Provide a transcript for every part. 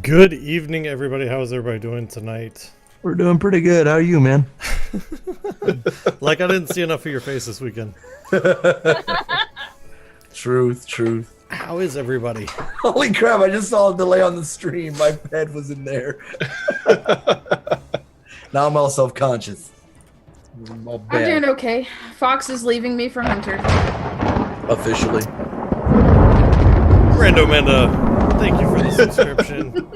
Good evening, everybody. How's everybody doing tonight? We're doing pretty good. How are you, man? Like I didn't see enough of your face this weekend. Truth. How is everybody? Holy crap, I just saw a delay on the stream. My head was in there. Now I'm all self-conscious. I'm doing okay. Fox is leaving me for Hunter. Officially. Rando Amanda, thank you for the subscription.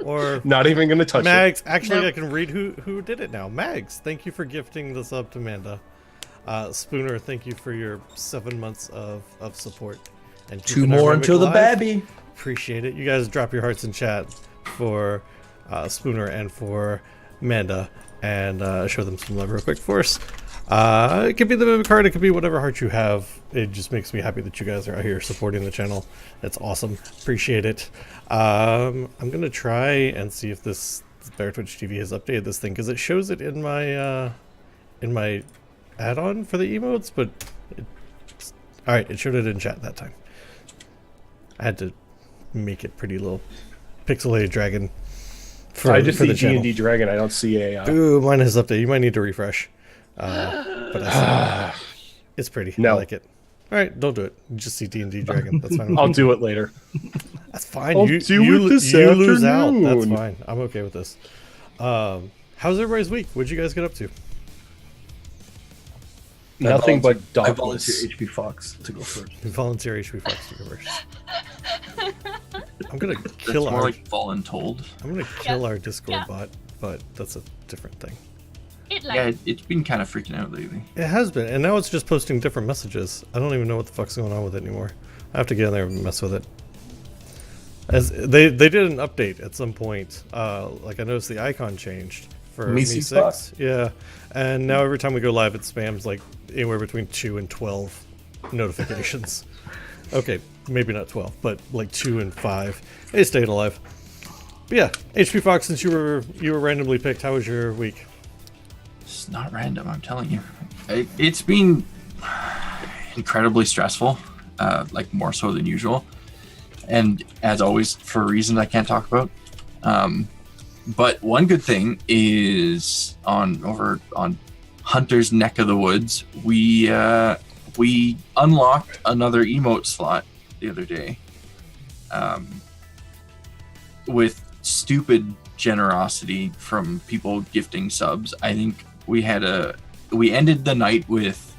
Or Not even going to touch Mags. Actually, Nope. I can read who did it now. Mags, thank you for gifting the sub to Amanda. Spooner, thank you for your 7 months of support. And Two keeping our more Mimic until the alive. baby. Appreciate it. You guys drop your hearts in chat for Spooner and for Amanda, and show them some love real quick for us. It could be the Mimic heart, it could be whatever heart you have. It just makes me happy that you guys are out here supporting the channel. That's awesome. Appreciate it. I'm gonna try and see if this Bear Twitch TV has updated this thing, because it shows it in my add-on for the emotes, but all right, it showed it in chat that time. I had to make it pretty little pixelated dragon for, I just for see the channel. D&D Dragon. I don't see a... Ooh, mine has updated. You might need to refresh. But I see it's pretty. I No. like it. All right, don't do it. You just see D&D Dragon. That's fine. I'll do it later. That's fine. I'll You do it this lose out. That's afternoon. fine. I'm okay with this. How's everybody's week? What'd you guys get up to? Nothing but I darkness. volunteer HP Fox to go first. Volunteer HP Fox to go first. I'm gonna That's kill more our. like voluntold. I'm gonna kill Yeah. our Discord Yeah. bot, but that's a different thing. It Yeah, like it's been kind of freaking out lately. It has been, and now it's just posting different messages. I don't even know what the fuck's going on with it anymore. I have to get in there and mess with it. As they did an update at some point. Like I noticed the icon changed for Me Me see 6. Yeah, and now every time we go live, it spams like anywhere between 2 and 12 notifications. Okay, maybe not 12, but like 2 and 5. They stayed alive. But yeah, HP Fox, since you were randomly picked, how was your week? It's not random, I'm telling you. It's been incredibly stressful, like more so than usual. And as always, for reasons I can't talk about. But one good thing is over on Hunter's neck of the woods, we unlocked another emote slot the other day. With stupid generosity from people gifting subs. I think we ended the night with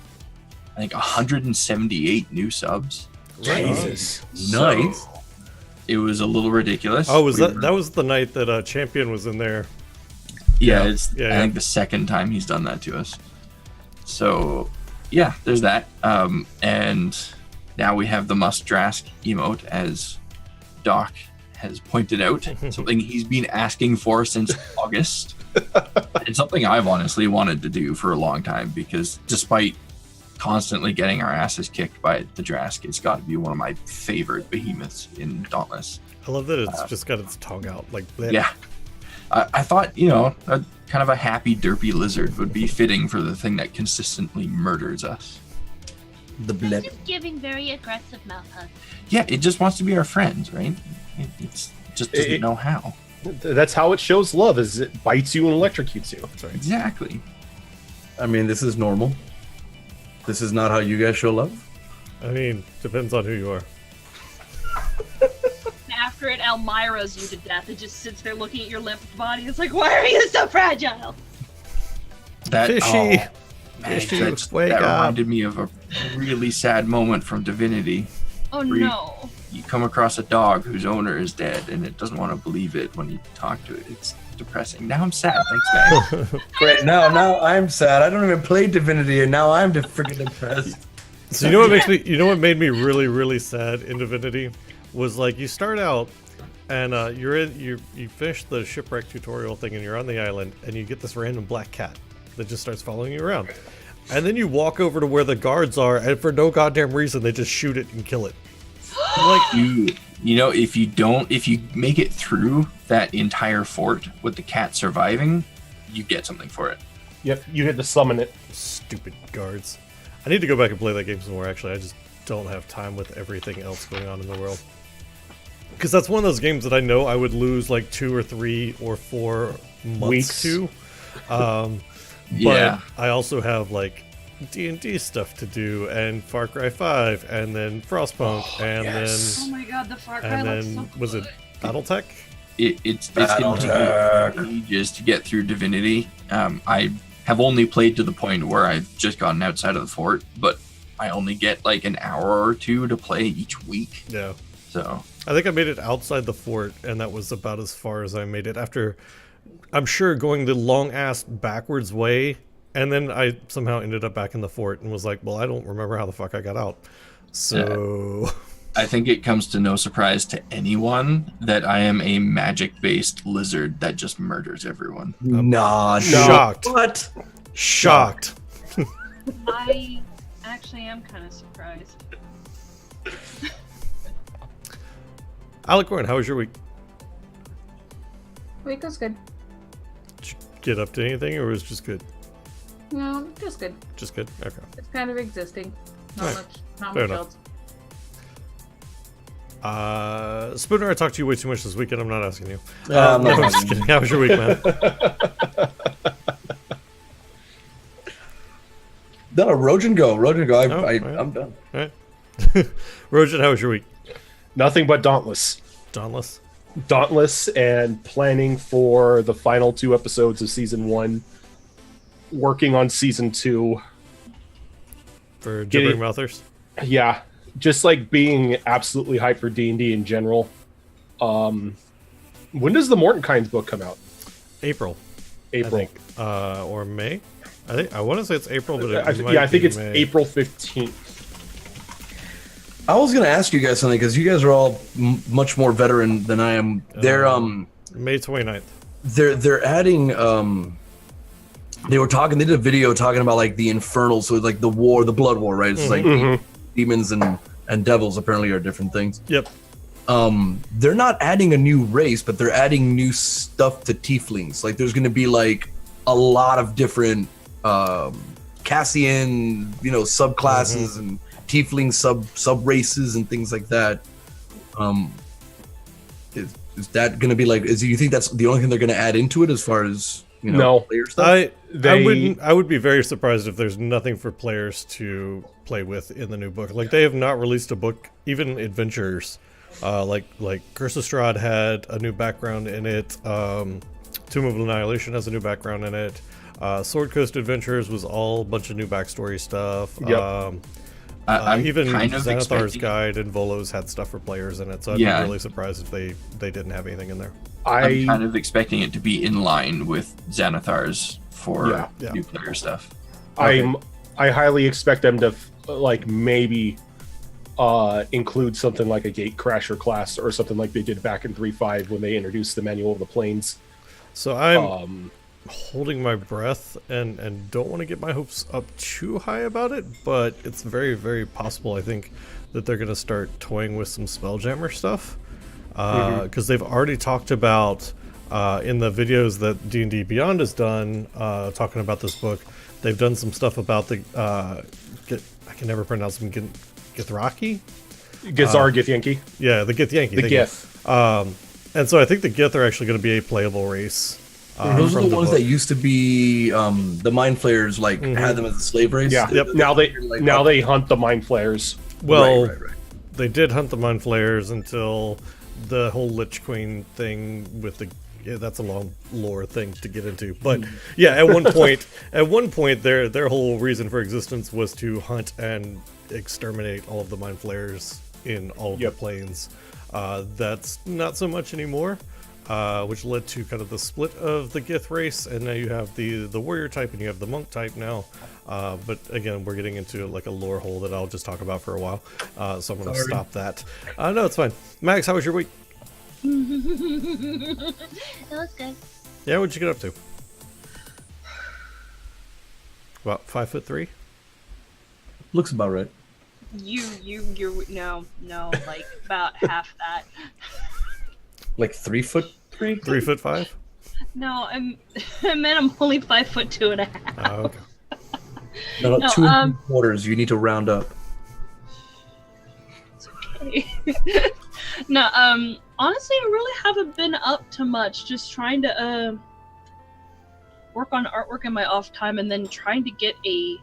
178 new subs. Jesus. Nice. So it was a little ridiculous. Oh, was We that was the night that Champion was in there? Yeah, Yeah. it's Yeah, I yeah. think the second time he's done that to us. So yeah, there's that. And now we have the Mustrask emote, as Doc has pointed out, something he's been asking for since August. And something I've honestly wanted to do for a long time, because despite constantly getting our asses kicked by the Drask, it's got to be one of my favorite behemoths in Dauntless. I love that it's just got its tongue out like bleh. Yeah. I thought, a kind of a happy, derpy lizard would be fitting for the thing that consistently murders us. The blip. just giving very aggressive mouth hugs. Yeah, it just wants to be our friends, right? It just doesn't know how. That's how it shows love, is it bites you and electrocutes you. Sorry. Exactly. I mean, this is normal. This is not how you guys show love. I mean, depends on who you are. After it Elmira's you to death, it just sits there looking at your limp body. It's like, why are you so fragile? That Fishy. man, Fishy, that wake up. reminded me of a really sad moment from Divinity. Oh Read. no. You come across a dog whose owner is dead, and it doesn't want to believe it when you talk to it. It's depressing. Now I'm sad. Thanks, man. Great. Now I'm sad. I don't even play Divinity, and now I'm freaking depressed. So you know what makes me? You know what made me really, really sad in Divinity was like you start out and you finish the shipwreck tutorial thing and you're on the island and you get this random black cat that just starts following you around, and then you walk over to where the guards are and for no goddamn reason they just shoot it and kill it. Like if you make it through that entire fort with the cat surviving, you get something for it. You had to summon it. stupid guards. I need to go back and play that game some more. Actually, I just don't have time with everything else going on in the world. because that's one of those games that I know I would lose like 2 or 3 or 4 months Weeks. to. But Yeah. I also have like D&D stuff to do, and Far Cry 5, and then Frostpunk, and Oh my god, the Far Cry then looks so was it BattleTech? It's going to take me ages to get through Divinity. I have only played to the point where I've just gotten outside of the fort, but I only get like an hour or 2 to play each week. Yeah. So I think I made it outside the fort, and that was about as far as I made it after, I'm sure, going the long-ass backwards way, and then I somehow ended up back in the fort and was like, well, I don't remember how the fuck I got out. So... I think it comes to no surprise to anyone that I am a magic-based lizard that just murders everyone. Nah, Shocked. What? Shocked. I actually am kind of surprised. Alicorn, how was your week? Week was good. Did you get up to anything, or was it just good? No, just good. Just good? Okay. It's kind of existing. Not Right. much. Not Fair much enough. else. Spooner, I talked to you way too much this weekend. I'm not asking you. No, No, I'm just kidding. How was your week, man? No, Rojan go. Oh, right. I'm done. All right. Rojan, how was your week? Nothing but Dauntless. Dauntless? Dauntless and planning for the final 2 episodes of season 1. Working on season 2. For Getting- Gibbering Mouthers? Yeah, just like being absolutely hyped for D&D in general. When does the Mordenkainen's book come out? April, April. I think. Or May? I want to say it's April, but I might think be it's May. April 15th. I was gonna ask you guys something because you guys are all much more veteran than I am. They're May 29th. they're adding they were talking. They did a video talking about like the infernal, so like the war, the blood war, right? It's like demons and devils apparently are different things. Yep. They're not adding a new race, but they're adding new stuff to tieflings. Like there's gonna be like a lot of different Cassian, subclasses and tiefling sub races and things like that. Is that gonna be like? Do you think that's the only thing they're gonna add into it as far as No. player stuff? I would be very surprised if there's nothing for players to play with in the new book. Like they have not released a book, even adventures. Like Curse of Strahd had a new background in it. Tomb of Annihilation has a new background in it. Sword Coast Adventures was all a bunch of new backstory stuff. Yep. I'm Even kind of Xanathar's expecting. Guide and Volos had stuff for players in it, so I'd Yeah. be really surprised if they didn't have anything in there. I'm kind of expecting it to be in line with Xanathar's for Yeah. new player stuff. I highly expect them to maybe include something like a Gatecrasher class or something like they did back in 3.5 when they introduced the Manual of the Planes. So I'm holding my breath and don't want to get my hopes up too high about it, but it's very, very possible, I think, that they're going to start toying with some Spelljammer stuff. Because they've already talked about, in the videos that D&D Beyond has done, talking about this book, they've done some stuff about the, I can never pronounce them, Githyanki? Githar Githyanki. Yeah, the Githyanki. The thank you. Gith. And so I think the Gith are actually going to be a playable race. Those are from the ones book. that used to be the Mind Flayers, had them as a slave race. Yeah. Yep. Now they hunt the Mind Flayers. Well, Right. they did hunt the Mind Flayers until the whole Lich Queen thing with the that's a long lore thing to get into. But yeah, at one point their whole reason for existence was to hunt and exterminate all of the Mind Flayers in all of the planes. That's not so much anymore. Which led to kind of the split of the Gith race, and now you have the warrior type and you have the monk type now. But again, we're getting into like a lore hole that I'll just talk about for a while, so I'm going to stop that. No, it's fine. Max, how was your week? It was good. Yeah, what'd you get up to? About 5'3"? Looks about right. No, like about half that. Like 3'3". 3'5"? No, I meant I'm only 5'2.5". Oh, okay. No, No, 2 3/4. You need to round up. Okay. No, honestly, I really haven't been up to much. Just trying to work on artwork in my off time, and then trying to get a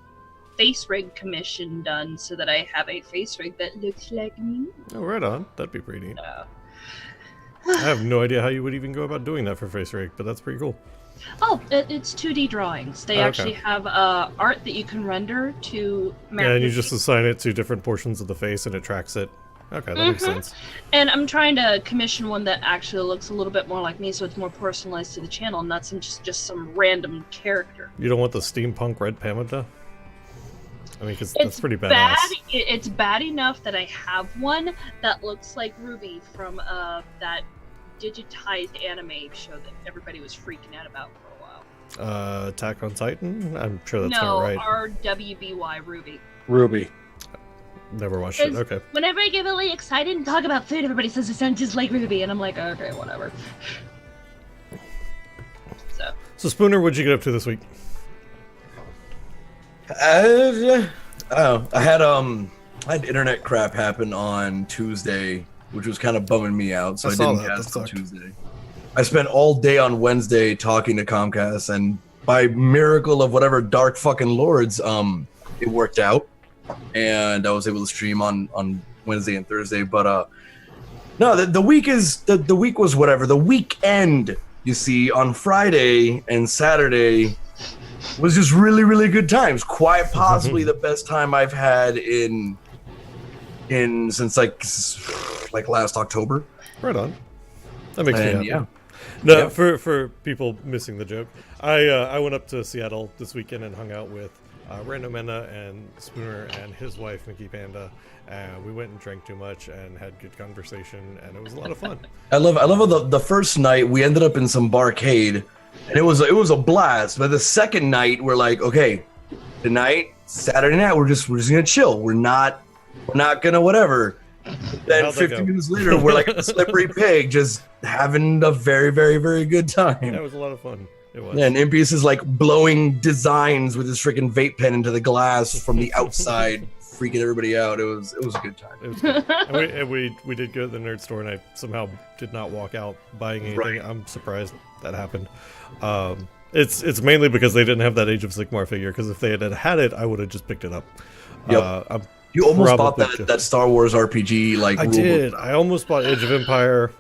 face rig commission done so that I have a face rig that looks like me. Oh, right on. That'd be pretty neat. I have no idea how you would even go about doing that for face rig, but that's pretty cool. Oh, it's 2D drawings. They Okay. actually have art that you can render to map. Yeah, and you the just face. assign it to different portions of the face, and it tracks it. Okay, that makes sense. And I'm trying to commission one that actually looks a little bit more like me, so it's more personalized to the channel, not just some random character. You don't want the steampunk red panda? I mean, because that's It's pretty badass. bad. It's bad enough that I have one that looks like Ruby from that digitized anime show that everybody was freaking out about for a while. Attack on Titan? I'm sure that's No, not right. RWBY Ruby. Ruby. Never watched it. Is- Okay. Whenever I get really excited and talk about food, everybody says it sounds just like Ruby, and I'm like, okay, whatever. So, Spooner, what'd you get up to this week? I had internet crap happen on Tuesday, which was kind of bumming me out, so I I saw didn't that. cast That on sucked. Tuesday. I spent all day on Wednesday talking to Comcast, and by miracle of whatever dark fucking lords, it worked out, and I was able to stream on Wednesday and Thursday. But no, the week was whatever. The weekend, you see, on Friday and Saturday was just really, really good times. Quite possibly the best time I've had in since like last October. Right on. That makes me And happy. yeah. No, Yeah. for people missing the joke, I went up to Seattle this weekend and hung out with Rando Mena and Spooner and his wife Mickey Panda, and we went and drank too much and had good conversation, and it was a lot of fun. I love how the first night we ended up in some barcade, and it was a blast. But the second night we're like, okay, tonight, Saturday night, we're just gonna chill. We're not gonna whatever. Then How'd that 50 go? minutes later, we're like a slippery pig, just having a very, very, very good time. Yeah, it was a lot of fun. It was. And Impious is like blowing designs with his freaking vape pen into the glass from the outside, freaking everybody out. It was a good time. It was good. and we did go to the nerd store, and I somehow did not walk out buying anything. Right. I'm surprised that happened. It's mainly because they didn't have that Age of Sigmar figure. Because if they had it, I would have just picked it up. Yep. I'm You almost bought probably that Star Wars RPG like I rulebook. did. I almost bought Age of Empire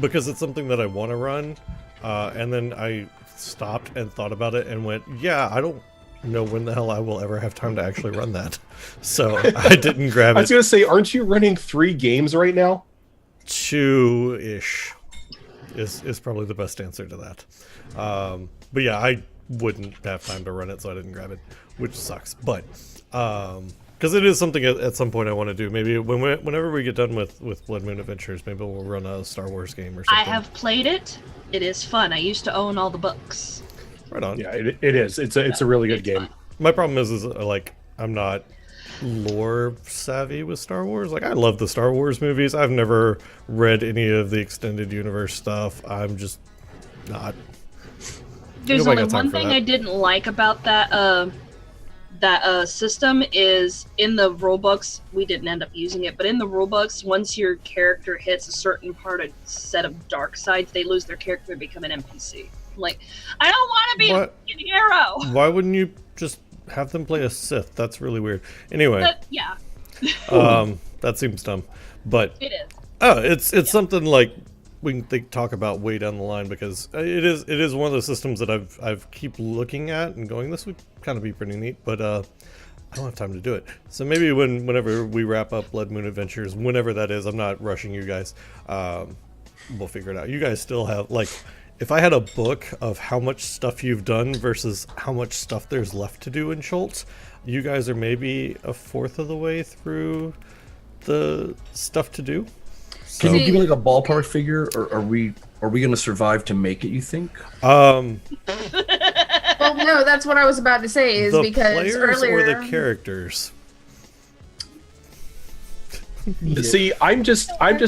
because it's something that I want to run, and then I stopped and thought about it and went, "Yeah, I don't know when the hell I will ever have time to actually run that." So I didn't grab I was it. gonna say, aren't you running 3 games right now? 2-ish is probably the best answer to that. But yeah, I wouldn't have time to run it, so I didn't grab it, which sucks. But because it is something at some point I want to do. Maybe whenever we get done with Blood Moon Adventures, maybe we'll run a Star Wars game or something. I have played it. It is fun. I used to own all the books. Right on. Yeah, it is. It's a really good game. My problem is like I'm not lore savvy with Star Wars. Like I love the Star Wars movies. I've never read any of the extended universe stuff. I'm just not. There's Nobody only got time one for thing that. I didn't like about that system is in the rulebooks. We didn't end up using it, but in the rulebooks, once your character hits a certain set of dark sides, they lose their character and become an NPC. Like, I don't want to be What? a fucking hero. Why wouldn't you just have them play a Sith? That's really weird. Anyway, But yeah, that seems dumb. But it is. it's something like we can talk about way down the line because it is one of the systems that I've keep looking at and going, this would kind of be pretty neat, but I don't have time to do it. So maybe whenever we wrap up Blood Moon Adventures, whenever that is, I'm not rushing you guys. We'll figure it out. You guys still have like, if I had a book of how much stuff you've done versus how much stuff there's left to do in Schultz, you guys are maybe a fourth of the way through the stuff to do. Can you give me like a ballpark figure, or are we gonna survive to make it? You think? Well, no, that's what I was about to say. Is The because players earlier or the characters? See, I'm just under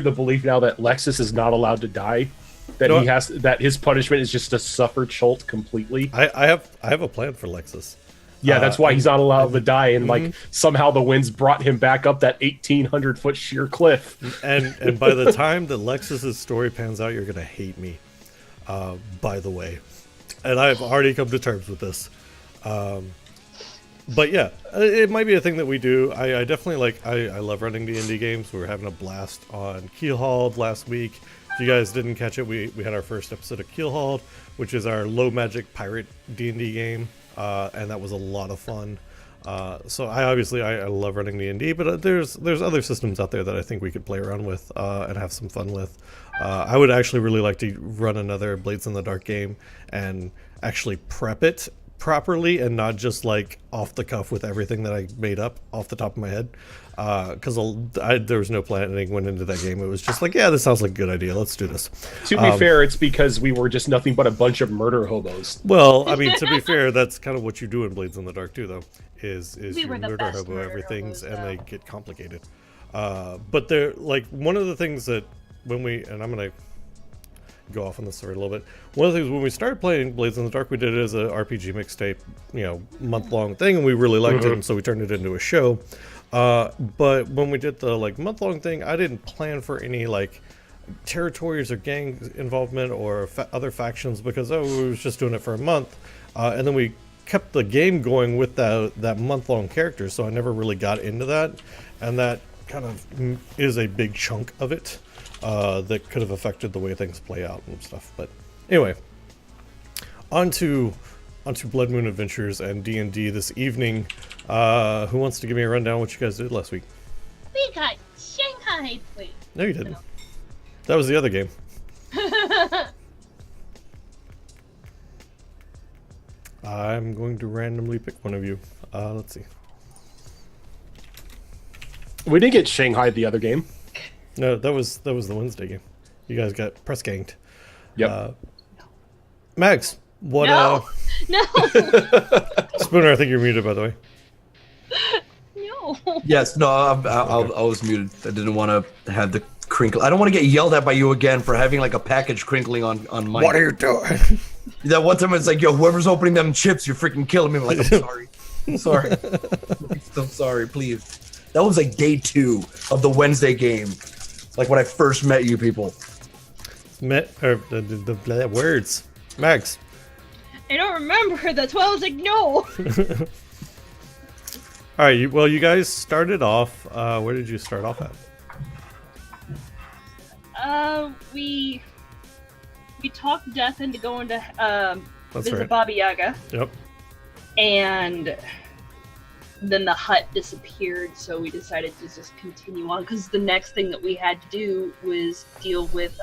the belief now that Lexus is not allowed to die. That No, he has that his punishment is just to suffer Chult completely. I have a plan for Lexus. Yeah, that's why he's not allowed to die, and like Mhm. somehow the winds brought him back up that 1,800-foot sheer cliff. And by the time that Lexus's story pans out, you're gonna hate me. By the way, and I've already come to terms with this. But yeah, it might be a thing that we do. I definitely like. I love running D&D games. We were having a blast on Keelhauled last week. If you guys didn't catch it, we had our first episode of Keelhauled, which is our low magic pirate D&D game, and that was a lot of fun. So I love running D&D, but there's other systems out there that I think we could play around with and have some fun with. I would actually really like to run another Blades in the Dark game and actually prep it properly and not just like off the cuff with everything that I made up off the top of my head, because there was no planning went into that game. It was just like, yeah, this sounds like a good idea, let's do this. To be fair, it's because we were just nothing but a bunch of murder hobos. Well, I mean, to be fair, that's kind of what you do in Blades in the Dark too, though, is We you were the murder best hobo murder everything's hobos, and they though. get complicated. But they're like one of the things that when I'm gonna go off on this story a little bit. One of the things when we started playing Blades in the Dark, we did it as a RPG mixtape, month-long thing, and we really liked it, and so we turned it into a show. But when we did the like month-long thing, I didn't plan for any like territories or gang involvement or other factions because we was just doing it for a month, and then we kept the game going with that month-long character, so I never really got into that, and that kind of is a big chunk of it. That could have affected the way things play out and stuff. But anyway, onto Blood Moon Adventures and D&D this evening. Who wants to give me a rundown what you guys did last week? We got Shanghai. Wait. No, you didn't. That was the other game. I'm going to randomly pick one of you. Let's see. We didn't get Shanghai the other game. No, that was the Wednesday game. You guys got press ganked. Yep. Max, what? No. No. Spooner, I think you're muted, by the way. No. Yes, no, I was muted. I didn't want to have the crinkle. I don't want to get yelled at by you again for having like a package crinkling on mic. What are you doing? That one time it's like, yo, whoever's opening them chips, you're freaking killing me. I'm like, I'm sorry. I'm sorry. I'm sorry, please. That was like day 2 of the Wednesday game. Like when I first met you people. The words. Max. I don't remember. That's why I was like, no. All right. Well, you guys started off. Where did you start off at? We talked Death into going to That's visit right. Baba Yaga, Yep. and then the hut disappeared, so we decided to just continue on because the next thing that we had to do was deal with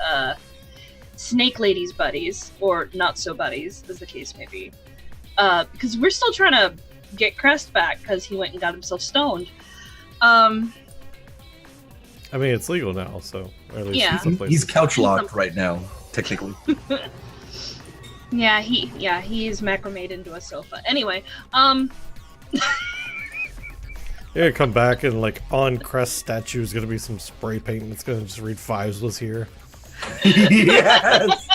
Snake Lady's buddies, or not so buddies, as the case may be, because we're still trying to get Crest back because he went and got himself stoned. I mean, it's legal now, so or at least Yeah. in some places. He's couch locked right now, technically. Yeah, he is macrameed into a sofa. Anyway, You're gonna come back and like on Crest statue is gonna be some spray paint and it's gonna just read Fives was here. Yes.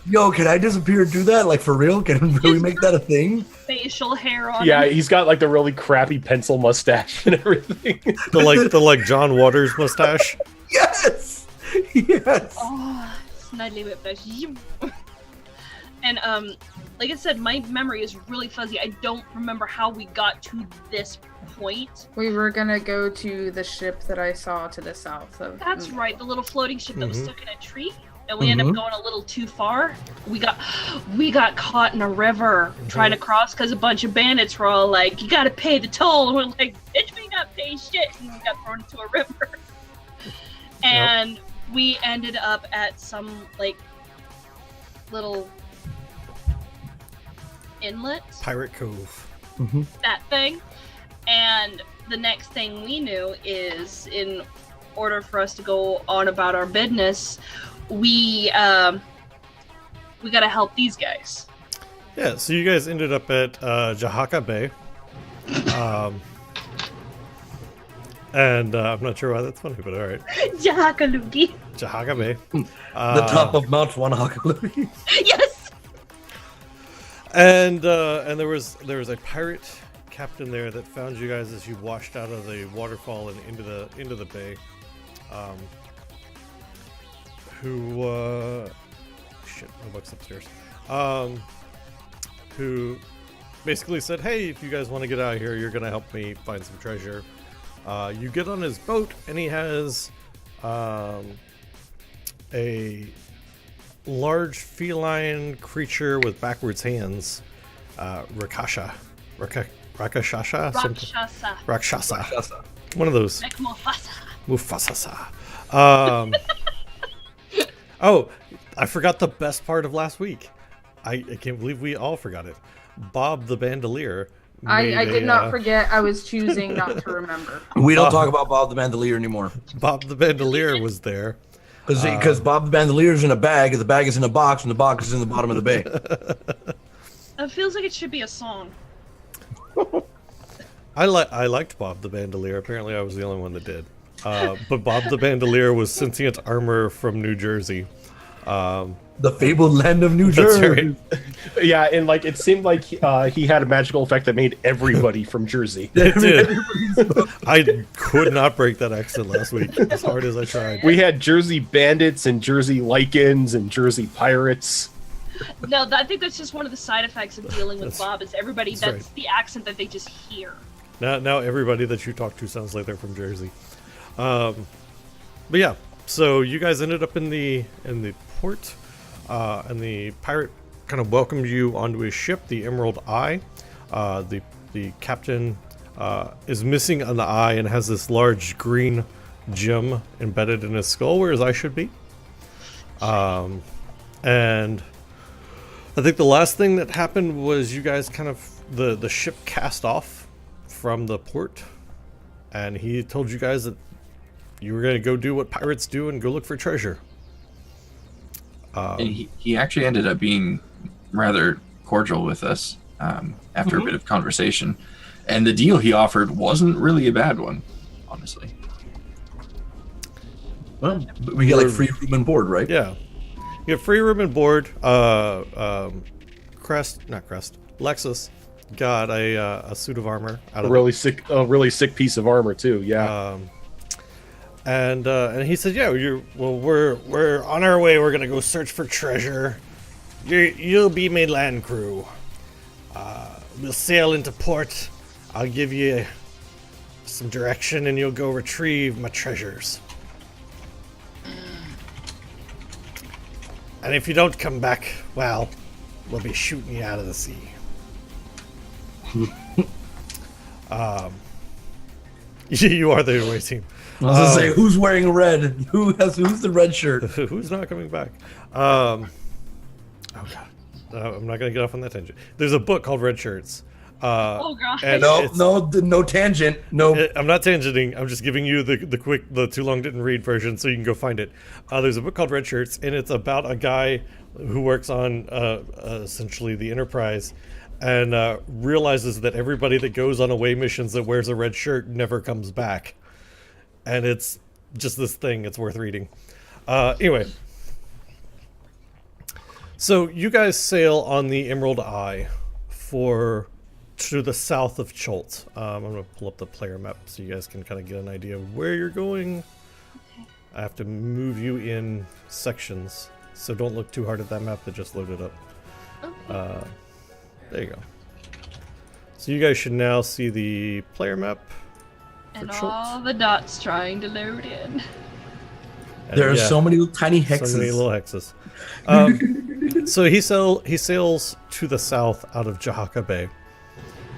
Yo, can I disappear and do that? Like for real? Can we make that a thing? facial hair on Yeah, him. he's got like the really crappy pencil mustache and everything. The John Waters mustache. Yes. Yes. Oh, snidely whiplash. And like I said, my memory is really fuzzy. I don't remember how we got to this point. We were gonna go to the ship that I saw to the south of. That's right, the little floating ship that was Mhm. stuck in a tree, and we ended up going a little too far. We got caught in a river trying to cross because a bunch of bandits were all like, "You gotta pay the toll," and we're like, "Bitch, we not pay shit," and we got thrown into a river. And we ended up at some like little inlet, Pirate Cove. that thing. And the next thing we knew is, in order for us to go on about our business, we gotta help these guys. Yeah, so you guys ended up at Jahaka Bay. And I'm not sure why that's funny, but alright. Jahakalugi. Jahaka Bay. The top of Mount Wanahakalugi. Yes. And there was a pirate captain there that found you guys as you washed out of the waterfall and into the bay. Who shit, my book's upstairs. Who basically said, "Hey, if you guys want to get out of here, you're gonna help me find some treasure." You get on his boat, and he has a large feline creature with backwards hands, Rakshasa, Rakshasa. one of those. Like Mufasa. Mufasa. Oh, I forgot the best part of last week. I can't believe we all forgot it. Bob the Bandolier. I did not forget. I was choosing not to remember. We don't talk about Bob the Bandolier anymore. Bob the Bandolier was there. Because Bob the Bandolier is in a bag, the bag is in a box, and the box is in the bottom of the bay. It feels like it should be a song. I liked Bob the Bandolier. Apparently, I was the only one that did. But Bob the Bandolier was sentient armor from New Jersey. The fabled land of New That's Jersey. right. Yeah, and like it seemed like he had a magical effect that made everybody from Jersey. It did. I could not break that accent last week, as hard as I tried. We had Jersey bandits and Jersey lichens and Jersey pirates. No, I think that's just one of the side effects of dealing with That's- Bob. Is everybody that's that's right. the accent that they just hear. Now everybody that you talk to sounds like they're from Jersey. But yeah, so you guys ended up in the port, and the pirate kind of welcomed you onto his ship, the Emerald Eye. The captain is missing an eye and has this large green gem embedded in his skull, where his eye should be. And I think the last thing that happened was you guys kind of the ship cast off from the port, and he told you guys that you were going to go do what pirates do and go look for treasure. And he actually ended up being rather cordial with us after a bit of conversation. And the deal he offered wasn't really a bad one, honestly. Well, we get like free room and board, right? Yeah, you have free room and board. Lexus got a suit of armor out A of really sick piece of armor too. Yeah. And he said, "Yeah, we're on our way. We're gonna go search for treasure. You'll be my land crew. We'll sail into port. I'll give you some direction, and you'll go retrieve my treasures. And if you don't come back, well, we'll be shooting you out of the sea." You are the away team. I was gonna say, who's wearing red? Who's the red shirt? Who's not coming back? Oh god, I'm not gonna get off on that tangent. There's a book called Red Shirts. Oh god. And No tangent. No. I'm not tangenting. I'm just giving you the too long didn't read version so you can go find it. There's a book called Red Shirts, and it's about a guy who works on essentially the Enterprise, and realizes that everybody that goes on away missions that wears a red shirt never comes back. And it's just this thing. It's worth reading. Anyway, so you guys sail on the Emerald Eye to the south of Cholt. I'm going to pull up the player map so you guys can kind of get an idea of where you're going. I have to move you in sections, so don't look too hard at that map that just loaded up. There you go. So you guys should now see the player map. And for Schultz. all the dots trying to load in. And There are yeah, so many little tiny hexes. so many little hexes. So he sails to the south out of Jahaka Bay.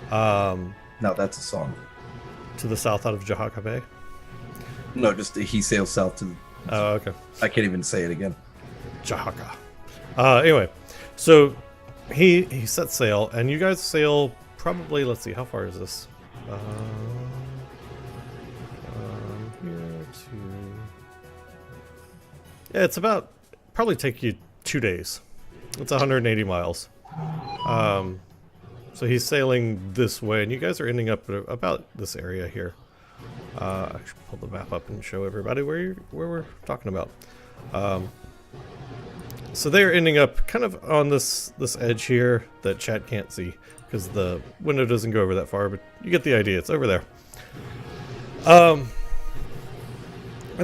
No, that's a song. To the south out of Jahaka Bay. No, just he sails south to. Oh, okay. I can't even say it again. Jahaka. Anyway, so he sets sail, and you guys sail probably. Let's see, how far is this? Here to. Yeah, it's about probably take you 2 days. It's 180 miles. So he's sailing this way, and you guys are ending up at about this area here. I should pull the map up and show everybody where we're talking about. So they're ending up kind of on this edge here that chat can't see because the window doesn't go over that far, but you get the idea. It's over there. And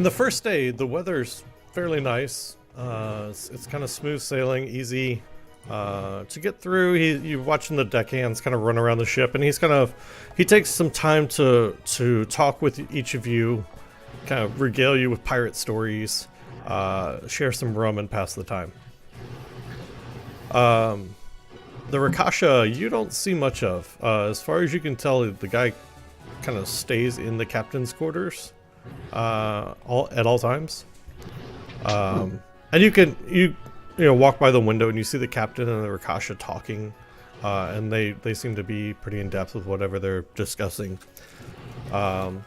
the first day, the weather's fairly nice. It's kind of smooth sailing, easy to get through. You're watching the deckhands kind of run around the ship, and he takes some time to talk with each of you, kind of regale you with pirate stories, share some rum, and pass the time. The Rakasha you don't see much of. As far as you can tell, the guy kind of stays in the captain's quarters at all times. And you walk by the window and you see the captain and the Rakasha talking, and they seem to be pretty in depth with whatever they're discussing. But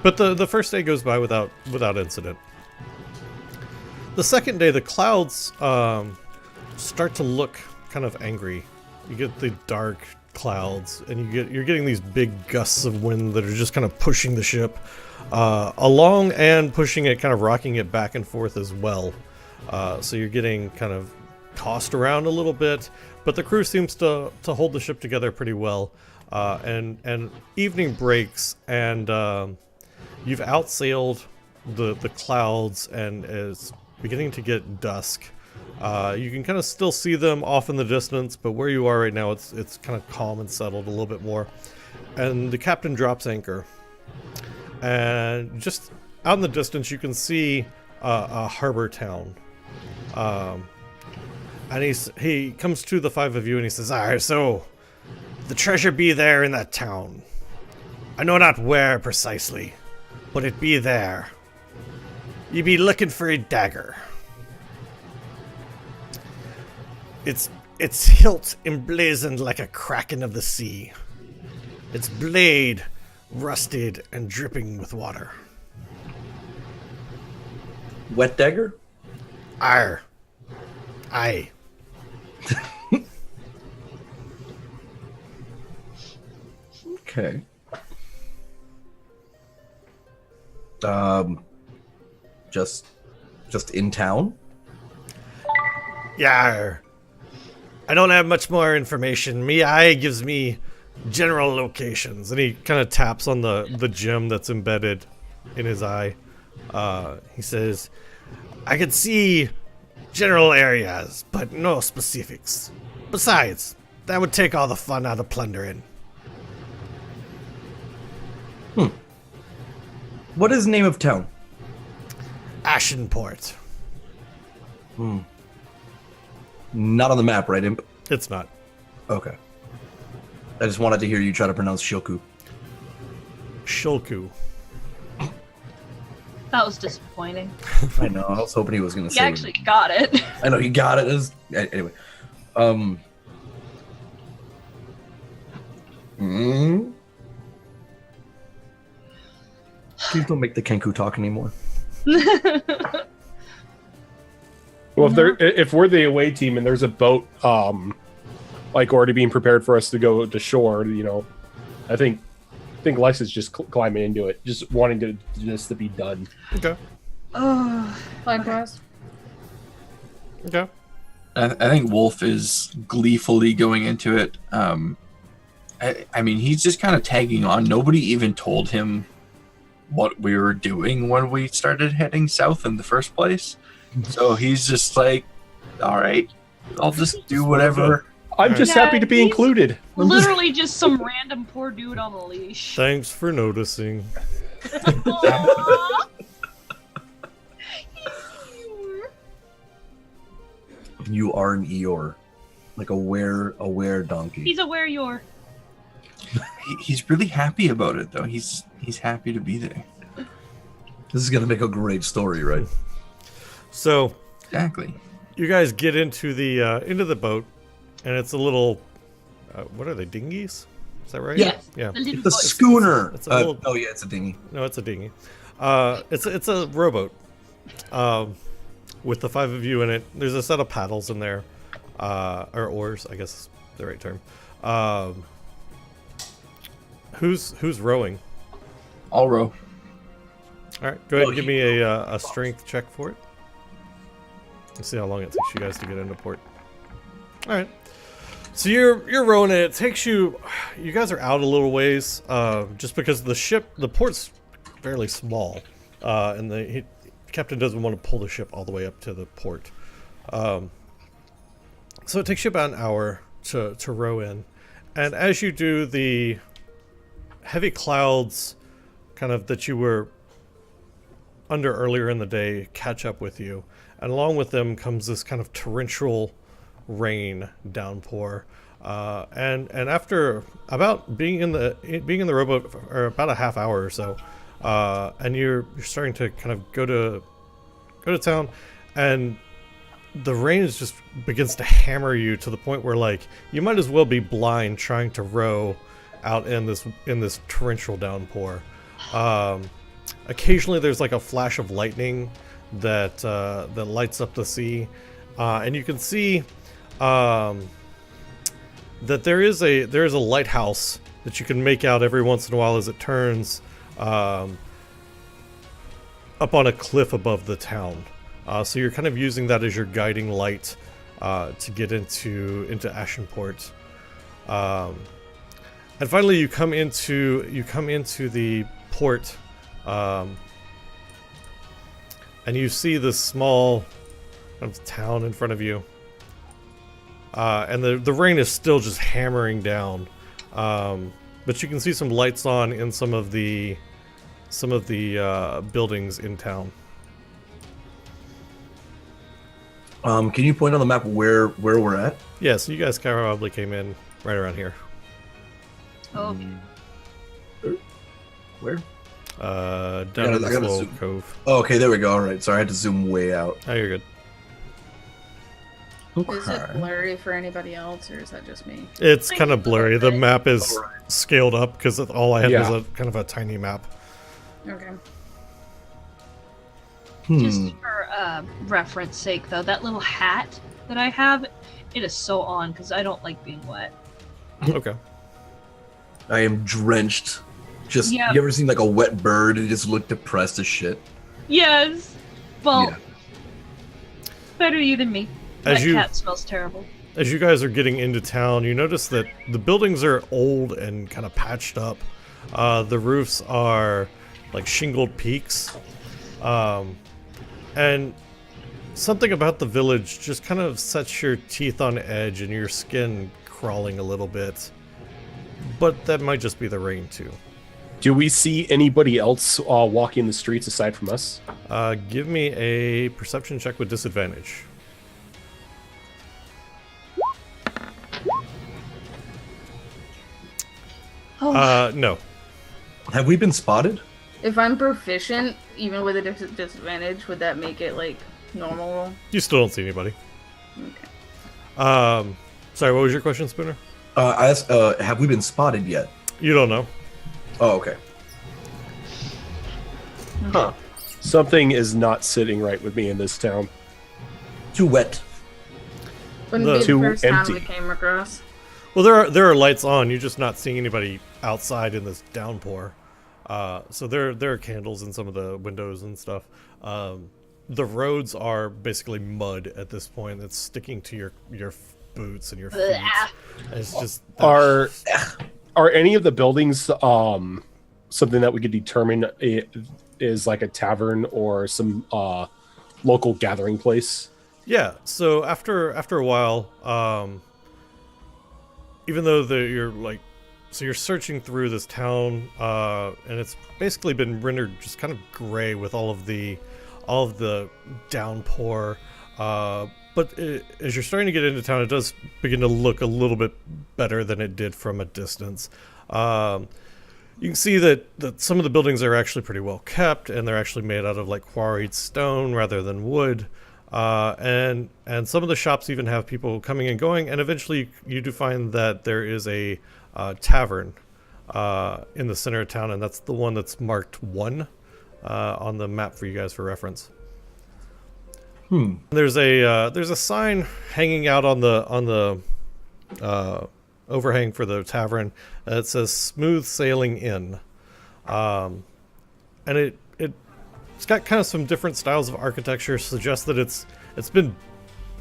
the first day goes by without incident. The second day, the clouds start to look kind of angry. You get the dark clouds, and you're getting these big gusts of wind that are just kind of pushing the ship along and pushing it, kind of rocking it back and forth as well. So you're getting kind of tossed around a little bit, but the crew seems to hold the ship together pretty well. And evening breaks, and you've outsailed the clouds, and it's beginning to get dusk. You can kind of still see them off in the distance, but where you are right now, it's kind of calm and settled a little bit more. And the captain drops anchor, and just out in the distance, you can see a harbor town. And he comes to the five of you, and he says, "Ah, so the treasure be there in that town. I know not where precisely, but it be there. Ye be looking for a dagger. Its hilt emblazoned like a kraken of the sea. Its blade rusted and dripping with water." Wet dagger? Arr. Aye. Okay. Just in town? Yar. I don't have much more information. Me eye gives me general locations. And he kind of taps on the gem that's embedded in his eye. He says, "I could see general areas, but no specifics. Besides, that would take all the fun out of plundering." What is the name of town? Ashenport. Not on the map, right, Imp? It's not. Okay. I just wanted to hear you try to pronounce Shilku. Shulku. That was disappointing. I know. I was hoping he was going to You say. actually got it. I know he got it. Anyway. Please don't make the Kenku talk anymore. Well, if we're the away team and there's a boat, like already being prepared for us to go to shore, I think Lex is just climbing into it, just wanting this to be done. Okay. Likewise. Okay. I think Wolf is gleefully going into it. I mean, he's just kind of tagging on. Nobody even told him what we were doing when we started heading south in the first place. So he's just like, all right, I'll just do whatever. I'm just happy to be he's included. Literally just some random poor dude on a leash. Thanks for noticing. Aww. You are an Eeyore. Like a were donkey. He's a where-you're. He's really happy about it, though. He's happy to be there. This is going to make a great story, right? So Exactly. you guys get into the boat, and it's a little. What are they? Dinghies? Is that right? Yeah. Yeah. The little The boy. schooner. It's a little- Oh yeah, it's a dinghy. No, it's a dinghy. It's a rowboat. With the five of you in it. There's a set of paddles in there, or oars, I guess is the right term. Who's rowing? I'll row. All right, go ahead and give me a strength check for it. Let's see how long it takes you guys to get into port. All right. So you're rowing it. It takes you. You guys are out a little ways, just because the port's fairly small, and the captain doesn't want to pull the ship all the way up to the port. So it takes you about an hour to row in, and as you do, the heavy clouds, kind of that you were under earlier in the day, catch up with you, and along with them comes this kind of torrential rain downpour, and after about being in the rowboat for about a half hour or so, and you're starting to kind of go to town, and the rain just begins to hammer you to the point where, like, you might as well be blind trying to row out in this torrential downpour. Occasionally there's like a flash of lightning that lights up the sea, and you can see that there is a lighthouse that you can make out every once in a while as it turns up on a cliff above the town. So you're kind of using that as your guiding light to get into Ashenport. And finally, you come into the port, and you see this small kind of town in front of you. And the rain is still just hammering down, but you can see some lights on in some of the buildings in town. Can you point on the map where we're at? Yeah, so you guys probably came in right around here. Oh, Where? Down I in this gotta little zoom. cove. Oh, okay, there we go. All right, sorry, I had to zoom way out. Oh, you're good. Is it blurry for anybody else, or is that just me? It's kind of blurry. The map is Alright. scaled up because all I had Yeah. was a kind of a tiny map. Okay. just for reference sake, though, that little hat that I have, it is so on because I don't like being wet. Okay. I am drenched. Just Yeah. You ever seen like a wet bird and just look depressed as shit? Yes. Well, Yeah. better you than me. As That you- cat smells terrible. As you guys are getting into town, you notice that the buildings are old and kind of patched up. The roofs are like shingled peaks. And something about the village just kind of sets your teeth on edge and your skin crawling a little bit. But that might just be the rain too. Do we see anybody else walking the streets aside from us? Give me a perception check with disadvantage. Oh, No. Have we been spotted? If I'm proficient, even with a disadvantage, would that make it like normal roll? You still don't see anybody. Okay. Sorry, what was your question, Spooner? I asked, have we been spotted yet? You don't know. Oh, okay. Huh. Something is not sitting right with me in this town. Too wet. Wouldn't be the Too first time we empty. came across. Well, there are lights on. You're just not seeing anybody outside in this downpour. So there are candles in some of the windows and stuff. The roads are basically mud at this point. It's sticking to your boots and your feet. Blah. It's just Are any of the buildings something that we could determine is like a tavern or some local gathering place? Yeah, so after a while, even though you're searching through this town, and it's basically been rendered just kind of gray with all of the downpour. But as you're starting to get into town, it does begin to look a little bit better than it did from a distance. You can see that some of the buildings are actually pretty well kept, and they're actually made out of like quarried stone rather than wood. And some of the shops even have people coming and going, and eventually you do find that there is a tavern in the center of town, and that's the one that's marked 1 on the map for you guys for reference. There's a sign hanging out on the overhang for the tavern that says "Smooth Sailing Inn," and it's got kind of some different styles of architecture. Suggests that it's It's been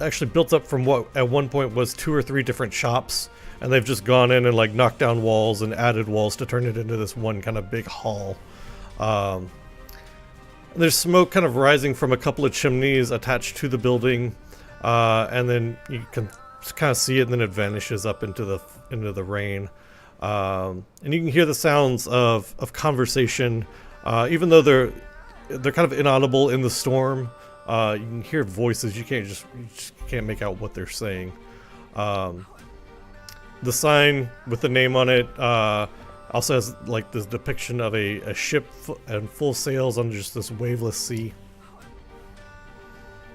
actually built up from what at one point was 2 or 3 different shops, and they've just gone in and like knocked down walls and added walls to turn it into this one kind of big hall. There's smoke kind of rising from a couple of chimneys attached to the building, and then you can kind of see it, and then it vanishes up into the rain. And you can hear the sounds of conversation, even though they're kind of inaudible in the storm. You can hear voices. You just can't make out what they're saying. The sign with the name on it also has like this depiction of a ship and full sails on just this waveless sea.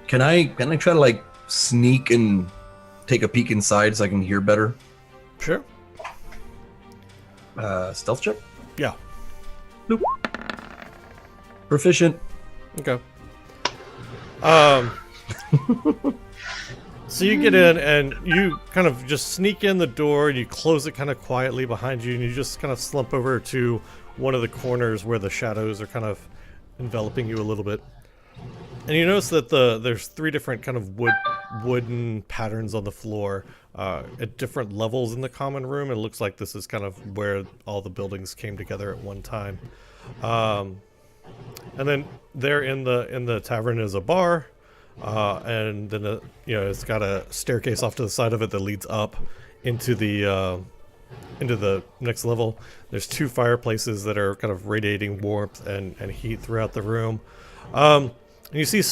Can I try to like sneak and take a peek inside so I can hear better? Sure. Stealth check? Yeah. Nope. Proficient. Okay. So you get in and you kind of just sneak in the door and you close it kind of quietly behind you, and you just kind of slump over to one of the corners where the shadows are kind of enveloping you a little bit. And you notice that there's 3 different kind of wooden patterns on the floor at different levels in the common room. It looks like this is kind of where all the buildings came together at one time. And then there in the tavern is a bar, and then it's got a staircase off to the side of it that leads up into the next level. There's 2 fireplaces that are kind of radiating warmth and heat throughout the room. And you see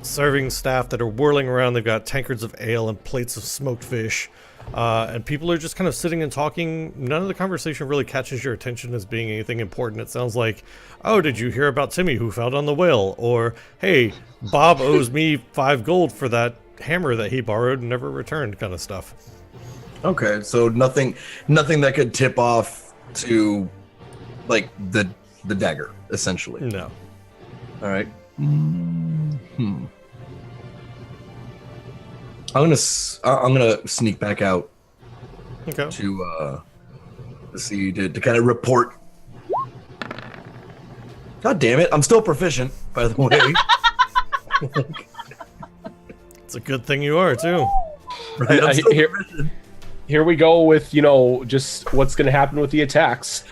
serving staff that are whirling around. They've got tankards of ale and plates of smoked fish. And people are just kind of sitting and talking. None of the conversation really catches your attention as being anything important. It sounds like, oh, did you hear about Timmy who fell down the well? Or, hey, Bob owes me 5 gold for that hammer that he borrowed and never returned, kind of stuff. Okay, so nothing that could tip off to like the dagger, essentially. No. All right. I'm gonna sneak back out Okay. to see to kind of report. God damn it! I'm still proficient, by the way. It's a good thing you are, too. Right? I'm still proficient. Here we go with, just what's going to happen with the attacks.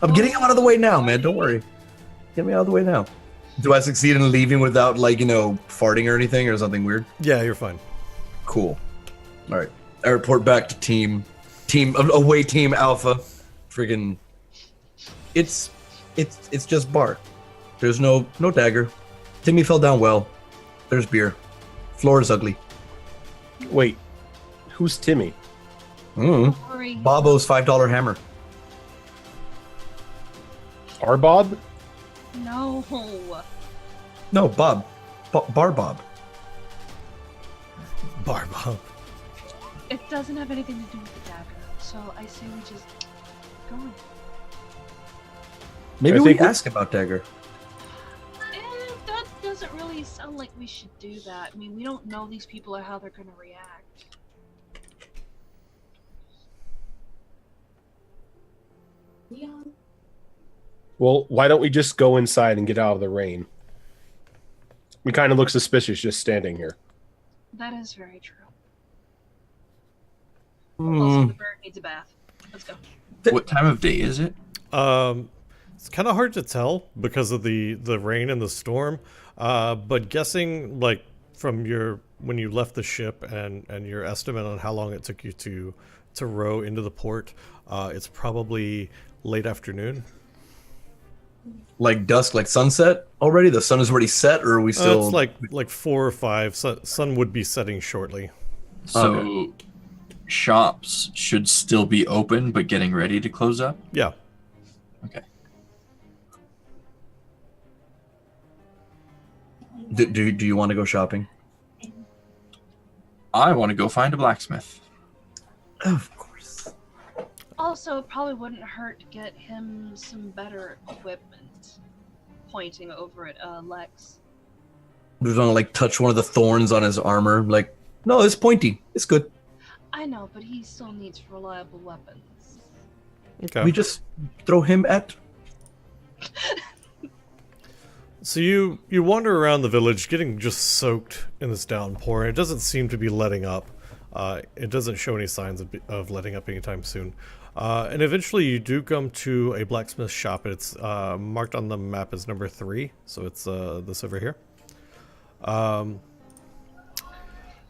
I'm getting him out of the way now, man. Don't worry. Get me out of the way now. Do I succeed in leaving without, farting or anything, or something weird? Yeah, you're fine. Cool. All right. I report back to team away team Alpha. Friggin'. It's just bar. There's no dagger. Timmy fell down well. There's beer. Floor is ugly. Wait, who's Timmy? Worry. Bobo's $5 hammer. Our Bob? No. No, Bob. Bar Bob. Barbob. It doesn't have anything to do with the dagger, so I say we just go. Maybe I we think we- ask about dagger. That doesn't really sound like we should do that. I mean, we don't know these people or how they're going to react. Well, why don't we just go inside and get out of the rain? We kind of look suspicious just standing here. That is very true. Hmm. Also, the bird needs a bath. Let's go. What time of day is it? It's kind of hard to tell because of the rain and the storm. But guessing from when you left the ship and your estimate on how long it took you to row into the port, it's probably late afternoon. Like dusk, like sunset already? The sun is already set, or are we still? It's like 4 or 5. Sun would be setting shortly. So shops should still be open, but getting ready to close up? Yeah. Okay. Do you want to go shopping? I want to go find a blacksmith. Of course. Also, it probably wouldn't hurt to get him some better equipment. Pointing over at Lex. Just want to touch one of the thorns on his armor. No, it's pointy. It's good. I know, but he still needs reliable weapons. Okay. We just throw him at. So you wander around the village, getting just soaked in this downpour. And it doesn't seem to be letting up. It doesn't show any signs of letting up anytime soon. And eventually you do come to a blacksmith shop. It's marked on the map as number 3, so it's this over here.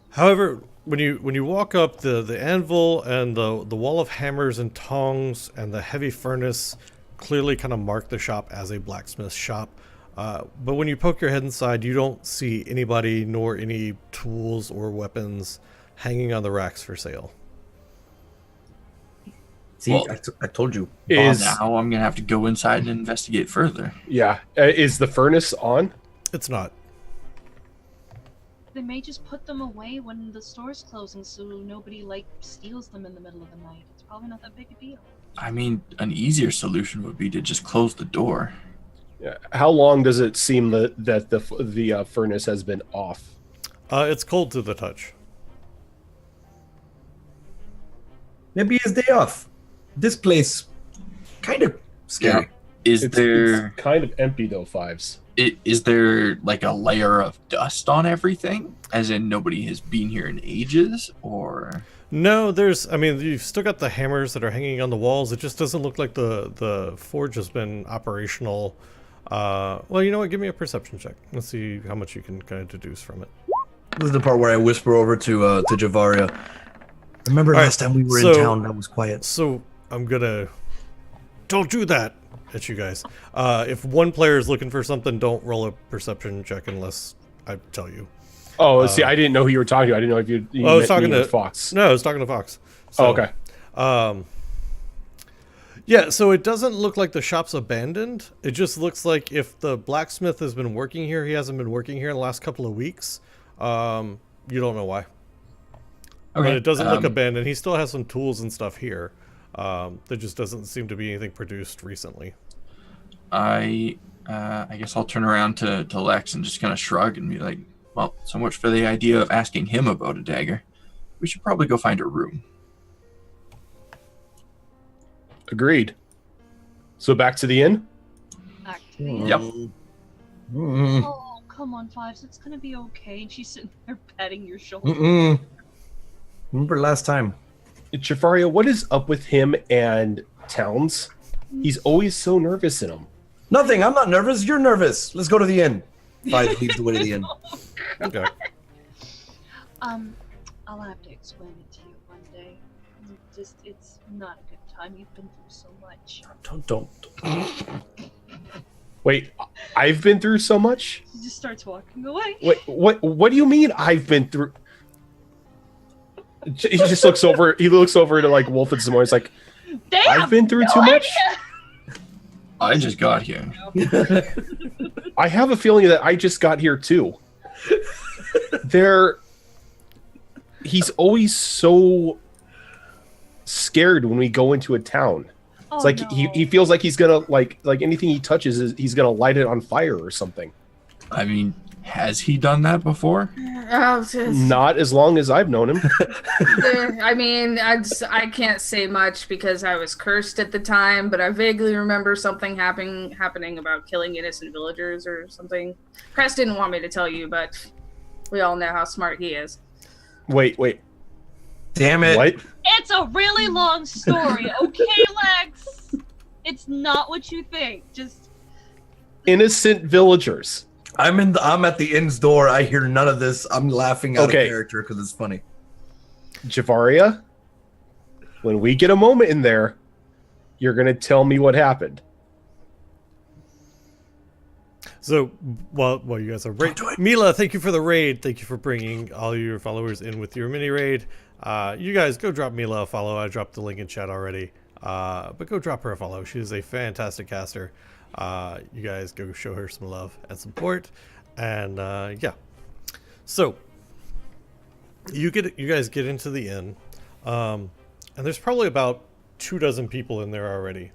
However, when you walk up, the anvil and the wall of hammers and tongs and the heavy furnace clearly kind of mark the shop as a blacksmith shop. But when you poke your head inside, you don't see anybody nor any tools or weapons hanging on the racks for sale. See, Well, I told you. Is Now I'm gonna have to go inside and investigate further. yeah, is the furnace on? It's not. They may just put them away when the store's closing, so nobody steals them in the middle of the night. It's probably not that big a deal. I mean, an easier solution would be to just close the door. Yeah. How long does it seem that the furnace has been off? It's cold to the touch. Maybe his day off. This place, kind of scary. Is It's there kind of empty though, Fives. is there like a layer of dust on everything? As in nobody has been here in ages, or No, I mean, you've still got the hammers that are hanging on the walls. It just doesn't look like the forge has been operational. Well, you know what? Give me a perception check. Let's see how much you can kind of deduce from it. This is the part where I whisper over to Javaria. Remember All right, last time we were so- in town? That was quiet. So I'm gonna... Don't do that at you guys. If one player is looking for something, don't roll a perception check unless I tell you. Oh, see, I didn't know who you were talking to. I didn't know if you I was meant talking me to or Fox. No, I was talking to Fox. So, Oh, okay. Yeah, so it doesn't look like the shop's abandoned. It just looks like if the blacksmith has been working here, he hasn't been working here in the last couple of weeks. You don't know why. But it doesn't look abandoned. He still has some tools and stuff here. There just doesn't seem to be anything produced recently. I guess I'll turn around to Lex and just kind of shrug and be like, well, so much for the idea of asking him about a dagger. We should probably go find a room. Agreed. So back to the inn? Back to the Yep. Oh, come on, Fives. It's gonna be okay. And she's sitting there patting your shoulder. Remember last time? Jafaria, what is up with him and Towns? He's always so nervous in him. Nothing. I'm not nervous. You're nervous. Let's go to the inn. Five leads the way to the inn. Okay. I'll have to explain it to you one day. It's not a good time. You've been through so much. Don't. Wait, I've been through so much? He just starts walking away. Wait, what do you mean I've been through? He just looks over. He looks over to like Wolf and Samoy. He's like, Damn! I've been through too much. I just got here. I have a feeling that I just got here too. He's always so scared when we go into a town. It's like he feels like he's gonna like anything he touches he's gonna light it on fire or something. I mean, has he done that before? Not as long as I've known him. I mean, I can't say much because I was cursed at the time, but I vaguely remember something happening about killing innocent villagers or something. Crest didn't want me to tell you, but we all know how smart he is. Wait. Damn it. What? It's a really long story, okay, Lex? It's not what you think. Just Innocent villagers. I'm at the inn's door. I hear none of this. I'm laughing out of character because it's funny. Javaria, when we get a moment in there, you're gonna tell me what happened. So, while you guys are Mila, thank you for the raid. Thank you for bringing all your followers in with your mini raid. You guys go drop Mila a follow. I dropped the link in chat already. But go drop her a follow. She is a fantastic caster. You guys go show her some love and support. And yeah. So you guys get into the inn. And there's probably about 24 people in there already.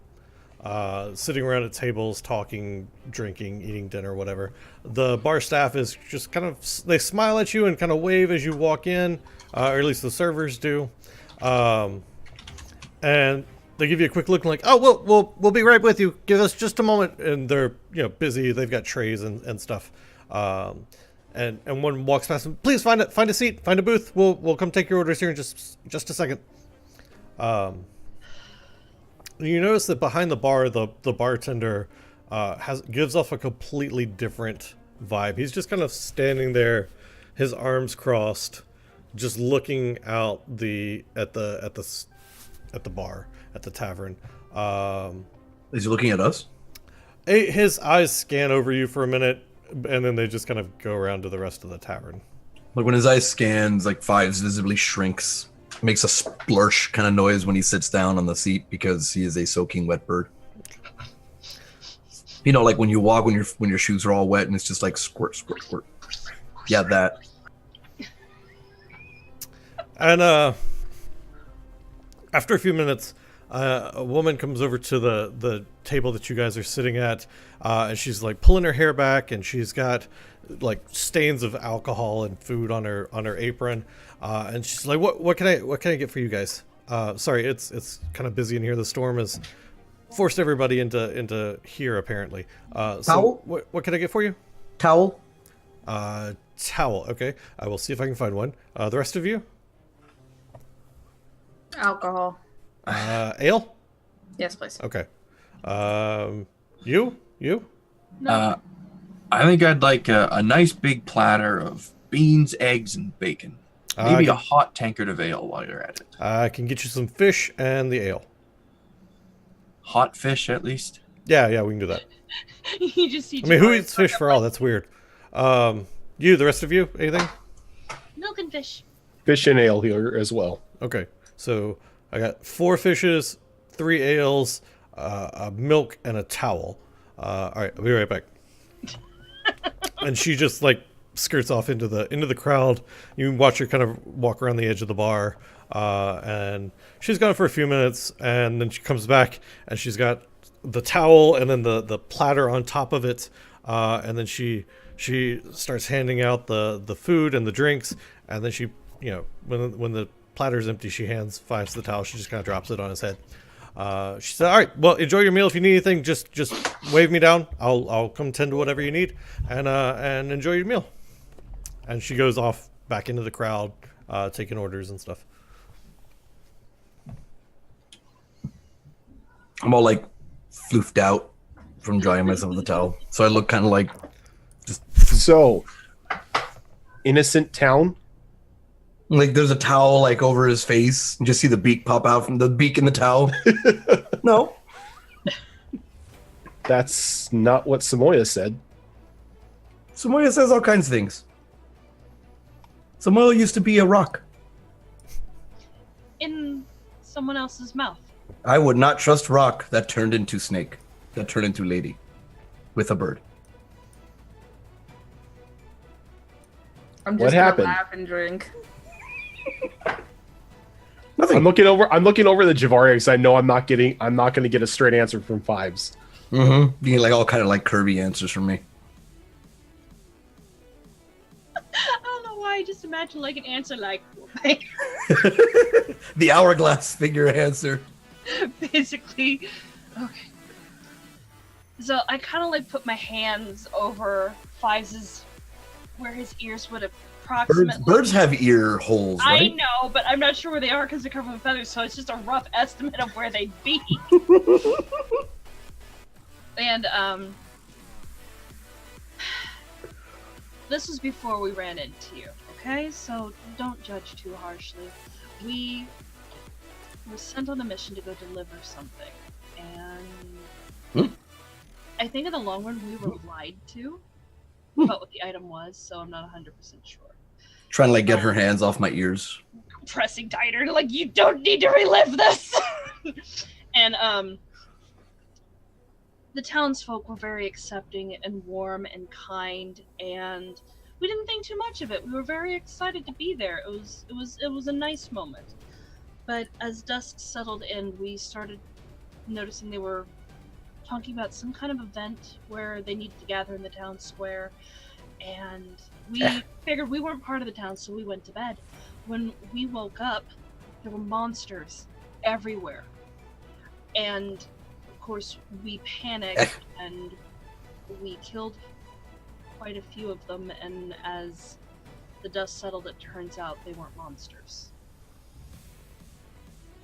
Sitting around at tables, talking, drinking, eating dinner, whatever. The bar staff is just kind of, they smile at you and kind of wave as you walk in, or at least the servers do. And they give you a quick look like, oh, we'll be right with you. Give us just a moment. And they're, busy. They've got trays and stuff. And one walks past them. Please find a seat, find a booth. We'll come take your orders here in just a second. You notice that behind the bar, the bartender gives off a completely different vibe. He's just kind of standing there, his arms crossed, just looking out at the bar, at the tavern. Is he looking at us? His eyes scan over you for a minute, and then they just kind of go around to the rest of the tavern. Like when his eyes scans, like Fives visibly shrinks, makes a splursh kind of noise when he sits down on the seat because he is a soaking wet bird. Like when you walk when your shoes are all wet and it's just like squirt, squirt, squirt. Yeah, that. And after a few minutes, a woman comes over to the table that you guys are sitting at, and she's like pulling her hair back, and she's got like stains of alcohol and food on her apron, and she's like, what can I get for you guys? Sorry, it's kind of busy in here. The storm has forced everybody into here apparently. So Towel? What can I get for you? Towel? Towel. Okay, I will see if I can find one. The rest of you? Alcohol. Ale? Yes, please. Okay. You? No. I think I'd like a nice big platter of beans, eggs, and bacon. Maybe a hot tankard of ale while you're at it. I can get you some fish and the ale. Hot fish, at least. Yeah, we can do that. You just see. I mean, who Jabari eats fish for all? That's weird. You, the rest of you, anything? milk and fish. Fish and ale here as well. Okay, so I got 4 fishes, 3 ales, a milk, and a towel. All right, I'll be right back. And she just like skirts off into the crowd. You watch her kind of walk around the edge of the bar, and she's gone for a few minutes, and then she comes back and she's got the towel and then the platter on top of it, and then she starts handing out the food and the drinks, and then she, when the platter's empty, she hands Fives the towel. She just kind of drops it on his head. She said, all right, well, enjoy your meal. If you need anything, just wave me down. I'll come tend to whatever you need, and enjoy your meal. And she goes off back into the crowd, taking orders and stuff. I'm all like floofed out from drying myself with the towel. So I look kind of like So, innocent town. like there's a towel like over his face and just see the beak pop out from the beak in the towel. No. That's not what Samoya said. Samoya says all kinds of things. Samoya used to be a rock. In someone else's mouth. I would not trust rock that turned into snake, that turned into lady with a bird. I'm What just gonna happened? laugh and drink. Nothing. I'm looking over the Javaria because I know I'm not going to get a straight answer from Fives. Mm-hmm. You get like all kind of like curvy answers from me. I don't know why. I just imagine like an answer like The hourglass figure answer. basically. Okay. So I kind of like put my hands over Fives's, where his ears would approximately. Birds have ear holes, I right? know, but I'm not sure where they are because they're covered with feathers, so it's just a rough estimate of where they'd be. And this was before we ran into you, okay? So don't judge too harshly. We were sent on a mission to go deliver something, and I think in the long run we were lied to about what the item was, so I'm not 100% sure. Trying to like get her hands off my ears. Pressing tighter, like, you don't need to relive this! And the townsfolk were very accepting and warm and kind, and we didn't think too much of it. We were very excited to be there. It was a nice moment. But as dusk settled in, we started noticing they were talking about some kind of event where they needed to gather in the town square, and we figured we weren't part of the town, so we went to bed. When we woke up, there were monsters everywhere. And of course, we panicked and we killed quite a few of them. And as the dust settled, it turns out they weren't monsters.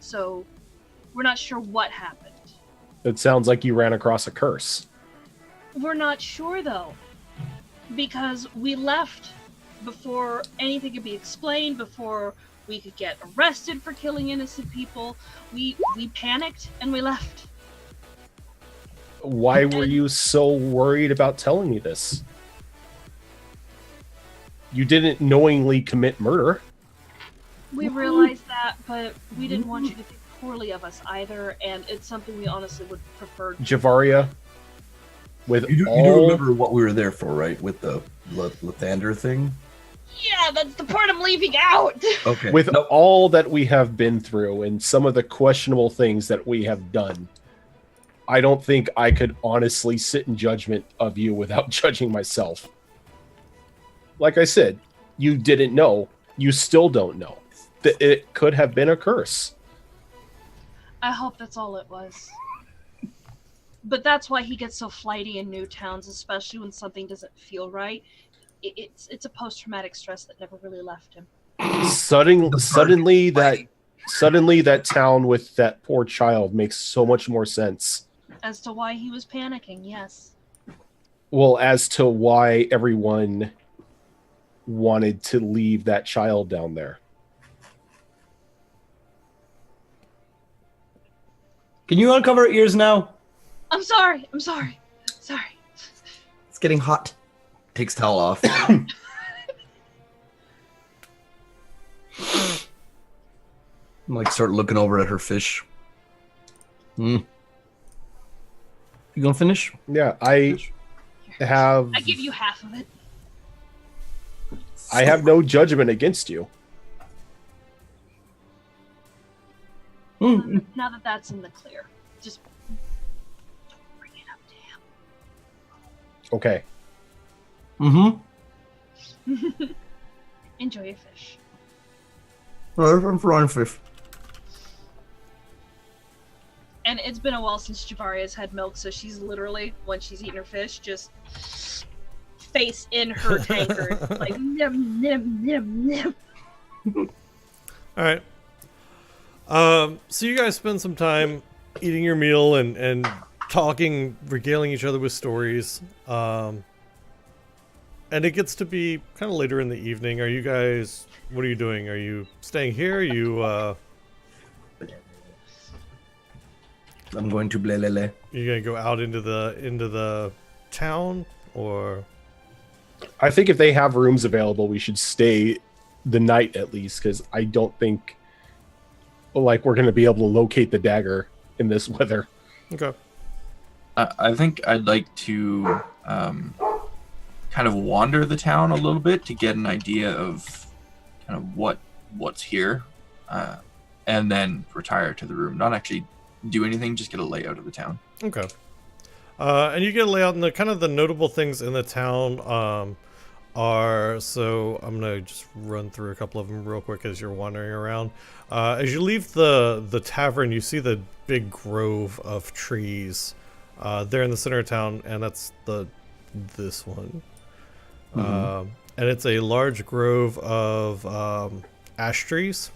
So we're not sure what happened. It sounds like you ran across a curse. We're not sure though, because we left before anything could be explained, before we could get arrested for killing innocent people. We panicked and we left. Why were you so worried about telling me this? You didn't knowingly commit murder. We realized that, but we didn't want you to think poorly of us either, and it's something we honestly would prefer. Javaria, with You do all remember what we were there for, right? With the Lathander thing? Yeah, that's the part I'm leaving out! Okay. with all that we have been through and some of the questionable things that we have done, I don't think I could honestly sit in judgment of you without judging myself. Like I said, you didn't know. You still don't know. That it could have been a curse. I hope that's all it was. But that's why he gets so flighty in new towns, especially when something doesn't feel right. It's a post-traumatic stress that never really left him. Suddenly that town with that poor child makes so much more sense. As to why he was panicking, yes. Well, as to why everyone wanted to leave that child down there. Can you uncover her ears now? I'm sorry. Sorry. It's getting hot. Takes towel off. I'm like start looking over at her fish. You gonna finish? Yeah, I have I give you half of it. I have no judgment against you. Now that that's in the clear, just don't bring it up to him. Okay. Enjoy your fish. I'm frying fish. And it's been a while since Javaria's had milk, so she's literally, when she's eating her fish, just face in her tankard, like nim nim nim nim. All right. So you guys spend some time eating your meal and talking, regaling each other with stories. And it gets to be kind of later in the evening. Are you guys? What are you doing? Are you staying here? Are you? I'm going to blelele. You gonna go out into the town or? I think if they have rooms available, we should stay the night at least, because I don't think like we're going to be able to locate the dagger in this weather. Okay. I think I'd like to kind of wander the town a little bit to get an idea of kind of what's here, and then retire to the room. Not actually do anything, just get a layout of the town. Okay. And you get a layout, and the kind of the notable things in the town are, so I'm gonna just run through a couple of them real quick as you're wandering around. As you leave the tavern, you see the big grove of trees there in the center of town, and that's this one. And it's a large grove of ash trees.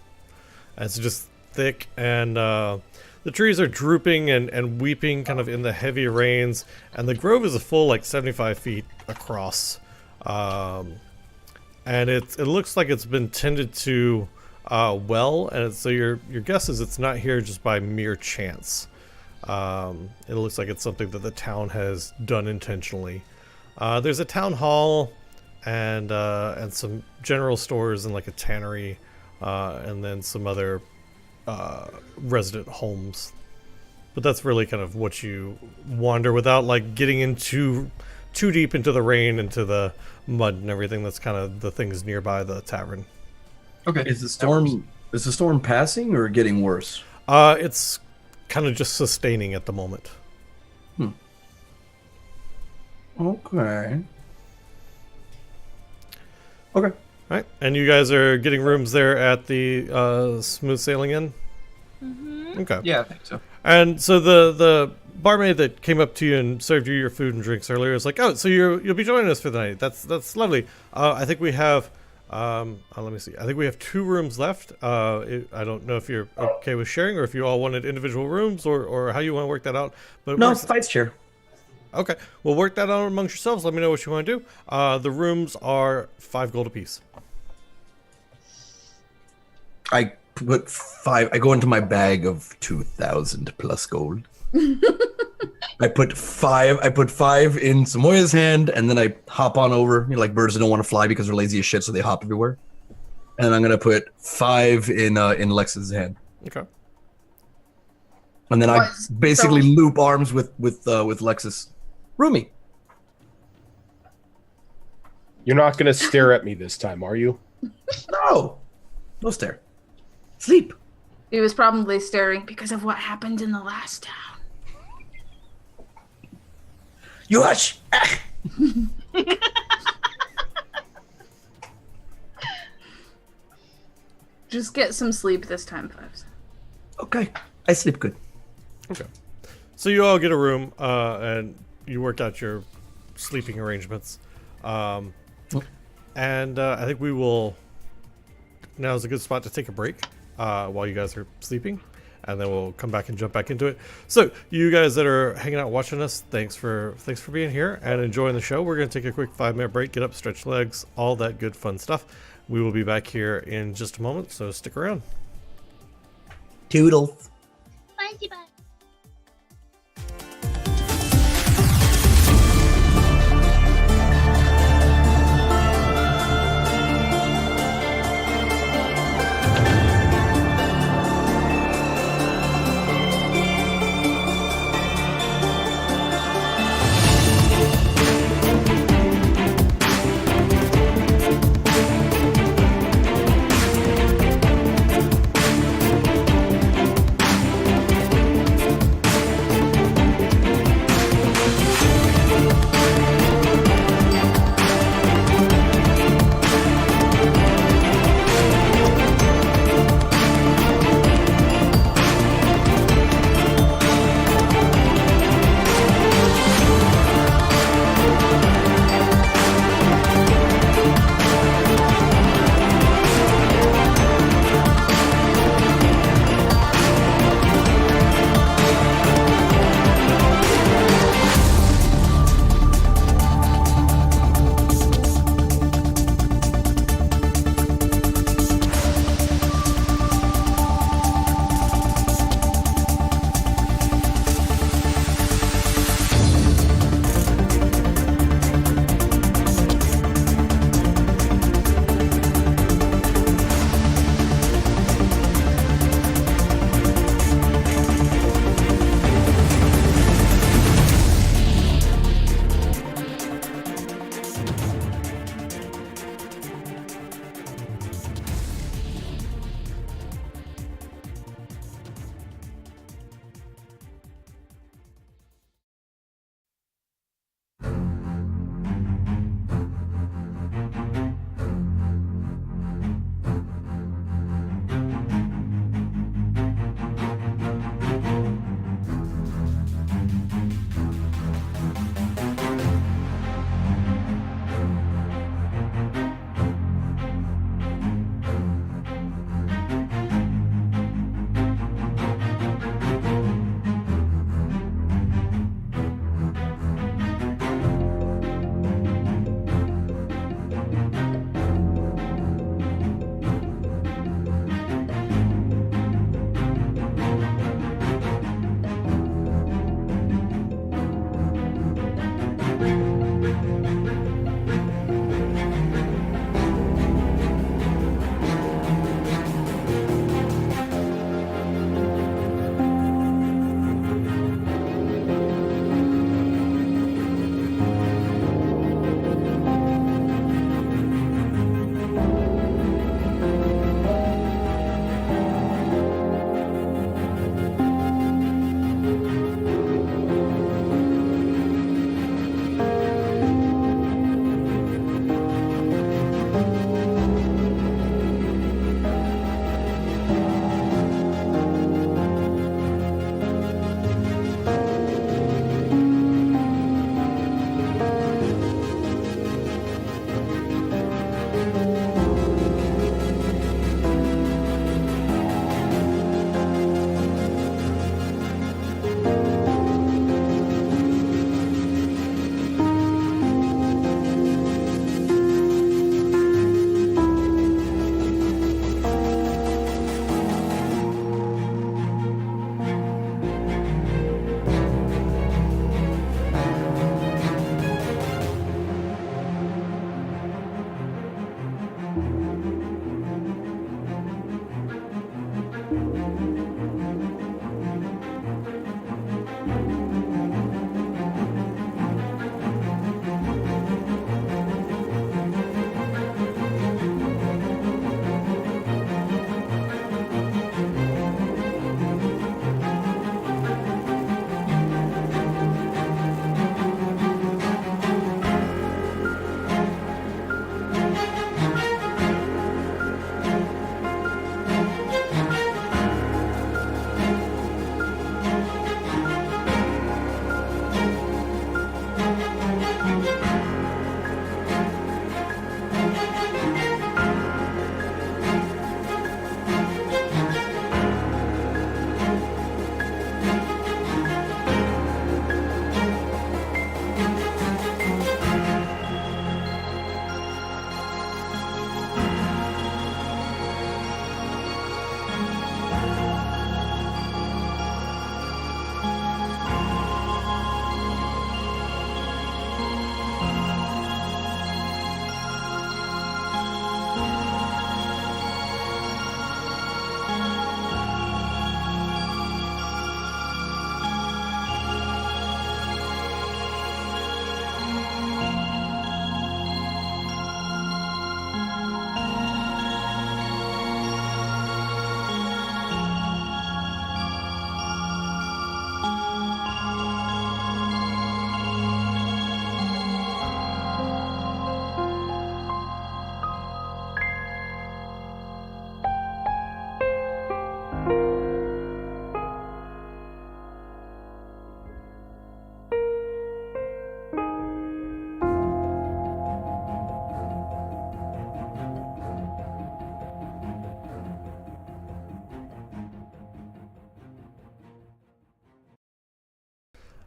And it's just thick, and the trees are drooping and weeping kind of in the heavy rains, and the grove is a full like 75 feet across. And it looks like it's been tended to well, and so your guess is it's not here just by mere chance. It looks like it's something that the town has done intentionally. There's a town hall and some general stores and like a tannery, and then some other resident homes. But that's really kind of what you wander without like getting into too deep into the rain, into the mud and everything. That's kind of the things nearby the tavern. Okay. Is the storm passing or getting worse? It's kind of just sustaining at the moment. Okay. Right, and you guys are getting rooms there at the Smooth Sailing Inn. Mm-hmm. Okay. Yeah, I think so. And so the barmaid that came up to you and served you your food and drinks earlier is like, oh, so you'll be joining us for the night. That's lovely. I think we have, let me see. I think we have 2 rooms left. I don't know if you're okay with sharing or if you all wanted individual rooms or how you want to work that out. But No, vice chair. okay, we'll work that out amongst yourselves. Let me know what you want to do. The rooms are 5 gold apiece. I put 5. I go into my bag of 2,000 plus gold. I put 5 in Samoya's hand, and then I hop on over. You know, like birds that don't want to fly because they're lazy as shit, so they hop everywhere. And I'm gonna put 5 in Lex's hand, Okay. and then I What? basically So- loop arms with Lexus. Rumi. You're not gonna stare at me this time, are you? No stare. Sleep. He was probably staring because of what happened in the last town. You hush. Just get some sleep this time, Fives. Okay, I sleep good. Okay. So you all get a room, and you work out your sleeping arrangements. And I think we will. Now is a good spot to take a break while you guys are sleeping, and then we'll come back and jump back into it. So you guys that are hanging out watching us, thanks for being here and enjoying the show. We're gonna take a quick 5-minute break, get up, stretch legs, all that good fun stuff. We will be back here in just a moment, so stick around. Toodles. Bye, bye.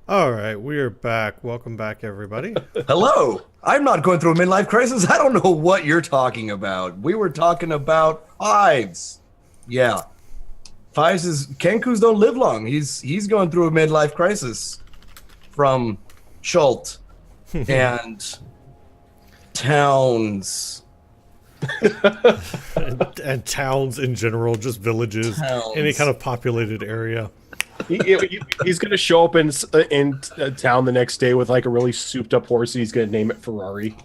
All right, we are back. Welcome back, everybody. Hello. I'm not going through a midlife crisis. I don't know what you're talking about. We were talking about Fives. Yeah. Fives is Kenkus don't live long. He's going through a midlife crisis from Schult and towns. And towns in general, just villages, Towns. any kind of populated area. He's gonna show up in town the next day with like a really souped up horse. And he's gonna name it Ferrari.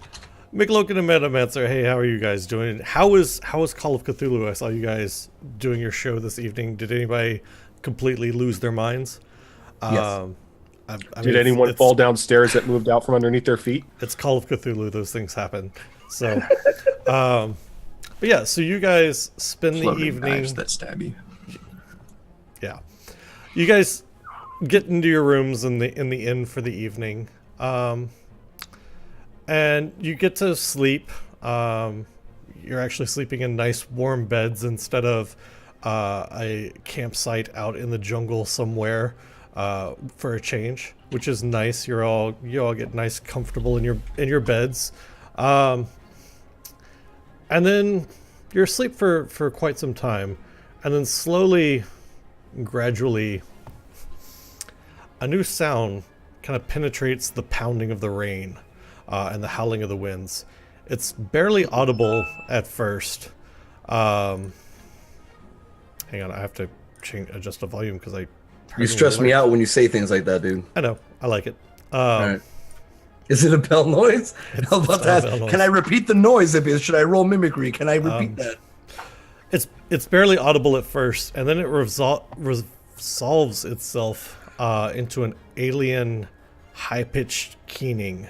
McLogan and Metamancer, hey, how are you guys doing? How is Call of Cthulhu? I saw you guys doing your show this evening. Did anybody completely lose their minds? Yes. Did anyone fall downstairs that moved out from underneath their feet? It's Call of Cthulhu. Those things happen. So, but yeah. So you guys spend the Floating evening. knives that stab you. Yeah, you guys get into your rooms in the inn for the evening, and you get to sleep. You're actually sleeping in nice warm beds instead of a campsite out in the jungle somewhere for a change, which is nice. You all get nice, comfortable in your beds, and then you're asleep for quite some time, and then slowly, gradually, a new sound kind of penetrates the pounding of the rain and the howling of the winds. It's barely audible at first. Hang on, I have to adjust the volume because You stress me out when you say things like that, dude. I know, I like it. All right. Is it a bell noise? I was about to ask, can I repeat the noise? Should I roll mimicry? Can I repeat that? It's barely audible at first, and then it resolves itself into an alien, high-pitched keening.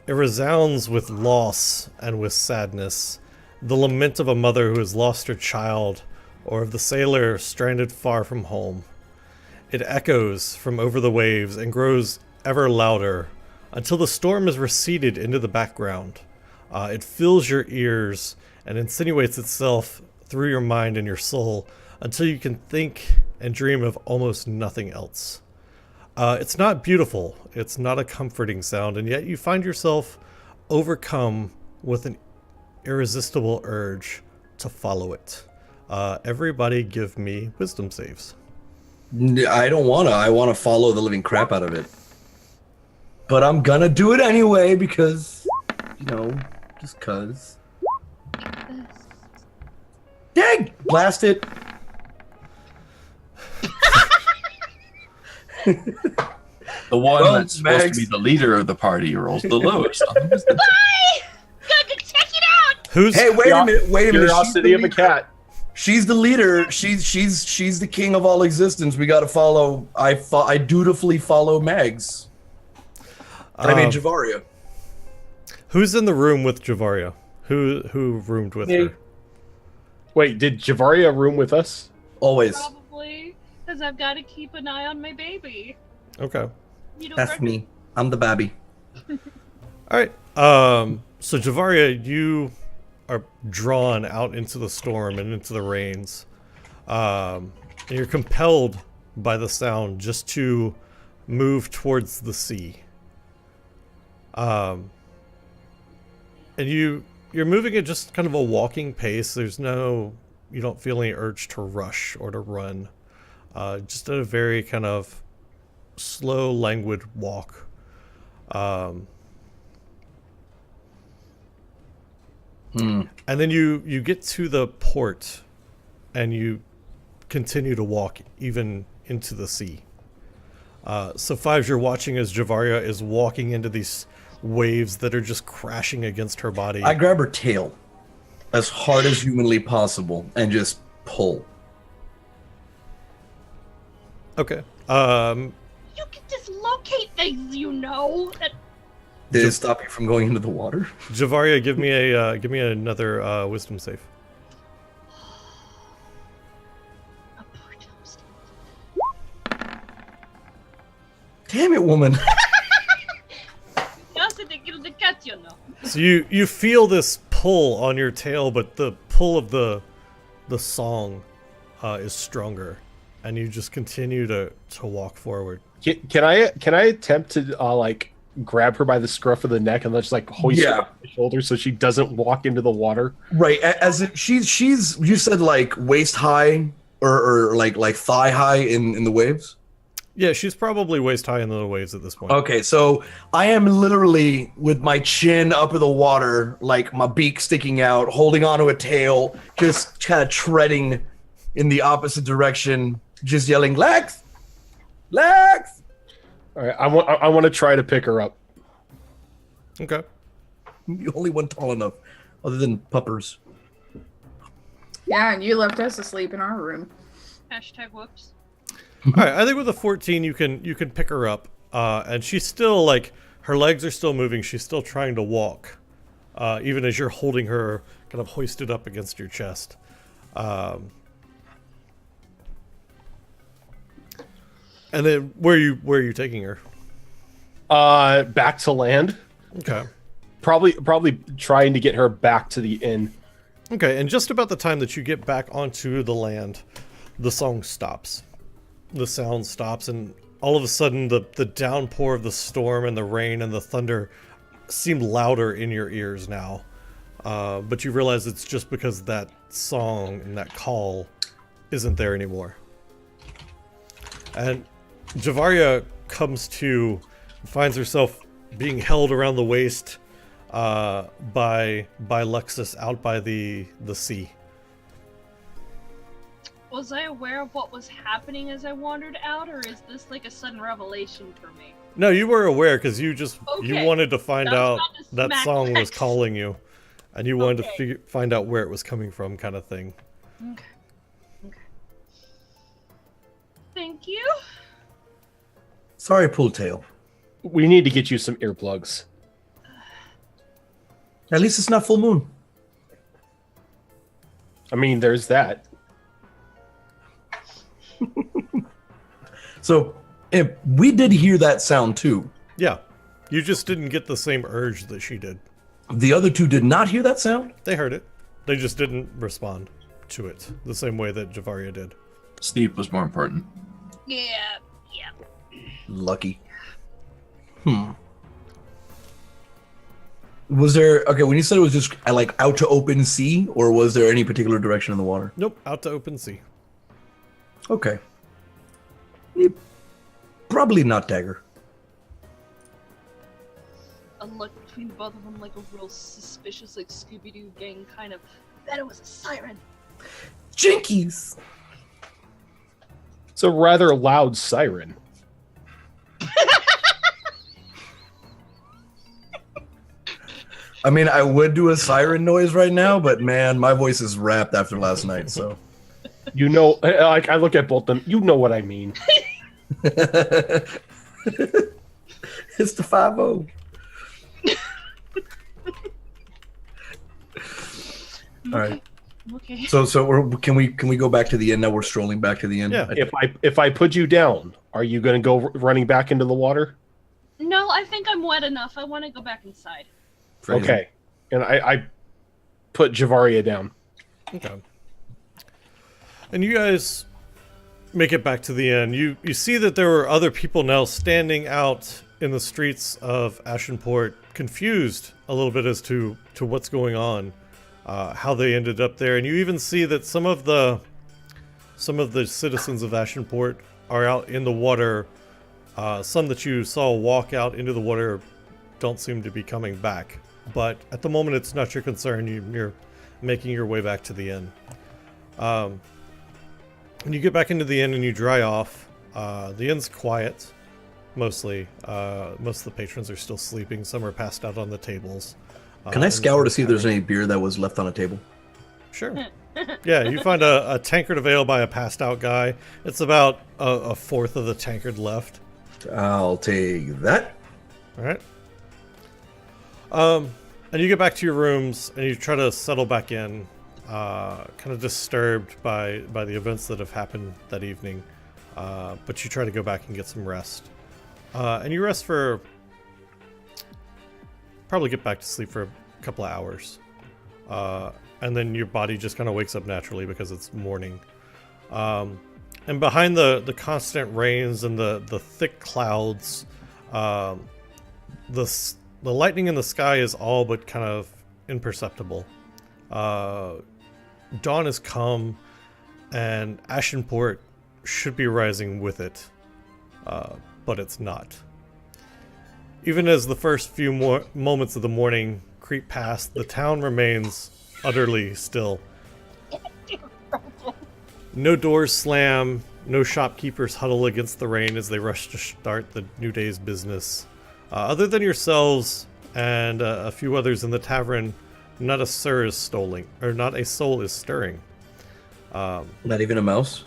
It resounds with loss and with sadness, the lament of a mother who has lost her child, or of the sailor stranded far from home. It echoes from over the waves and grows ever louder until the storm has receded into the background. It fills your ears and insinuates itself through your mind and your soul until you can think and dream of almost nothing else. It's not beautiful, it's not a comforting sound, and yet you find yourself overcome with an irresistible urge to follow it. Everybody give me wisdom saves. I don't wanna. I wanna follow the living crap out of it. But I'm gonna do it anyway because, just cuz. Dang! Blast it! The one Well, that's supposed Mags- to be the leader of the party rolls the lowest. Bye! Gotta check it out! Who's Hey, wait a minute! Wait a minute! Curiosity of a cat. She's the leader. She's the king of all existence. We got to follow. I dutifully follow Mags. I mean Javaria. who's in the room with Javaria? Who roomed with Me. her? Wait, did Javaria room with us? Always. Probably, because I've got to keep an eye on my baby. Okay. You don't That's reckon? me. I'm the babby. All right. So Javaria, you are drawn out into the storm and into the rains. And you're compelled by the sound just to move towards the sea. And you're moving at just kind of a walking pace. You don't feel any urge to rush or to run. Just at a very kind of slow, languid walk. And then you get to the port and you continue to walk even into the sea. So Fives, you're watching as Javaria is walking into these waves that are just crashing against her body. I grab her tail as hard as humanly possible and just pull. Okay. You can dislocate things, That Did it stop you from going into the water? Javaria, give me another wisdom save. a poor toast. Damn it, woman. So you feel this pull on your tail, but the pull of the song is stronger. and you just continue to walk forward. Can I attempt to like grab her by the scruff of the neck and just like hoist her off my shoulder so she doesn't walk into the water? Right. As if she's you said like waist high or like thigh high in the waves. Yeah, she's probably waist high in the waves at this point. Okay, so I am literally with my chin up in the water, like my beak sticking out, holding onto a tail, just kind of treading in the opposite direction, just yelling, "Lex! Lex!" All right, I want to try to pick her up. Okay. You only one tall enough, other than puppers. Yeah, and you left us asleep in our room. Hashtag whoops. All right, I think with a 14 you can pick her up, and she's still like her legs are still moving. She's still trying to walk, even as you're holding her kind of hoisted up against your chest. And then where are you taking her? Back to land. Okay. Probably trying to get her back to the inn. Okay, and just about the time that you get back onto the land, the song stops. The sound stops, and all of a sudden the downpour of the storm and the rain and the thunder seem louder in your ears now. But you realize it's just because that song and that call isn't there anymore. And Javaria comes to, finds herself being held around the waist by Lexus out by the sea. Was I aware of what was happening as I wandered out, or is this like a sudden revelation for me? No, you were aware because you Okay. wanted to find I was out about to that smack song was Lex. calling you, and you wanted Okay. to find out where it was coming from, kind of thing. Okay. Thank you. Sorry, pull tail. We need to get you some earplugs. At least it's not full moon. I mean, there's that. So if we did hear that sound too. Yeah, you just didn't get the same urge that she did. The other two did not hear that sound? They heard it. They just didn't respond to it the same way that Javaria did. Sleep was more important. Yeah. Lucky. Was there, okay, when you said it was just like out to open sea, or was there any particular direction in the water? Nope, out to open sea. Okay. Probably not Dagger. A look between both of them, like a real suspicious, like Scooby-Doo gang kind of. I bet it was a siren. Jinkies! It's a rather loud siren. I mean, I would do a siren noise right now, but man, my voice is wrapped after last night, so. You know, like I look at both of them. You know what I mean. It's the 5-0. All right. Okay. So can we go back to the inn now? We're strolling back to the inn. Yeah. If I put you down, are you going to go running back into the water? No, I think I'm wet enough. I want to go back inside. Phrasing. Okay. And I put Javaria down. Okay. And you guys make it back to the inn. You see that there were other people now standing out in the streets of Ashenport, confused a little bit as to what's going on, how they ended up there. And you even see that some of the citizens of Ashenport are out in the water. Some that you saw walk out into the water don't seem to be coming back. But at the moment, it's not your concern. You're making your way back to the inn. When you get back into the inn and you dry off, the inn's quiet, mostly. Most of the patrons are still sleeping. Some are passed out on the tables. Can I and scour to see if some there's any beer that was left on a table? Sure. Yeah, you find a tankard of ale by a passed out guy. It's about a fourth of the tankard left. I'll take that. All right. And you get back to your rooms and you try to settle back in, kind of disturbed by the events that have happened that evening. But you try to go back and get some rest. And you rest for, probably get back to sleep for a couple of hours. And then your body just kind of wakes up naturally because it's morning. And behind the constant rains and the thick clouds, the lightning in the sky is all but kind of imperceptible. Dawn has come, and Ashenport should be rising with it, but it's not. Even as the first few moments of the morning creep past, the town remains utterly still. No doors slam, no shopkeepers huddle against the rain as they rush to start the new day's business. Other than yourselves and a few others in the tavern, not a soul is stirring. Not even a mouse.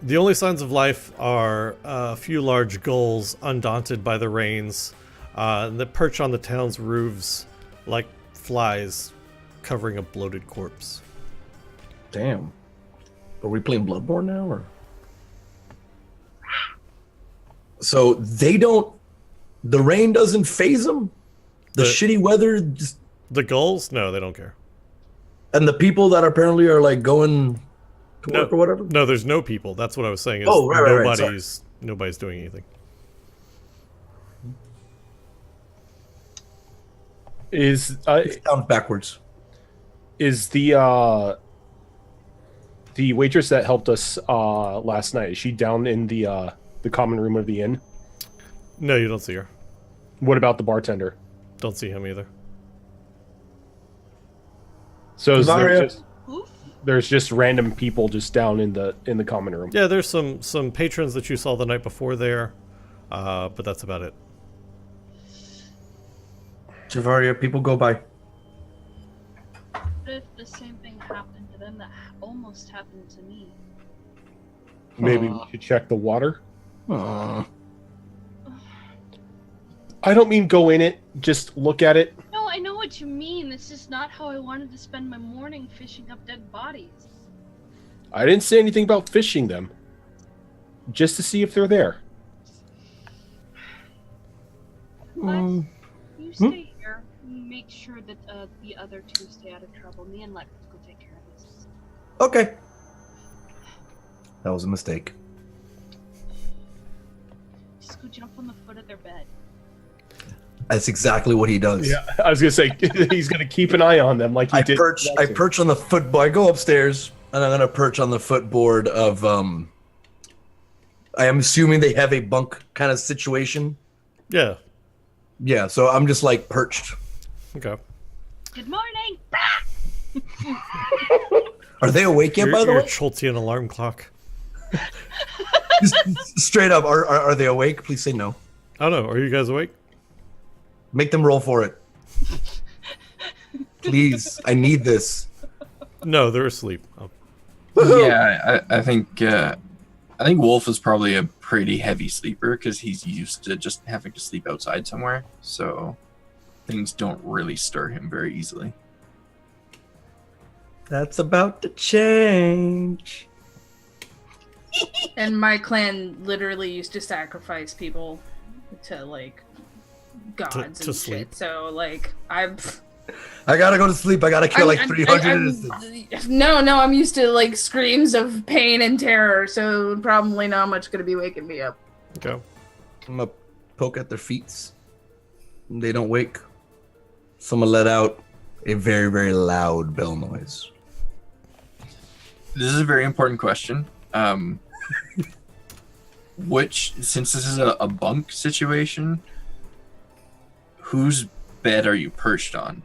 The only signs of life are a few large gulls, undaunted by the rains, that perch on the town's roofs like flies covering a bloated corpse. Damn. Are we playing Bloodborne now, or? So they don't. The rain doesn't phase them. The shitty weather, just, The gulls? No, they don't care. and the people that apparently are like going to work or whatever. No, there's no people. That's what I was saying. Is Oh, right, sorry. nobody's doing anything. Is It sounds backwards. is the waitress that helped us last night? Is she down in the common room of the inn? No, you don't see her. What about the bartender? Don't see him either. So is Zarya. there's just random people just down in the common room. Yeah, there's some patrons that you saw the night before there, but that's about it. Javaria, people go by. What if the same thing happened to them that almost happened to me? Maybe we should check the water. Aw. I don't mean go in it, just look at it. No, I know what you mean. It's just not how I wanted to spend my morning fishing up dead bodies. I didn't say anything about fishing them. Just to see if they're there. Lex, you stay here. Make sure that the other two stay out of trouble. Me and Lex go take care of this. Okay. That was a mistake. Just go jump on the foot of their bed. That's exactly what he does. Yeah, I was gonna say he's gonna keep an eye on them like he I did. perch on the footboard. I go upstairs and I'm gonna perch on the footboard of I am assuming they have a bunk kind of situation. Yeah. Yeah, so I'm just like perched. Okay. Good morning! Are they awake yet, by the Your way? Schultzian alarm clock. Just straight up, are they awake? Please say no. I don't know. Are you guys awake? Make them roll for it. Please, I need this. No, they're asleep. Oh. Yeah, I think Wolf is probably a pretty heavy sleeper because he's used to just having to sleep outside somewhere, so things don't really stir him very easily. That's about to change. And my clan literally used to sacrifice people to like gods To and sleep. shit. So like I gotta go to sleep. I gotta kill like 300 innocents. No, I'm used to like screams of pain and terror, so probably not much gonna be waking me up. Okay. I'm gonna poke at their feet. They don't wake. So I'm gonna let out a very, very loud bell noise. This is a very important question. Since this is a bunk situation, whose bed are you perched on?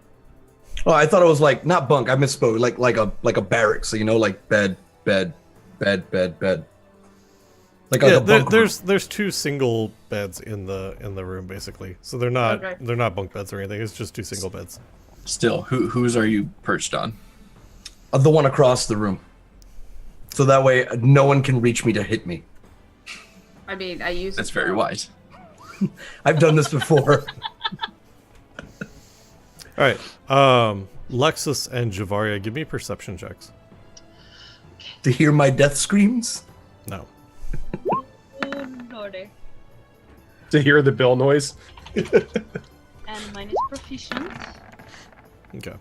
Oh, I thought it was like not bunk. I misspoke. Like a barracks. So you know, like bed. Like Yeah, a bunk. there's two single beds in the room basically. So they're not bunk beds or anything. It's just two single beds. Still, whose are you perched on? The one across the room. So that way, no one can reach me to hit me. I mean, I use That's very wise. I've done this before. All right. Lexus and Javaria, give me perception checks. To hear my death screams. No. Oh, lordy. To hear the bell noise. And mine is proficient. Okay.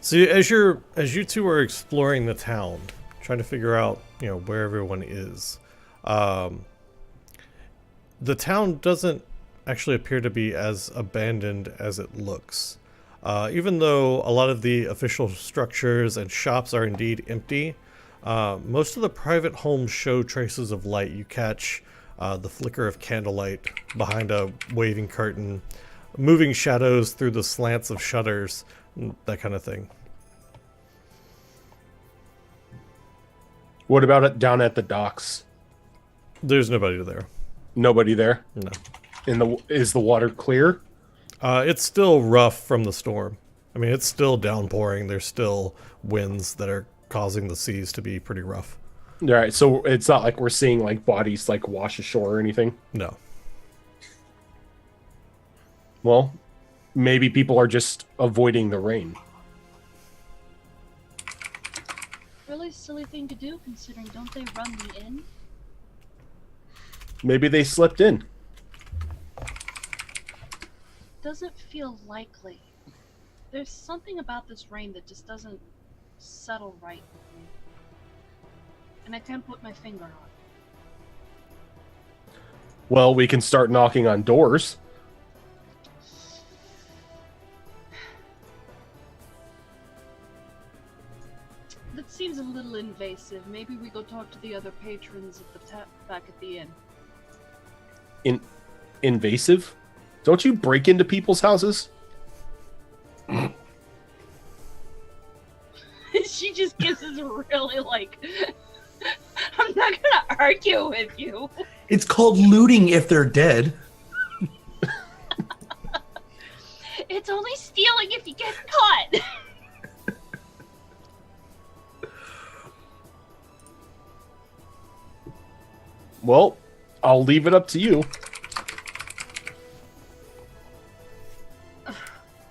So as you two are exploring the town, trying to figure out, where everyone is. The town doesn't actually appear to be as abandoned as it looks. Even though a lot of the official structures and shops are indeed empty, most of the private homes show traces of light. You catch the flicker of candlelight behind a waving curtain, moving shadows through the slants of shutters, that kind of thing. What about it down at the docks? There's nobody there. Nobody there. No. Is the water clear? It's still rough from the storm. I mean, it's still downpouring. There's still winds that are causing the seas to be pretty rough. All right, so it's not like we're seeing like bodies like wash ashore or anything. No. Well, maybe people are just avoiding the rain. Really silly thing to do, considering don't they run the inn? Maybe they slipped in. Doesn't feel likely. There's something about this rain that just doesn't settle right with me. And I can't put my finger on it. Well, we can start knocking on doors. That seems a little invasive. Maybe we go talk to the other patrons at the back at the inn. Invasive? Don't you break into people's houses? She just gives us really like... I'm not gonna argue with you. It's called looting if they're dead. It's only stealing if you get caught. Well, I'll leave it up to you.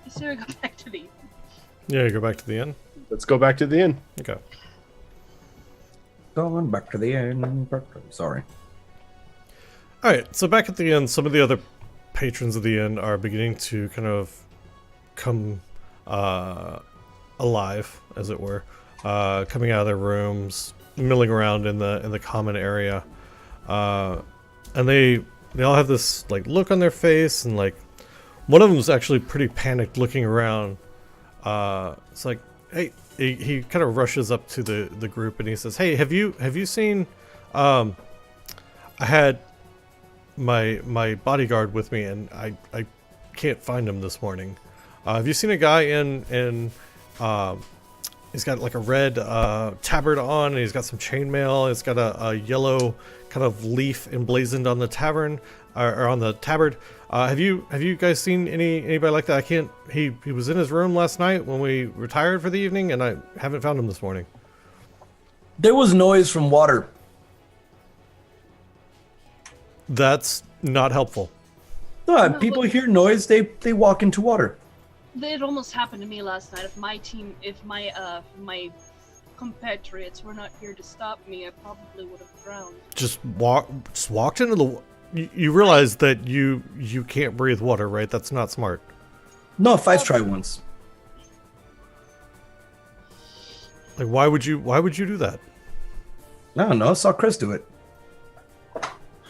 So we go back to the... Yeah, go back to the inn. Let's go back to the inn. Okay. Going back to the end. Sorry. All right, so back at the inn, some of the other patrons of the inn are beginning to kind of come alive, as it were, coming out of their rooms, milling around in the common area, and they all have this like look on their face, and like one of them is actually pretty panicked, looking around. It's like, hey, he kind of rushes up to the group and he says, "Hey, have you seen? I had my bodyguard with me, and I can't find him this morning. Have you seen a guy in he's got like a red tabard on, and he's got some chainmail. It's got a yellow kind of leaf emblazoned on the tavern or on the tabard. Have you guys seen anybody like that? I can't. He was in his room last night when we retired for the evening, and I haven't found him this morning." There was noise from water. That's not helpful. No, people hear noise, they walk into water. It almost happened to me last night. If my compatriots were not here to stop me, I probably would have drowned. Just walked into the. You realize that you can't breathe water, right? That's not smart. No, Fives tried once. Like, why would you do that? I don't know, I saw Chris do it.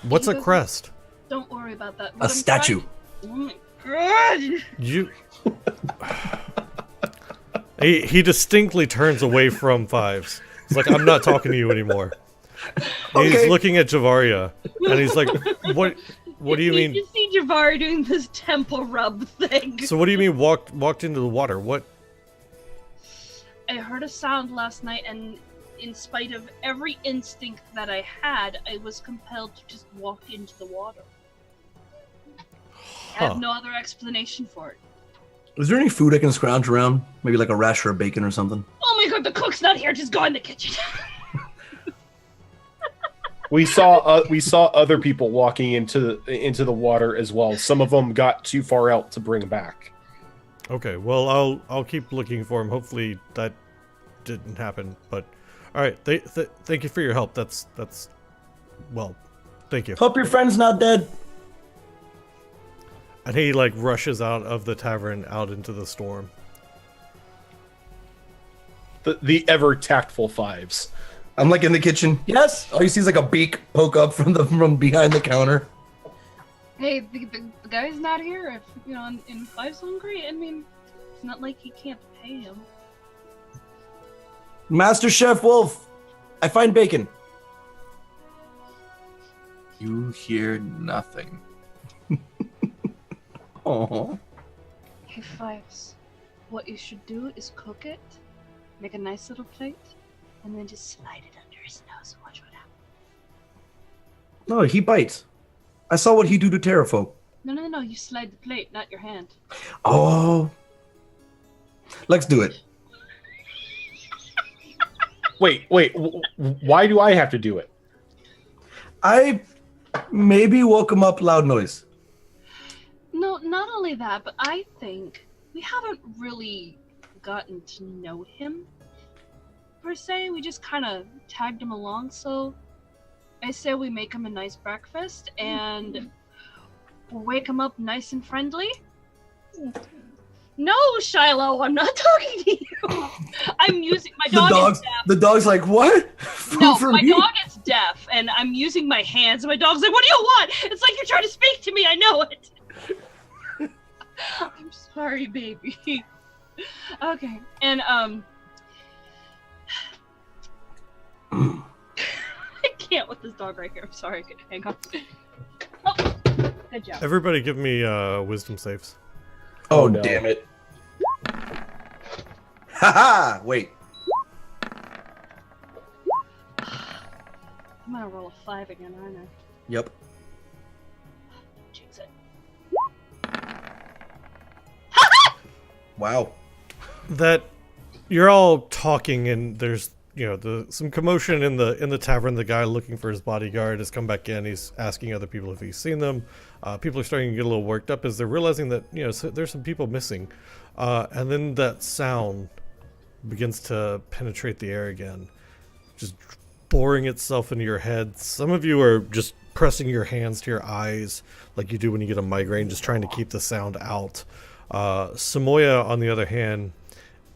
What's a crest? Don't worry about that. A statue. Oh my god! You. He distinctly turns away from Fives. He's like, "I'm not talking to you anymore." Okay. He's looking at Javaria, and he's like, "What? What do you mean?" You see Javari doing this temple rub thing. So what do you mean walked into the water? What? I heard a sound last night, and in spite of every instinct that I had, I was compelled to just walk into the water. I have no other explanation for it. Is there any food I can scrounge around? Maybe like a rasher of bacon or something? Oh my god, the cook's not here. Just go in the kitchen. We saw other people walking into the water as well. Some of them got too far out to bring back. Okay, well I'll keep looking for him. Hopefully that didn't happen. But all right, thank you for your help. That's well, thank you. Hope your friend's not dead. And he like rushes out of the tavern out into the storm. The ever tactful Fives. I'm like in the kitchen. Yes. All you see is like a beak poke up from behind the counter. Hey, the guy's not here. If and Clive's hungry. I mean, it's not like he can't pay him. Master Chef Wolf, I find bacon. You hear nothing. Oh. Hey, Fives, what you should do is cook it, make a nice little plate, and then just slide it under his nose and watch what happens. No, he bites. I saw what he do to Terrafolk. No. You slide the plate, not your hand. Oh. Let's do it. Wait. Why do I have to do it? I maybe woke him up loud noise. No, not only that, but I think we haven't really gotten to know him, per se. We just kind of tagged him along, so I say we make him a nice breakfast and wake him up nice and friendly. No, Shiloh, I'm not talking to you. I'm using my dog is deaf. The dog's like, what? Food No, for my me? dog is deaf, and I'm using my hands. And my dog's like, "What do you want?" It's like you're trying to speak to me. I know it. I'm sorry, baby. Okay, and I can't with this dog right here. I'm sorry. Hang on. Oh, good job. Everybody give me wisdom saves. Oh, no. damn it. Haha! Wait. I'm gonna roll a 5 again, aren't I? Yep. Jinx it. Wow. That you're all talking and there's some commotion in the tavern. The guy looking for his bodyguard has come back in. He's asking other people if he's seen them. People are starting to get a little worked up as they're realizing that there's some people missing, and then that sound begins to penetrate the air again, just boring itself into your head. Some of you are just pressing your hands to your eyes like you do when you get a migraine, just trying to keep the sound out. Samoya, on the other hand,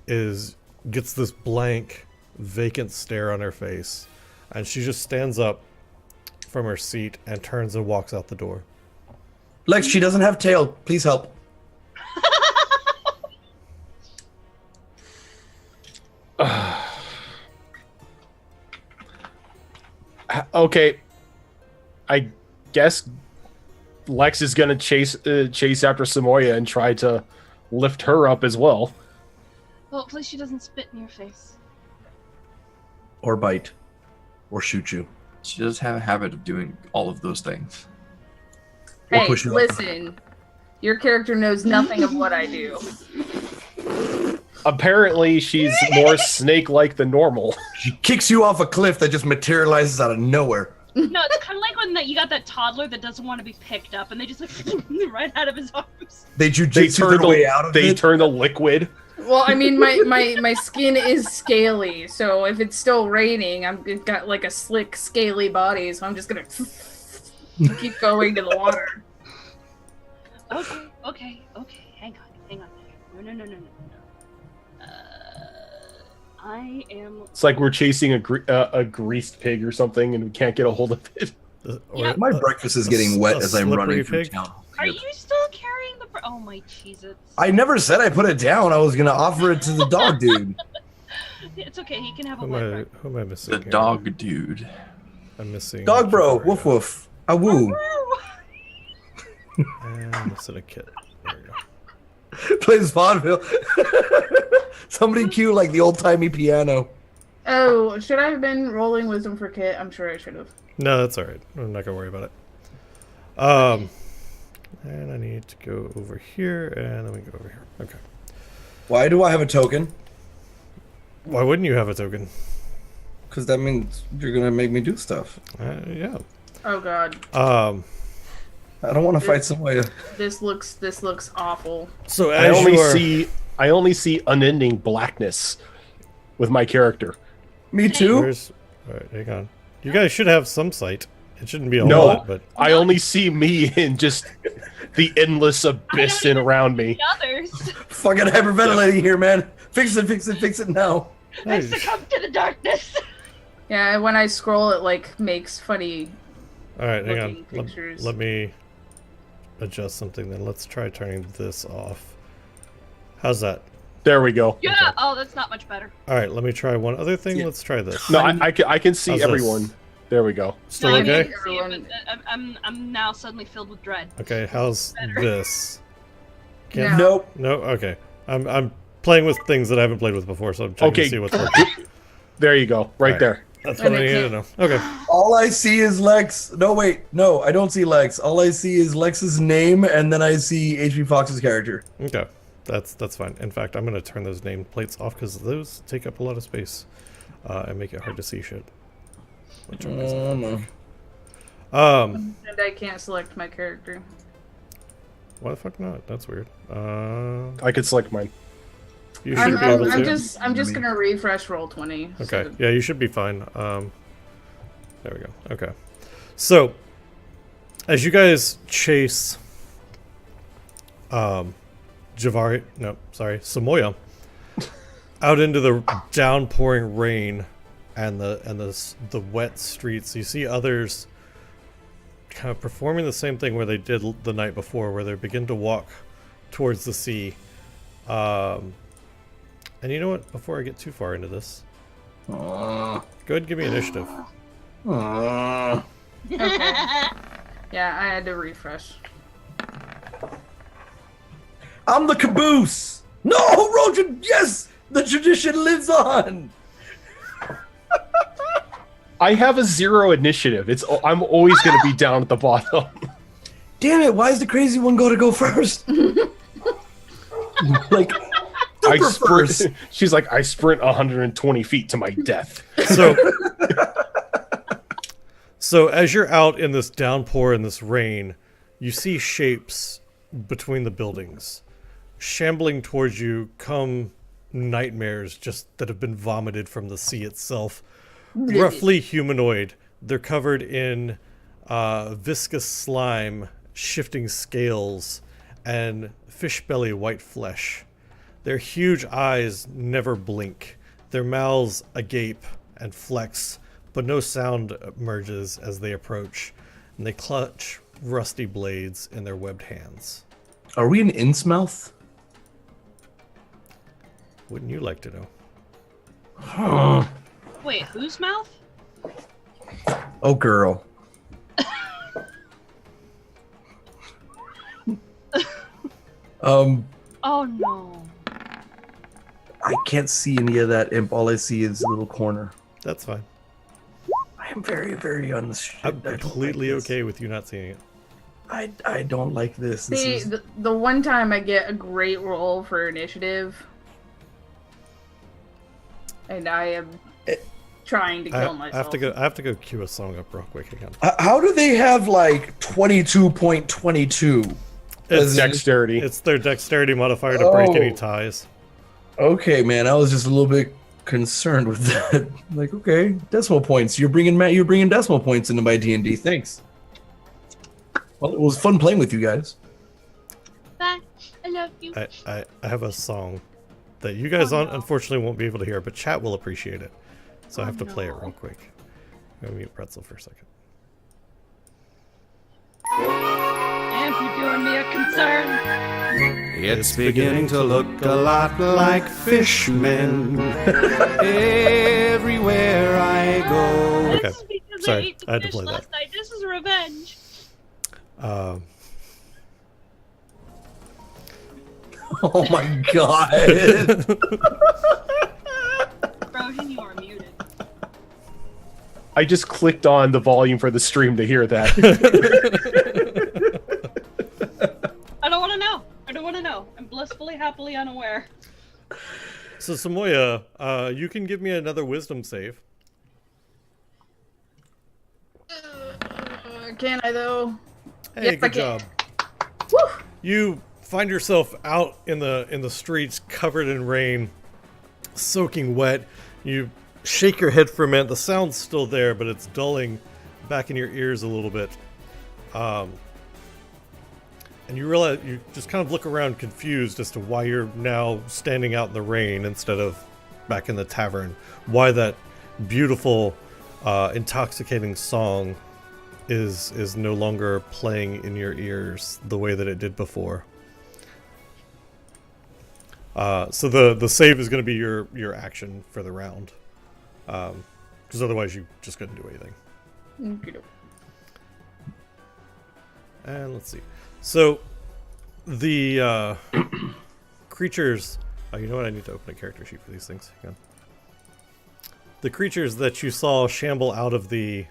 gets this blank, vacant stare on her face, and she just stands up from her seat and turns and walks out the door. Lex, she doesn't have tail. Please help. Okay, I guess Lex is gonna chase after Samoya and try to lift her up as well. Hopefully she doesn't spit in your face. Or bite. Or shoot you. She does have a habit of doing all of those things. Or Hey, push you up. listen. Your character knows nothing of what I do. Apparently, she's more snake-like than normal. She kicks you off a cliff that just materializes out of nowhere. No, it's kind of like when you got that toddler that doesn't want to be picked up, and they just like right out of his arms. They They jujitsu their way out of They it. turn the liquid. Well, I mean, my skin is scaly, so if it's still raining, it's got like a slick, scaly body, so I'm just gonna keep going to the water. Okay. Hang on. No. I am. It's like we're chasing a greased pig or something, and we can't get a hold of it. Yeah. My breakfast is getting wet a as I'm running slippery through pig? town. Are you still carrying the? Oh my Jesus! I never said I put it down. I was gonna offer it to the dog dude. It's okay. He can have a Who wet am I, breakfast. who am I missing The here? dog dude. I'm missing Dog bro, Jafari. woof woof. A woo. And I'm missing a kid. There we go. Plays vaudeville. Somebody cue like the old timey piano. Oh, should I have been rolling wisdom for Kit? I'm sure I should have. No, that's all right. I'm not gonna worry about it. And I need to go over here, and then we go over here. Okay. Why do I have a token? Why wouldn't you have a token? Because that means you're gonna make me do stuff. Yeah. Oh God, I don't want to fight somebody. this looks awful. So I as only you are, see unending blackness with my character. Me too. Where's, all right, hang on. You guys should have some sight. It shouldn't be a No. lot, but I only see me in just the endless abyss in around me. The others. Fucking hyperventilating here, man. Fix it now. I succumb to the darkness. Yeah, when I scroll, it like makes funny. All right, hang on. Looking pictures. Let me adjust something then. Let's try turning this off. How's that? There we go. Yeah. Oh, that's not much better. All right, let me try one other thing. Yeah. Let's try this. No, I can see How's this? everyone. There we go. Still No, I mean, okay? I can see it, but I'm now suddenly filled with dread. Okay, how's Better. this? No. Nope. No. Okay. I'm playing with things that I haven't played with before, so I'm checking Okay. to see what's working. There you go. Right Alright. there. That's what I And it needed to know. Okay. All I see is Lex. No, wait. No, I don't see Lex. All I see is Lex's name, and then I see HP Fox's character. Okay. That's fine. In fact, I'm gonna turn those name plates off because those take up a lot of space and make it hard to see shit. Which are nice. No. Um, And I can't select my character. why the fuck not? That's weird. I could select mine. You should I'm, be able I'm to. I'm just gonna refresh roll 20. Okay. so- Yeah, you should be fine. There we go. Okay. So, as you guys chase, Samoya, out into the downpouring rain and the wet streets, you see others kind of performing the same thing where they did the night before, where they begin to walk towards the sea. And you know what? Before I get too far into this, go ahead and give me initiative. Okay. Yeah, I had to refresh. I'm the caboose. No, Rojan. Yes, the tradition lives on. I have a 0 initiative. I'm always going to be down at the bottom. Damn it! Why is the crazy one got to go first? Like, I super sprint. first. She's like, I sprint 120 feet to my death. So as you're out in this downpour and this rain, you see shapes between the buildings. Shambling towards you come nightmares just that have been vomited from the sea itself. Roughly humanoid. They're covered in viscous slime, shifting scales, and fish belly white flesh. Their huge eyes never blink. Their mouths agape and flex, but no sound emerges as they approach, and they clutch rusty blades in their webbed hands. Are we in Innsmouth? Wouldn't you like to know? Wait, whose mouth? Oh, girl. Oh no. I can't see any of that imp. All I see is a little corner. That's fine. I am very, very I'm unashamed. I don't completely like this. okay with you not seeing it. I don't like this. This See, is... the one time I get a great roll for initiative, and I am trying to kill myself. I have to go cue a song up real quick again. How do they have like 22.22? It's Dexterity. It's their dexterity modifier to break any Oh. ties. Okay, man. I was just a little bit concerned with that. Like, okay, decimal points. You're bringing decimal points into my D&D. Thanks. Well, it was fun playing with you guys. Bye. I love you. I have a song that you guys Oh, no. unfortunately won't be able to hear, but chat will appreciate it. So I Oh, have to play it no. real quick. I'm gonna mute Pretzel for a second. Amp, you're doing me a concern. It's beginning to look a lot like fishmen everywhere I go. Okay, This is because sorry, I ate the I had to fish play that. last night. This is revenge. Oh my god. Broden, you are muted. I just clicked on the volume for the stream to hear that. I don't want to know. I don't want to know. I'm blissfully, happily unaware. So Samoya, you can give me another wisdom save. Can I though? Hey, Yes, I good can. job. Woo! You find yourself out in the streets, covered in rain, soaking wet. You shake your head for a minute. The sound's still there, but it's dulling back in your ears a little bit. And you realize, you just kind of look around confused as to why you're now standing out in the rain instead of back in the tavern. Why that beautiful intoxicating song is no longer playing in your ears the way that it did before. So the save is going to be your action for the round, because otherwise you just couldn't do anything. Okay. And let's see. So the creatures. Oh, you know what? I need to open a character sheet for these things. Hang on. The creatures that you saw shamble out of the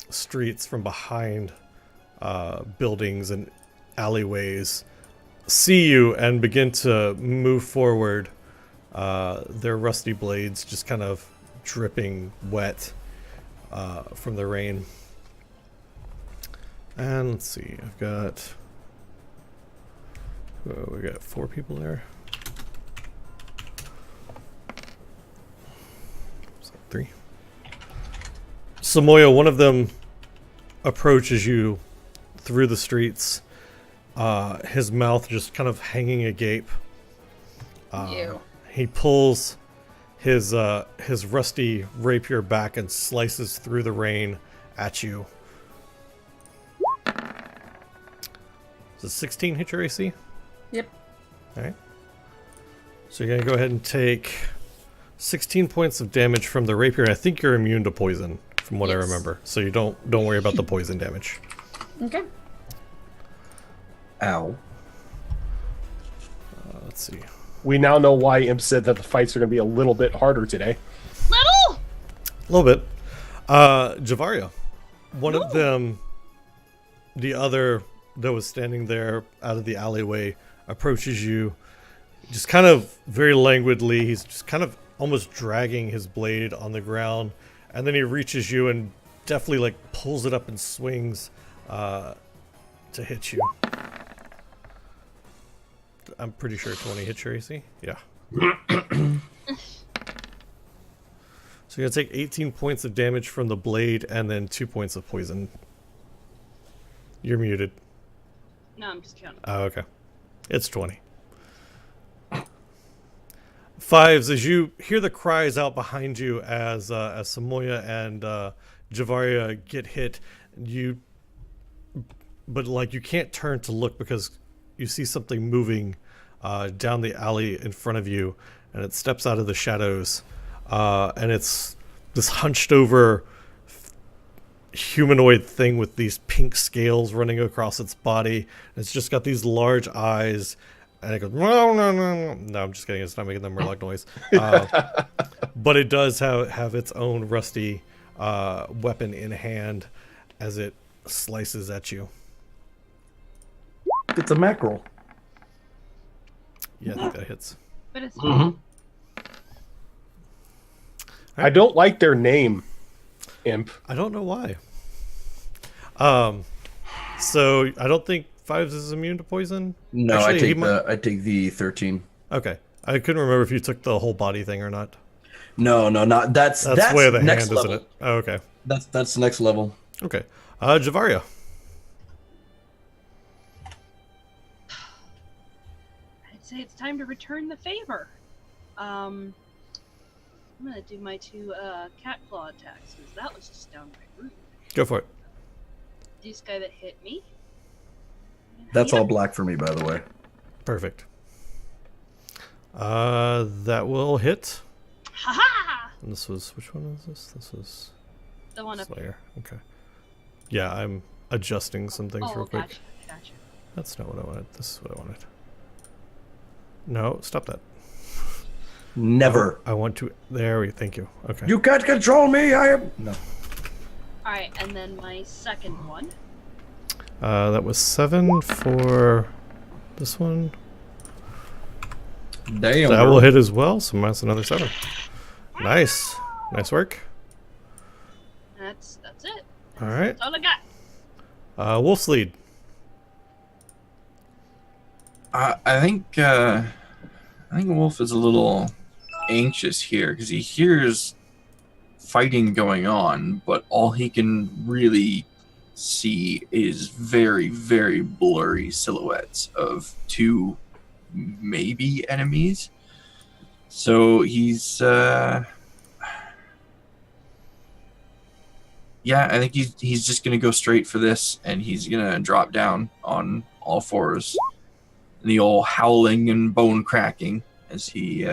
streets from behind buildings and alleyways see you and begin to move forward. Their rusty blades just kind of dripping wet from the rain. And let's see, I've got... we got 4 people there. So 3. Samoya, one of them approaches you through the streets, his mouth just kind of hanging agape. Ew. He pulls his rusty rapier back and slices through the rain at you. Does a 16 hit your AC? Yep. Alright. So you're going to go ahead and take 16 points of damage from the rapier. I think you're immune to poison, from what I Yes. remember. So you don't worry about the poison damage. Okay. Ow. Let's see. We now know why Imp said that the fights are going to be a little bit harder today. Little. A little bit. Javaria. One of them, the other that was standing there out of the alleyway, approaches you just kind of very languidly. He's just kind of almost dragging his blade on the ground, and then he reaches you and definitely like pulls it up and swings to hit you. I'm pretty sure 20 hits your AC. Yeah. So you're going to take 18 points of damage from the blade and then 2 points of poison. You're muted. No, I'm just counting. Oh, okay. It's 20. Fives, as you hear the cries out behind you as Samoya and Javaria get hit, but like you can't turn to look because you see something moving down the alley in front of you, and it steps out of the shadows, and it's this hunched over humanoid thing with these pink scales running across its body. It's just got these large eyes, and it goes no, no, no, no. No, I'm just kidding. It's not making the Murloc noise, but it does have its own rusty weapon in hand as it slices at you. It's a mackerel. Yeah, I think that hits. But it's I don't like their name, Imp. I don't know why. So I don't think Fives is immune to poison. No, Actually, I take the 13. Okay, I couldn't remember if you took the whole body thing or not. No, not that's way of the next hand, level. isn't it? Oh, okay. That's next level. Okay. Javaria. I'd say it's time to return the favor. I'm gonna do my 2 cat claw attacks because that was just downright rude. Go for it. This guy that hit me. That's Yep. all black for me, by the way. Perfect. That will hit. Haha! And this was, which one is this? This was The one up here. Slayer. Okay. Yeah, I'm adjusting some things Oh, real quick. gotcha. That's not what I wanted. This is what I wanted. No, stop that. Never. I want to. There we. Thank you. Okay. You can't control me. I am. No. Alright, and then my second one. That was 7 for this one. Damn. That will hit as well. So minus another 7. Nice. Nice work. That's it. All right. That's all I got. Wolf's lead. I think Wolf is a little anxious here because he hears fighting going on, but all he can really see is very, very blurry silhouettes of 2 maybe enemies. So he's yeah, I think he's just gonna go straight for this, and he's gonna drop down on all fours. The old howling and bone cracking as he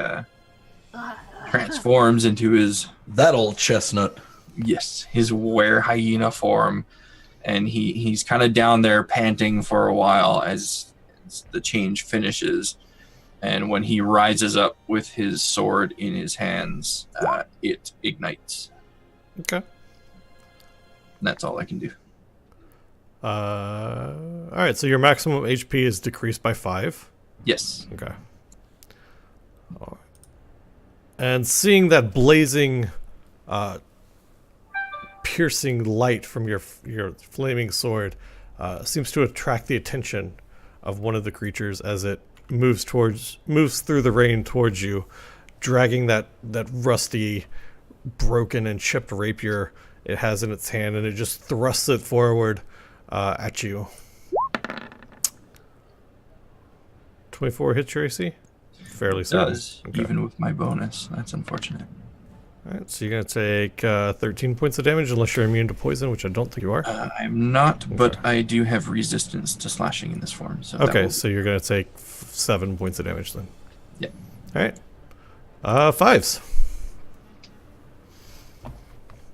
transforms into his That old chestnut. his were hyena form, and he's kind of down there panting for a while as the change finishes. And when he rises up with his sword in his hands, it ignites. Okay. And that's all I can do. All right. So your maximum HP is decreased by 5. Yes. Okay. All right. And seeing that blazing, piercing light from your flaming sword seems to attract the attention of one of the creatures as it moves through the rain towards you, dragging that rusty, broken and chipped rapier it has in its hand, and it just thrusts it forward at you. 24 hits your AC? Fairly It certain. does, Okay. even with my bonus. That's unfortunate. Alright, so you're going to take 13 points of damage unless you're immune to poison, which I don't think you are. I'm not, but I do have resistance to slashing in this form. So that Okay, will- so you're going to take 7 points of damage then. Yep. Alright. 5s.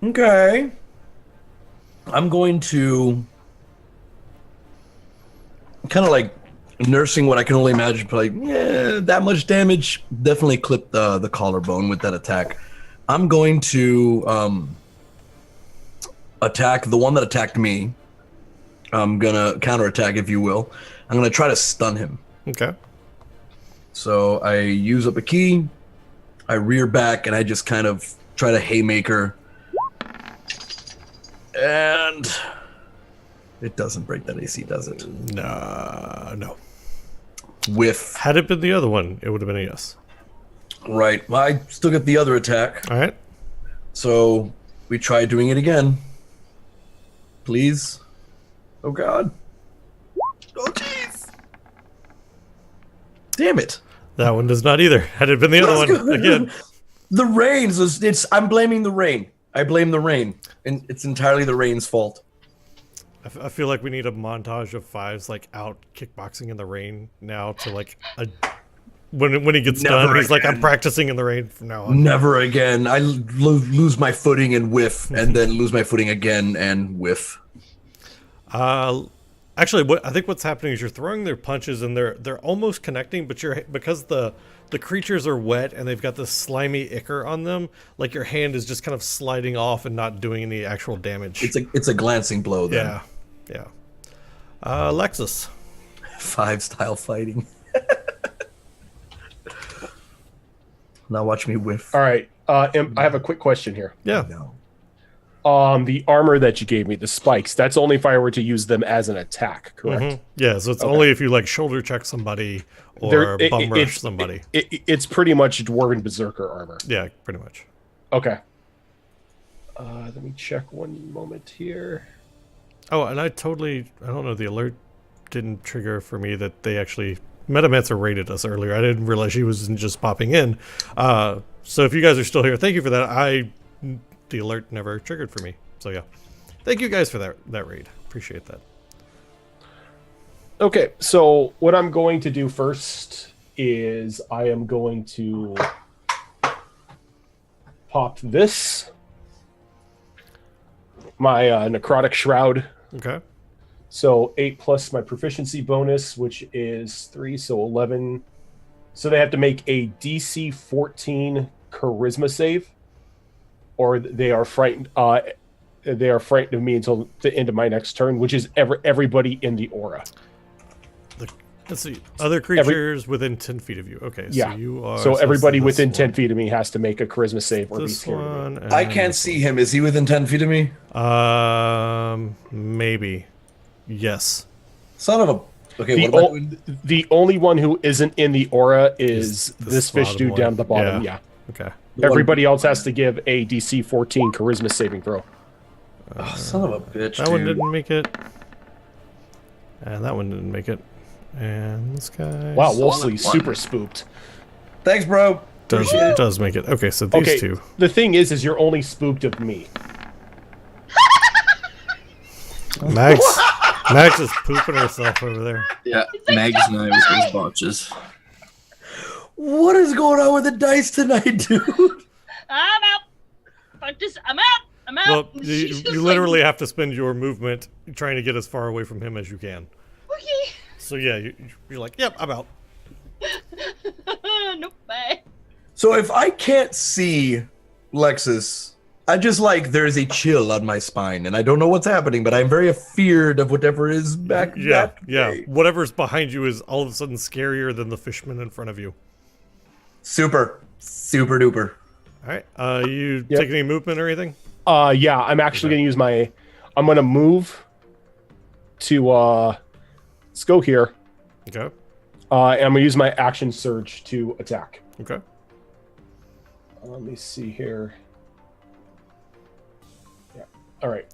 Okay. I'm going to kind of like nursing what I can only imagine, but like, yeah, that much damage. Definitely clip the collarbone with that attack. I'm going to attack the one that attacked me. I'm gonna counterattack, if you will. I'm gonna try to stun him. Okay. So I use up a key, I rear back, and I just kind of try to haymaker. And it doesn't break that AC, does it? No. Whiff. Had it been the other one, it would have been a yes. Right. Well, I still get the other attack. Alright. So we try doing it again. Please. Oh, God. Oh, jeez. Damn it. That one does not either. Had it been the other Let's one, go. again. The rain. I'm blaming the rain. I blame the rain. And it's entirely the rain's fault. I feel like we need a montage of 5s like out kickboxing in the rain now to like when he gets Never done, he's like, I'm again. practicing in the rain from now on. Never again. I lose my footing and whiff, and then lose my footing again and whiff. Actually, I think what's happening is you're throwing their punches and they're almost connecting, but because the creatures are wet and they've got this slimy ichor on them, like your hand is just kind of sliding off and not doing any actual damage. It's a glancing blow then. Yeah. Lexus. 5 style fighting. Now watch me whiff. All right. I have a quick question here. Yeah. No. The armor that you gave me, the spikes, that's only if I were to use them as an attack, correct? Mhm. Yeah, so it's Okay. only if you like shoulder check somebody or bum rush somebody. It's pretty much Dwarven Berserker armor. Yeah, pretty much. Okay. Let me check one moment here. Oh, and I don't know, the alert didn't trigger for me that they actually Metamancer rated us earlier. I didn't realize she wasn't just popping in. So if you guys are still here, thank you for that. The alert never triggered for me. So yeah. Thank you guys for that raid. Appreciate that. Okay, so what I'm going to do first is I am going to pop this. My Necrotic Shroud. Okay. So 8 plus my proficiency bonus, which is 3, so 11. So they have to make a DC 14 Charisma save, or they are frightened. They are frightened of me until the end of my next turn, which is everybody in the aura. Let's see. Other creatures within 10 feet of you. Okay, so Yeah. you are. So everybody this within one, 10 feet of me has to make a Charisma save or be This scared of me. one. I and can't this see him. Is he within 10 feet of me? one. Maybe. Yes. Son of a. Okay, The, what am I o- doing? the only one who isn't in the aura is the this fish bottom dude one. down at the bottom. Yeah. Yeah. Okay. The one- Everybody else has to give a DC 14 Charisma saving throw. Oh, son of a bitch, That one dude. didn't make it. And that one didn't make it. And this guy Wow, Solid Wolseley one. super spooked. Thanks, bro. does make it. Okay, so these Okay, two. the thing is you're only spooked of me. Max is pooping herself over there. Yeah, Mag's knife was botches. What is going on with the dice tonight, dude? I'm out. Fuck this. I'm out. I'm out. Well, She's just you literally have to spend your movement trying to get as far away from him as you can. like, okay. So yeah, you're like, yep, I'm out. Nope. Bye. So if I can't see Lexus, I just like there's a chill on my spine, and I don't know what's happening, but I'm very afeared of whatever is back. Yeah, that yeah. way. Whatever's behind you is all of a sudden scarier than the fishman in front of you. Super duper. All right. You Yep. take any movement or anything? Yeah, I'm actually gonna use my. I'm gonna move to let's go here. Okay. And I'm gonna use my action surge to attack. Okay. Let me see here. Yeah. All right.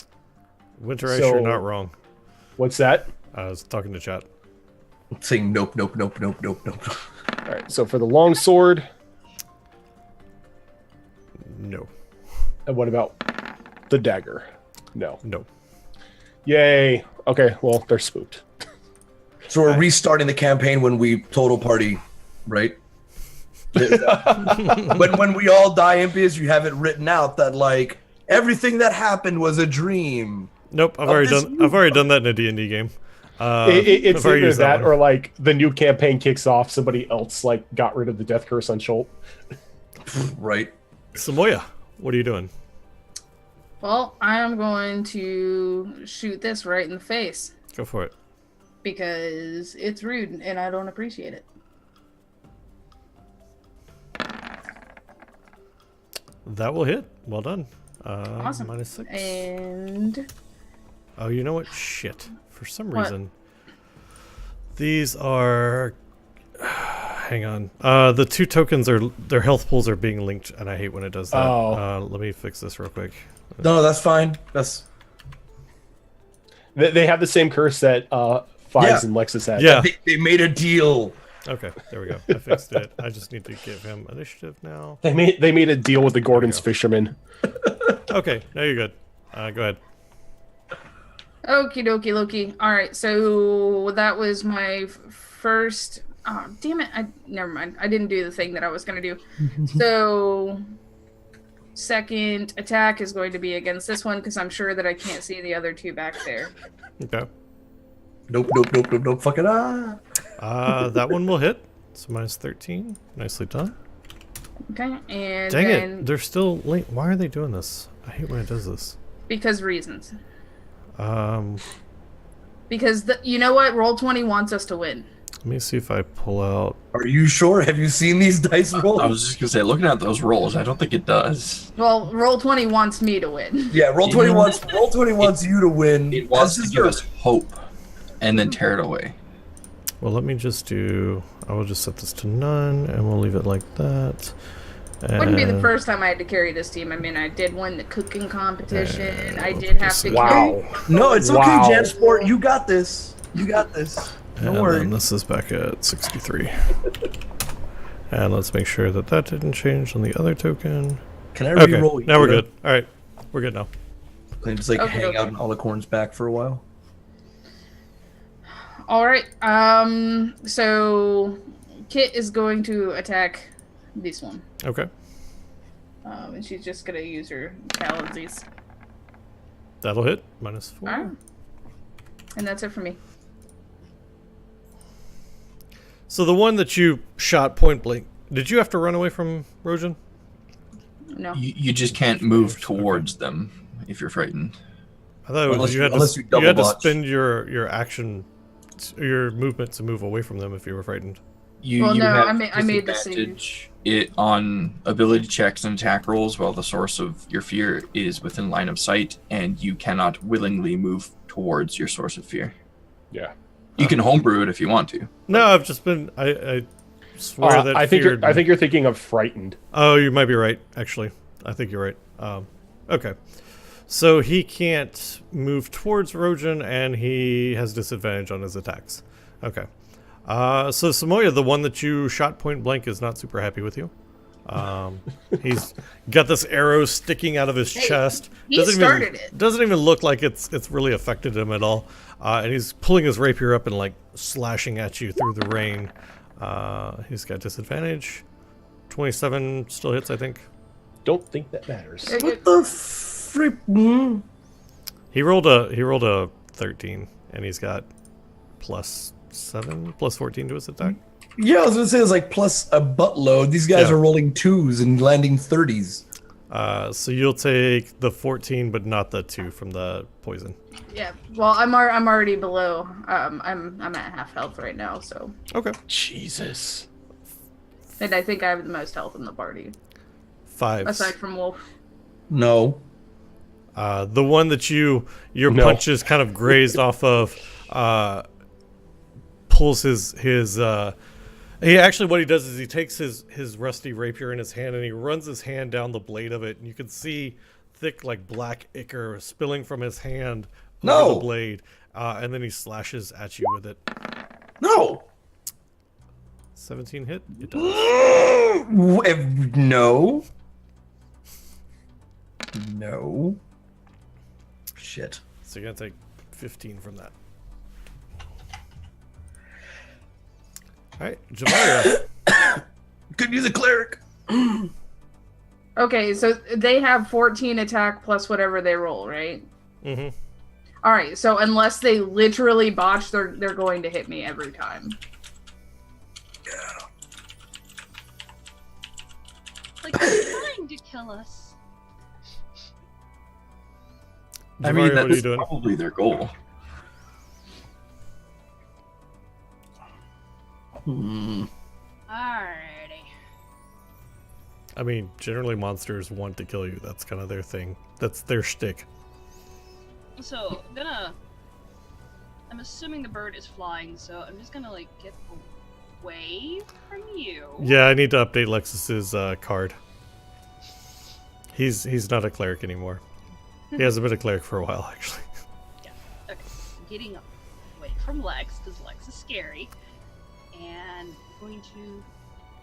Winter Ice, So- you're not wrong. What's that? I was talking to chat. Saying nope. All right. So for the long sword, No. and what about the dagger? No. No. Yay. Okay. Well, they're spooked. So we're restarting the campaign when we total party, right? when we all die impious, you have it written out that like everything that happened was a dream. Nope. I've already done that in a D&D game. It's I've already either used that one. or like the new campaign kicks off, somebody else like got rid of the death curse on Schult. Right. Samoya, what are you doing? Well, I am going to shoot this right in the face Go for it. because it's rude and I don't appreciate it. That will hit. Well done. Awesome. -6. And Oh, you know what? Shit. For some What? reason, these are. Hang on. The two tokens are their health pools are being linked, and I hate when it does that. Oh. Let me fix this real quick. No, that's fine. That's They have the same curse that Fives Yeah. and Lexus had. Yeah. they made a deal. Okay. There we go. I fixed it. I just need to give him initiative now. They made a deal with the Gordon's fishermen. Okay. Now you're good. Go ahead. okie dokie Loki. All right, so that was my first. Oh, damn it! Never mind. I didn't do the thing that I was gonna do. So, second attack is going to be against this one because I'm sure that I can't see the other two back there. Okay. Nope. Fuck it. That one will hit. So -13. Nicely done. Okay, and Dang then it. They're still late. Why are they doing this? I hate when it does this. because reasons. Um, Because you know what? Roll20 wants us to win. let me see if I pull out. Are you sure? Have you seen these dice rolls? I was just gonna say, looking at those rolls, I don't think it does. Well, Roll20 wants me to win. Yeah, roll 20 wants you to win. It wants As to is give your- us hope, and then tear it away. Well, let me just do. I will just set this to none, and we'll leave it like that. Wouldn't be the And- first time I had to carry this team. I mean, I did win the cooking competition. I did have to carry. Wow. No, it's Wow. okay, Jansport. You got this. You got this. Don't and worry. then this is back at 63. And let's make sure that that didn't change on the other token. Can I Okay, re-roll? now we're Yoda? good. All right, we're good now. Can I just like Okay, hang okay. out in Alicorn's back for a while? All right. So Kit is going to attack this one. Okay, And she's just gonna use her talonsies. that'll hit. -4. All right. And that's it for me. So the one that you shot point blank, did you have to run away from Rojan? No. You just can't move towards them if you're frightened. I thought it was, Unless you you- had unless to, you double you had to botch. spend your action, your movement to move away from them if you were frightened. You, Well, you no, have I made the disadvantage it on ability checks and attack rolls while the source of your fear is within line of sight, and you cannot willingly move towards your source of fear. Yeah. You can homebrew it if you want to. No, I've just been. I swear that I think feared- you're thinking of frightened. Oh, you might be right. Actually, I think you're right. Okay, so he can't move towards Rojan, and he has disadvantage on his attacks. Okay, so Samoya, the one that you shot point blank, is not super happy with you. He's got this arrow sticking out of his chest. he started it. Doesn't even look like it's really affected him at all. And he's pulling his rapier up and like slashing at you through the rain. He's got disadvantage. 27 still hits, I think. Don't think that matters. What the frick? He rolled a 13, and he's got +7, +14 to his attack. Yeah, I was gonna say it's like plus a buttload. These guys Yeah. are rolling 2s and landing 30s. So you'll take the 14, but not the 2 from the poison. Yeah. Well, I'm already below. I'm at half health right now, so Okay. Jesus. and I think I have the most health in the party 5. aside from Wolf. No. The one that your No. punches kind of grazed off of, pulls his he actually, what he does is he takes his rusty rapier in his hand and he runs his hand down the blade of it, and you can see thick like black ichor spilling from his hand over No. the blade, and then he slashes at you with it. No. 17 hit. It does. No. No. Shit. So you're gonna take 15 from that. All right, Javaria. Could use a cleric. Okay, so they have 14 attack plus whatever they roll, right? Mm-hmm. All right, so unless they literally botch, they're going to hit me every time. Like they're trying to kill us. I mean, Javaria, what are you That's doing? probably their goal. Hmm. Alrighty. I mean, generally monsters want to kill you. That's kind of their thing. That's their shtick. So I'm assuming the bird is flying, so I'm just gonna like get away from you. Yeah, I need to update Lexus's card. He's not a cleric anymore. He hasn't been a cleric for a while, actually. Okay, I'm getting away from Lex because Lex is scary, and I'm going to.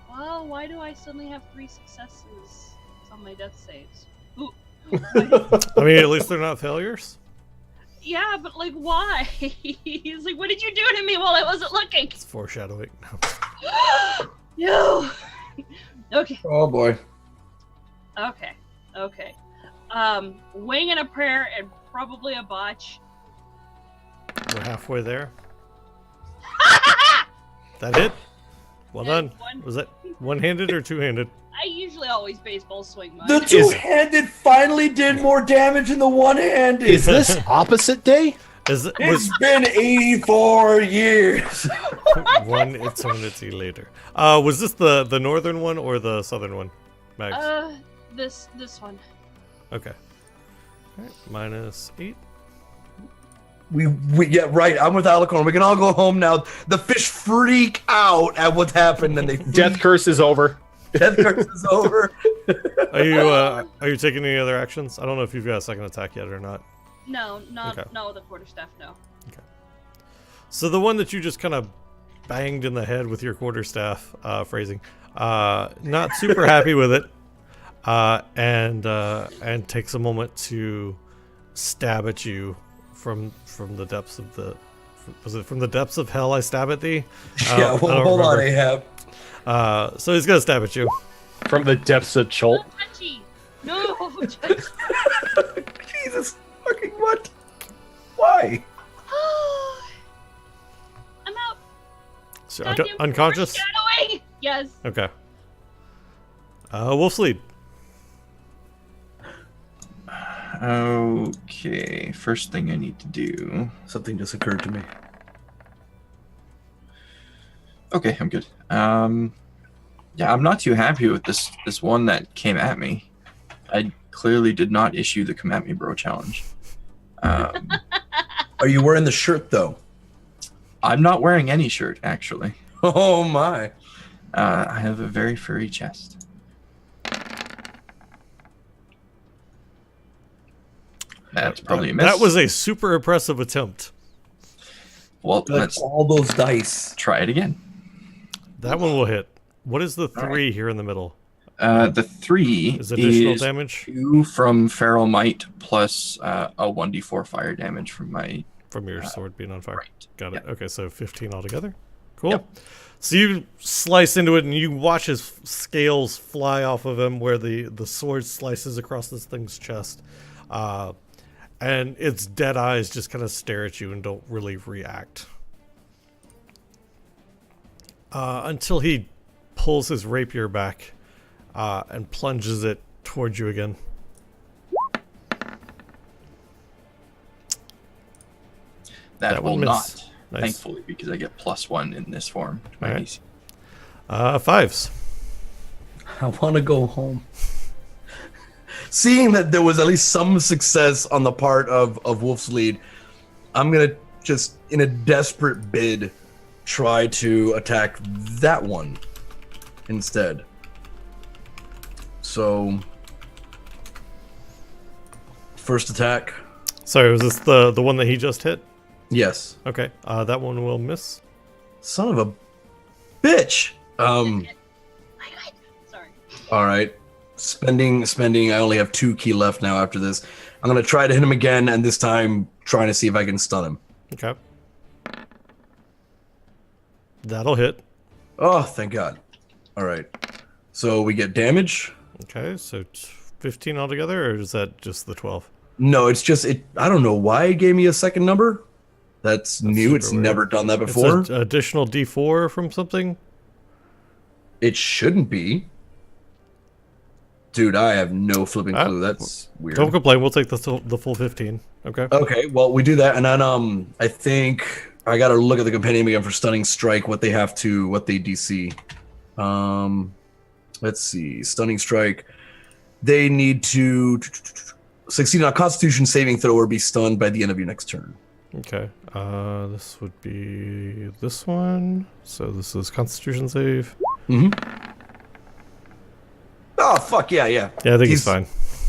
Well, why do I suddenly have 3 successes on my death saves? Ooh. I mean, at least they're not failures. Yeah, but like, why? He's like, what did you do to me while I wasn't looking? It's foreshadowing. No. Okay. Oh boy. Okay. Wing and a prayer and probably a botch. We're halfway there. That hit? Well done. One. Was that one-handed or two-handed? I usually always baseball swing mine. The two-handed finally did more damage than the one-handed. Is this opposite day? Was It's been 84 years. one eternity later. Was this the northern one or the southern one, Mags? This one. Okay. All right, -8. We yeah, right. I'm with Alicorn. We can all go home now. The fish freak out at what's happened, and they Death curse is over. Death curse is over. Are you taking any other actions? I don't know if you've got a second attack yet or not. No, not Okay. no the quarterstaff. No. So the one that you just kind of banged in the head with your quarterstaff, phrasing, not super happy with it, and takes a moment to stab at you from the depths of the. Was it from the depths of hell I stab at thee? I Yeah, well, don't hold on, remember. Ahab. So he's gonna stab at you. From the depths of Chult. Oh, touchy. No. touchy. Jesus fucking what? Why? I'm out. So, Goddamn unconscious. foreshadowing. Yes. Okay. Wolf's lead. Okay, first thing I need to do. Something just occurred to me. Okay, I'm good. Yeah, I'm not too happy with this one that came at me. I clearly did not issue the come at me bro challenge. Are you wearing the shirt though? I'm not wearing any shirt actually. Oh my! I have a very furry chest. That's probably a miss. That was a super impressive attempt. Well, Like let's all those dice. try it again. That one will hit. What is the All right. 3 here in the middle? The 3 Is additional is damage 2 from Feral Might plus a 1d4 fire damage from my from your sword being on fire. right. Got it. Yeah. Okay, so 15 altogether. Cool. Yep. So you slice into it, and you watch his scales fly off of him, where the sword slices across this thing's chest, and its dead eyes just kind of stare at you and don't really react until he pulls his rapier back and plunges it towards you again. That one will missed. not, Nice. thankfully, because I get +1 in this form to my Alright. AC. 5s. I want to go home. Seeing that there was at least some success on the part of Wolf's lead, I'm gonna just, in a desperate bid, try to attack that one instead. So, first attack, Sorry, was this the one that he just hit? yes. Okay, that one will miss. Son of a bitch. Sorry. All right. Spending. I only have 2 key left now after this. I'm going to try to hit him again, and this time trying to see if I can stun him. Okay. That'll hit. Oh, thank God. All right. So we get damage. Okay, so 15 altogether, or is that just the 12? No, it's just it. I don't know why it gave me a second number. That's new. It's super weird. never done that before. It's an additional D4 from something? It shouldn't be. Dude, I have no flipping Ah, clue. That's weird. Don't complain, we'll take the full 15. Okay. Okay, well, we do that, and then I think I gotta look at the compendium again for stunning strike. What they DC. Let's see, stunning strike. They need to succeed on a Constitution saving throw or be stunned by the end of your next turn. Okay. This would be this one. So this is Constitution save. Oh fuck yeah. Yeah, I think he's fine.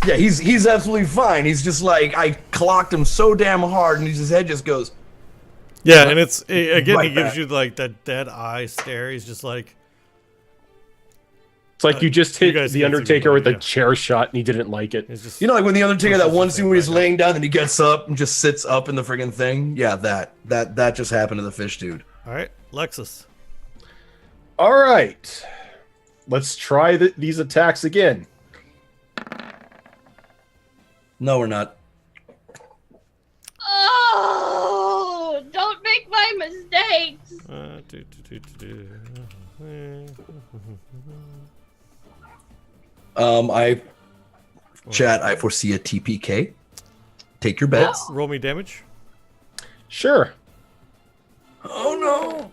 Yeah, he's absolutely fine. He's just like, I clocked him so damn hard, and his head just goes. Yeah, and again, Right he gives back. you like that dead eye stare. He's just like, It's like you just you hit guys the can't see me, Undertaker with a yeah. chair shot and he didn't like it. he's just, You know, like when the Undertaker, that one scene where he's Right. laying down and he gets up and just sits up in the friggin' thing. Yeah, that just happened to the fish dude. all right, Lexus. All right. Let's try these attacks again. No, we're not. Oh, don't make my mistakes. I foresee a TPK. Take your bets. Roll me damage. Sure. Oh no!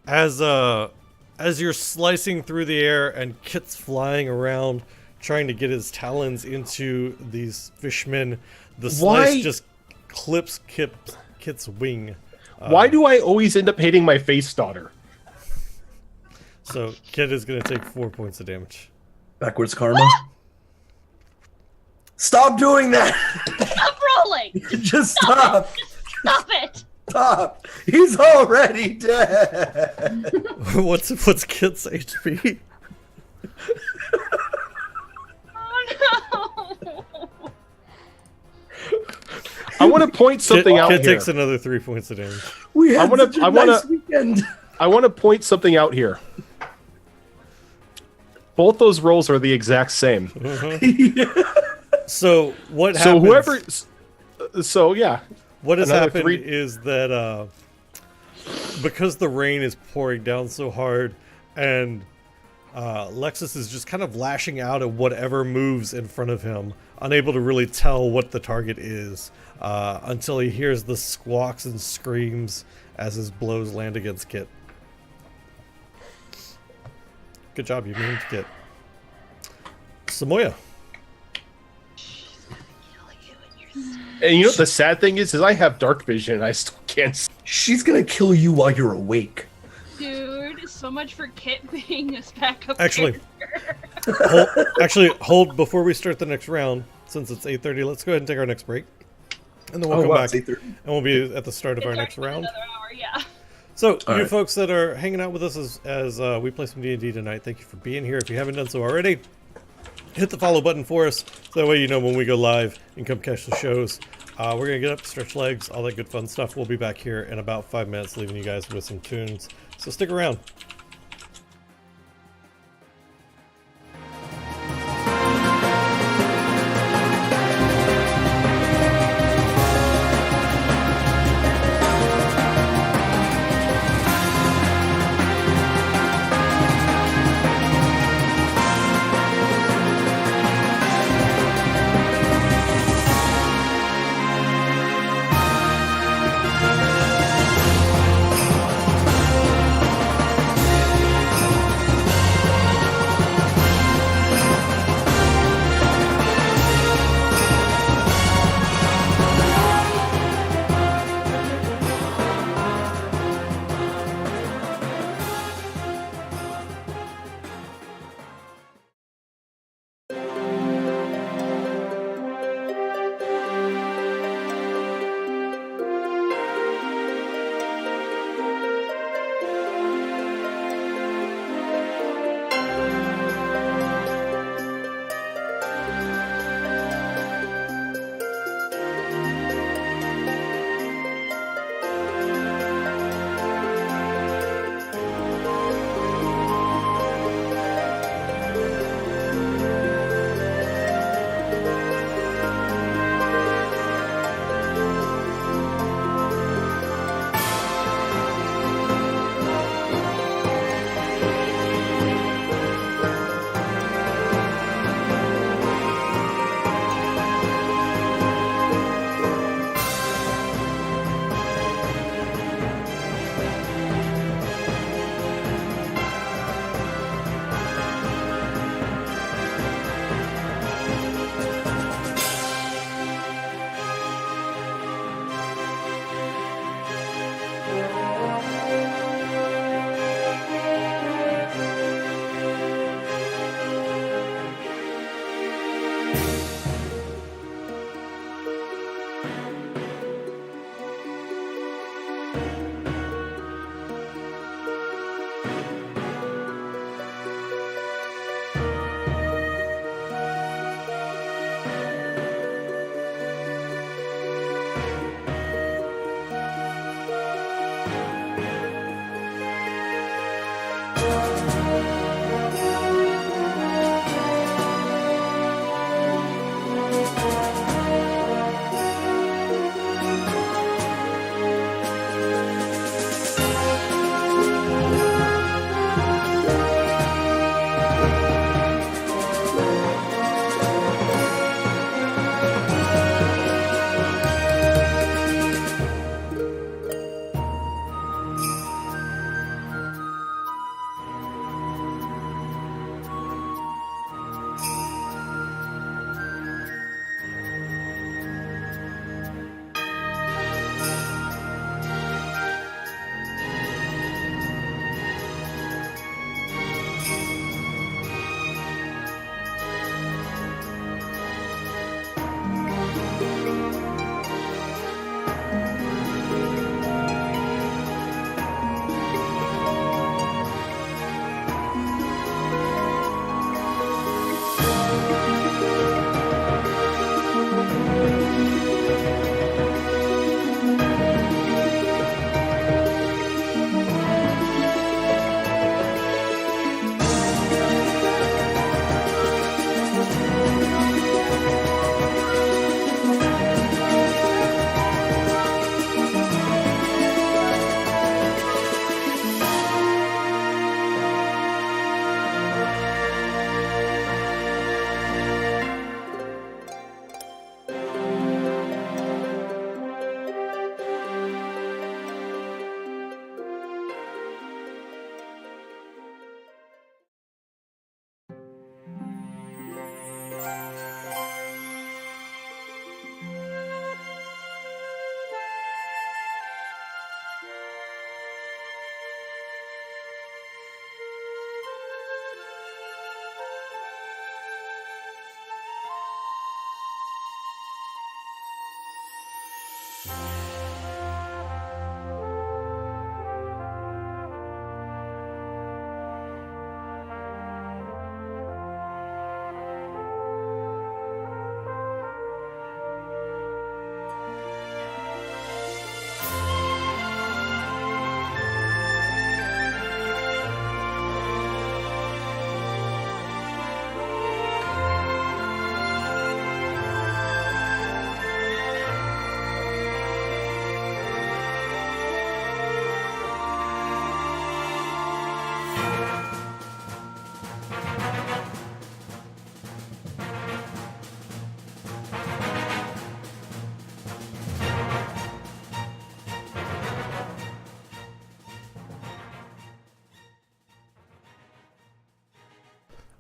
As you're slicing through the air and Kit's flying around trying to get his talons into these fishmen, the slice Why- just clips Kit's wing. Why do I always end up hating my face daughter? So Kit is going to take 4 points of damage. Backwards karma. Stop doing that! Stop rolling. Just stop! Stop it. Stop! He's already dead. what's Kit's HP? Oh no. I want to point something Kit, out Kit here. takes another 3 points of damage. We had wanna- such a I wanna- nice weekend. I want to point something out here. Both those rolls are the exact same. So what happens? So whoever. So yeah. What has Another happened 3 is that because the rain is pouring down so hard, and Lexus is just kind of lashing out at whatever moves in front of him, unable to really tell what the target is, until he hears the squawks and screams as his blows land against Kit. Good job, you named Kit. Samoya. And you know what the sad thing is I have dark vision and I still can't see. She's gonna kill you while you're awake. Dude, so much for Kit being a backup. Actually, character. hold before we start the next round. Since it's 8:30, let's go ahead and take our next break, and then we'll come back, it's 8:30. and we'll be at the start of our It's next already been round. another hour, yeah. So, All you right. folks that are hanging out with us as we play some D&D tonight, thank you for being here. If you haven't done so already, hit the follow button for us, so that way you know when we go live and come catch the shows. We're going to get up, stretch legs, all that good fun stuff. We'll be back here in about 5 minutes, leaving you guys with some tunes. So stick around.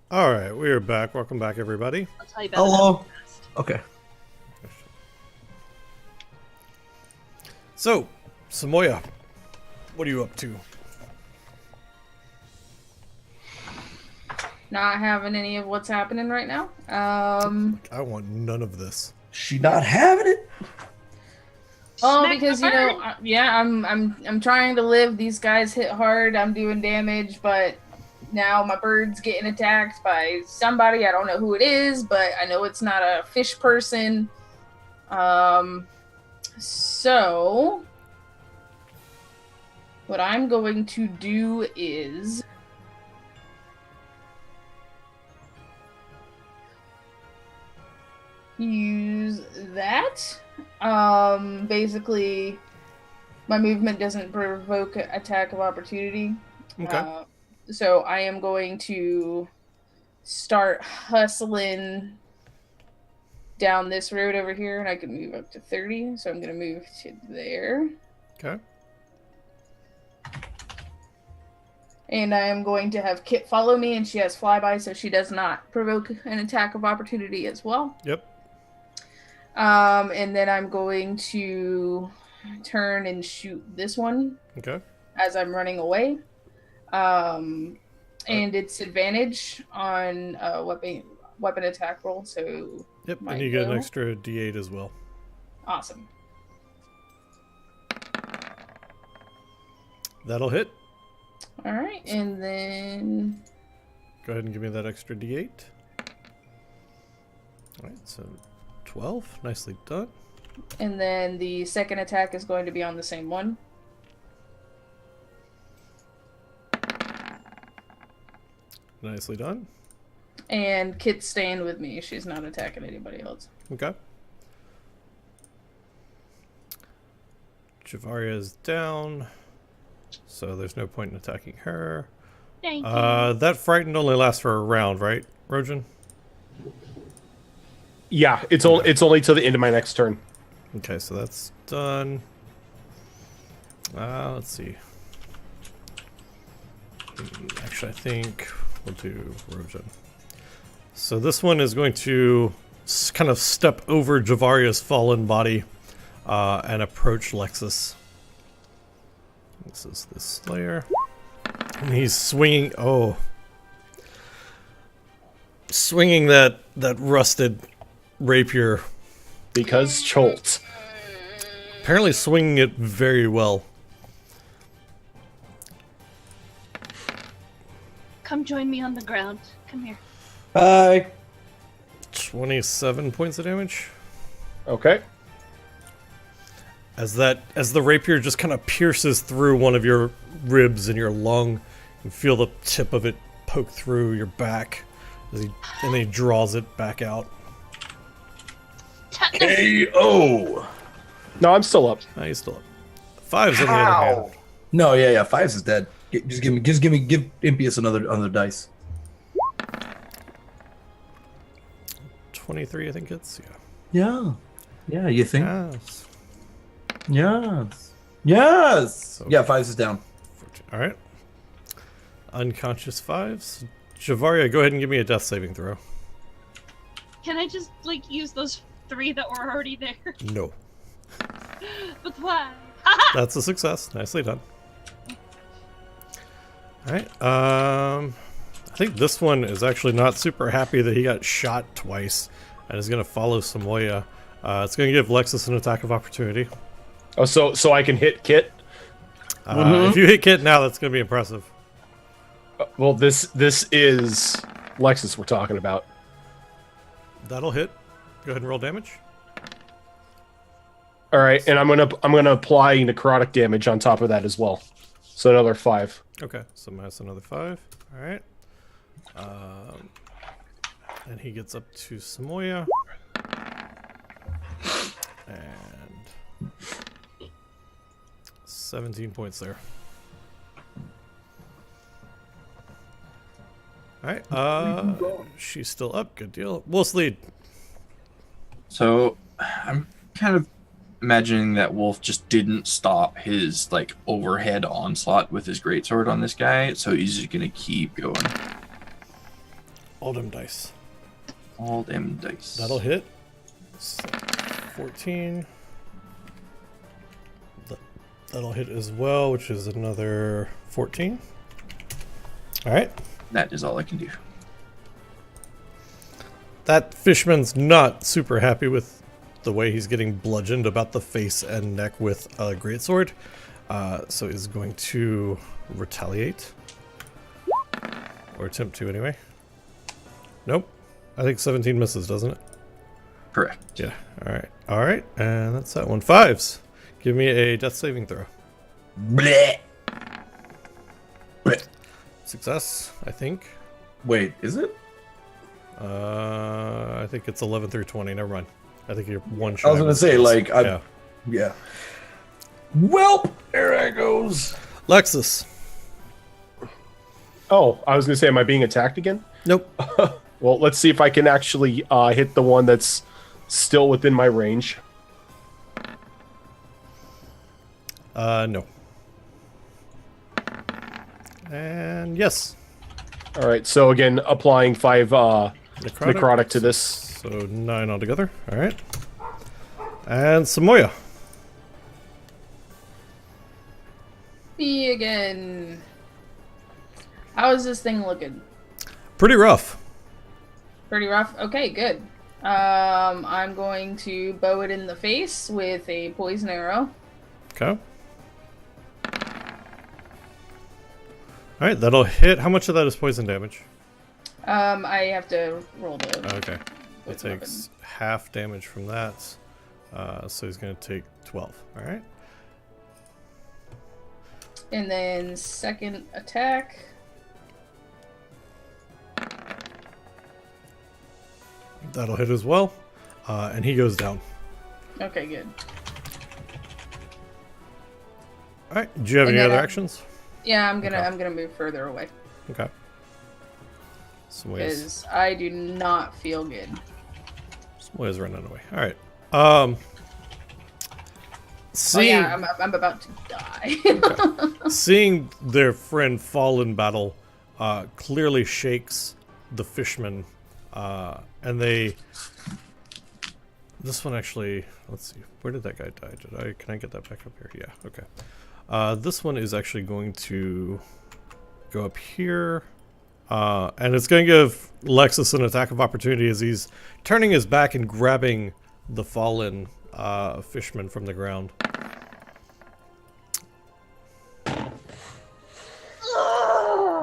All right, we are back. Welcome back, everybody. I'll tell you about Hello. that next. Okay. So, Samoya, what are you up to? Not having any of what's happening right now. I want none of this. She not having it. Oh, Smack because the you know, bird. yeah, I'm trying to live. These guys hit hard. I'm doing damage, but now my bird's getting attacked by somebody. I don't know who it is, but I know it's not a fish person. So what I'm going to do is use that. Basically, my movement doesn't provoke an attack of opportunity. Okay. So I am going to start hustling down this road over here, and I can move up to 30. So I'm going to move to there. Okay. And I am going to have Kit follow me, and she has flyby, so she does not provoke an attack of opportunity as well. Yep. And then I'm going to turn and shoot this one Okay. as I'm running away. And it's advantage on weapon attack roll, so Yep. Might And you get an go. extra D8 as well. awesome. That'll hit. All right, and then Go ahead and give me that extra D8. All right. So 12. Nicely done. the second attack is going to be on the same one. Nicely done. And Kit's staying with me. She's not attacking anybody else. Okay. Javaria is down, so there's no point in attacking her. Thank you. That frightened only lasts for a round, right, Rojan? Yeah, it's only till the end of my next turn. Okay, so that's done. Let's see. Actually, I think we'll do Rojan. So this one is going to kind of step over Javaria's fallen body and approach Lexus. This is the Slayer. And he's swinging... Oh. Swinging that rusted rapier. Because Cholt. Apparently swinging it very well. Come join me on the ground. Come here. Hi. 27 points of damage. Okay. As the rapier just kind of pierces through one of your ribs and your lung, you feel the tip of it poke through your back and he draws it back out. KO. No, I'm still up. Now he's still up. Five's on the other hand. No, yeah. Fives is dead. Give Impious another dice. 23, I think it's. Yeah. Yeah. You think? Yes. Yes. Yes. Yeah. Fives is down. 14. All right. Unconscious fives. Javaria, go ahead and give me a death saving throw. Can I just use those 3 that were already there? No. But why? That's a success. Nicely done. Alright, I think this one is actually not super happy that he got shot twice and is going to follow Samoya. It's going to give Lexus an attack of opportunity. Oh, so I can hit Kit. If you hit Kit now, that's going to be impressive. Well, this is Lexus we're talking about. That'll hit. Go ahead and roll damage. All right, and I'm gonna apply necrotic damage on top of that as well. So another 5. Okay, so minus another 5. Alright. And he gets up to Samoya. And 17 points there. Alright, she's still up. Good deal. Wolf's lead. So I'm kind of imagining that Wolf just didn't stop his overhead onslaught with his greatsword on this guy, so he's just gonna keep going. All them dice. All them dice. That'll hit. So, 14. That'll hit as well, which is another 14. All right. That is all I can do. That fishman's not super happy with the way he's getting bludgeoned about the face and neck with a greatsword, so he's going to retaliate. Or attempt to, anyway. Nope. I think 17 misses, doesn't it? Correct. Yeah. Alright. Alright. And that's that one. 5s. Give me a death saving throw. Bleh. Bleh. Success, I think. Wait, is it? I think it's 11 through 20. Never mind. I think you're one shot. I was gonna say, like, yeah. Yeah. Welp, there I goes. Lexus. Oh, I was gonna say, am I being attacked again? Nope. Well, let's see if I can actually hit the one that's still within my range. No. And yes. All right. So again, applying 5 necrotic to this. So 9 altogether. All right. And Samoya. Me again. How is this thing looking? Pretty rough. Pretty rough? Okay, good. I'm going to bow it in the face with a poison arrow. Okay. All right, that'll hit. How much of that is poison damage? I have to roll the... Okay. It takes half damage from that. So he's going to take 12. All right. And then second attack. That'll hit as well. And he goes down. Okay, good. All right. Do you have And any then other I- actions? Yeah, I'm gonna Okay. I'm gonna move further away Okay. Samoya's because I do not feel good. running away. All right. Oh Seeing, yeah, I'm about to die. seeing their friend fall in battle clearly shakes the fishermen, and they. This one actually. Let's see. Where did that guy die? Can I get that back up here? Yeah. Okay. This one is actually going to go up here, and it's going to give Lexus an attack of opportunity as he's turning his back and grabbing the fallen fisherman from the ground.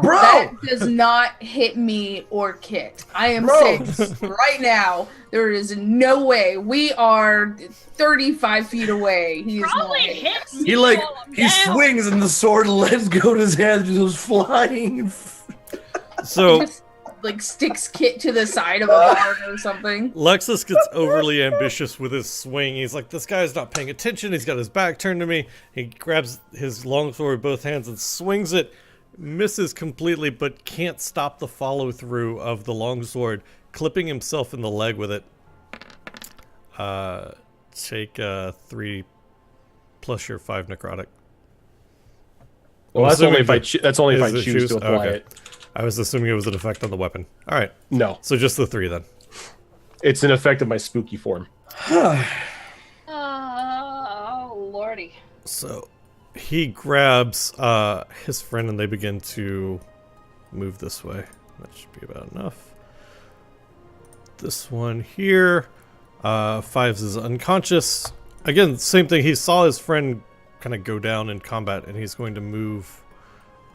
Bro! That does not hit me or Kit. I am Bro. saying this right now. There is no way. We are 35 feet away. He is not Probably hitting hit us. me. He like while I'm he down. swings and the sword lets go of his hand and goes flying. So Just, like sticks Kit to the side of a guard or something. Lexus gets overly ambitious with his swing. He's like, this guy's not paying attention. He's got his back turned to me. He grabs his longsword with both hands and swings it. Misses completely, but can't stop the follow through of the longsword, clipping himself in the leg with it. Take 3 plus your 5 necrotic. Well, I'm that's only assuming if I that's only if I is it choose to apply Okay. it. I was assuming it was an effect on the weapon. All right, No, so just the 3 then. it's an effect of my spooky form. Oh, lordy. So he grabs his friend and they begin to move this way. That should be about enough. This one here, 5s is unconscious. Again, same thing. He saw his friend kind of go down in combat and he's going to move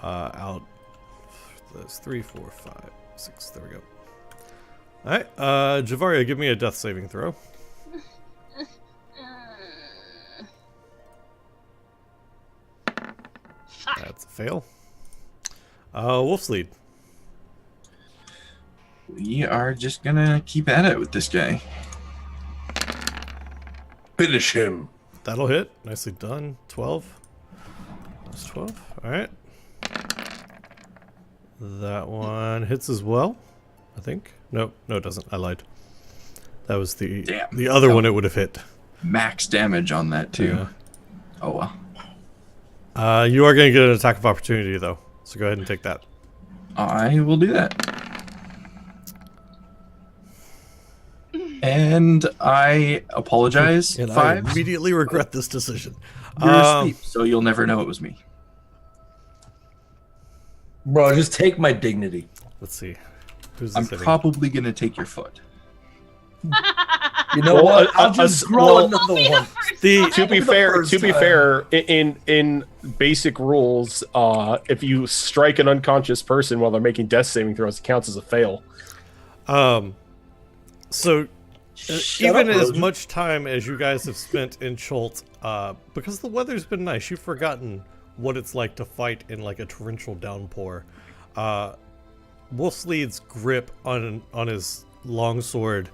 out. That's 3, 4, 5, 6. There we go. All right, Javaria, give me a death saving throw. That's a fail. Wolf's lead. We are just gonna keep at it with this guy. Finish him. That'll hit. Nicely done. 12. That's 12. All right. That one hits as well, I think. No, it doesn't. I lied. That was the Damn. the other one it would have hit. Max damage on that too. Yeah. Oh well. You are going to get an attack of opportunity, though. So go ahead and take that. I will do that. And I apologize, And I Fives. immediately regret this decision. You're asleep, so you'll never know it was me. Bro, just take my dignity. Let's see. Who's I'm this hitting? probably gonna take your foot. You know Well, what? I'll just grow another one. To be The fair, first to be time. fair, in basic rules, if you strike an unconscious person while they're making death saving throws, it counts as a fail. So Shut even up, as Roger. much time as you guys have spent in Chult, because the weather's been nice, you've forgotten what it's like to fight in like a torrential downpour. Wolfslede's grip on his longsword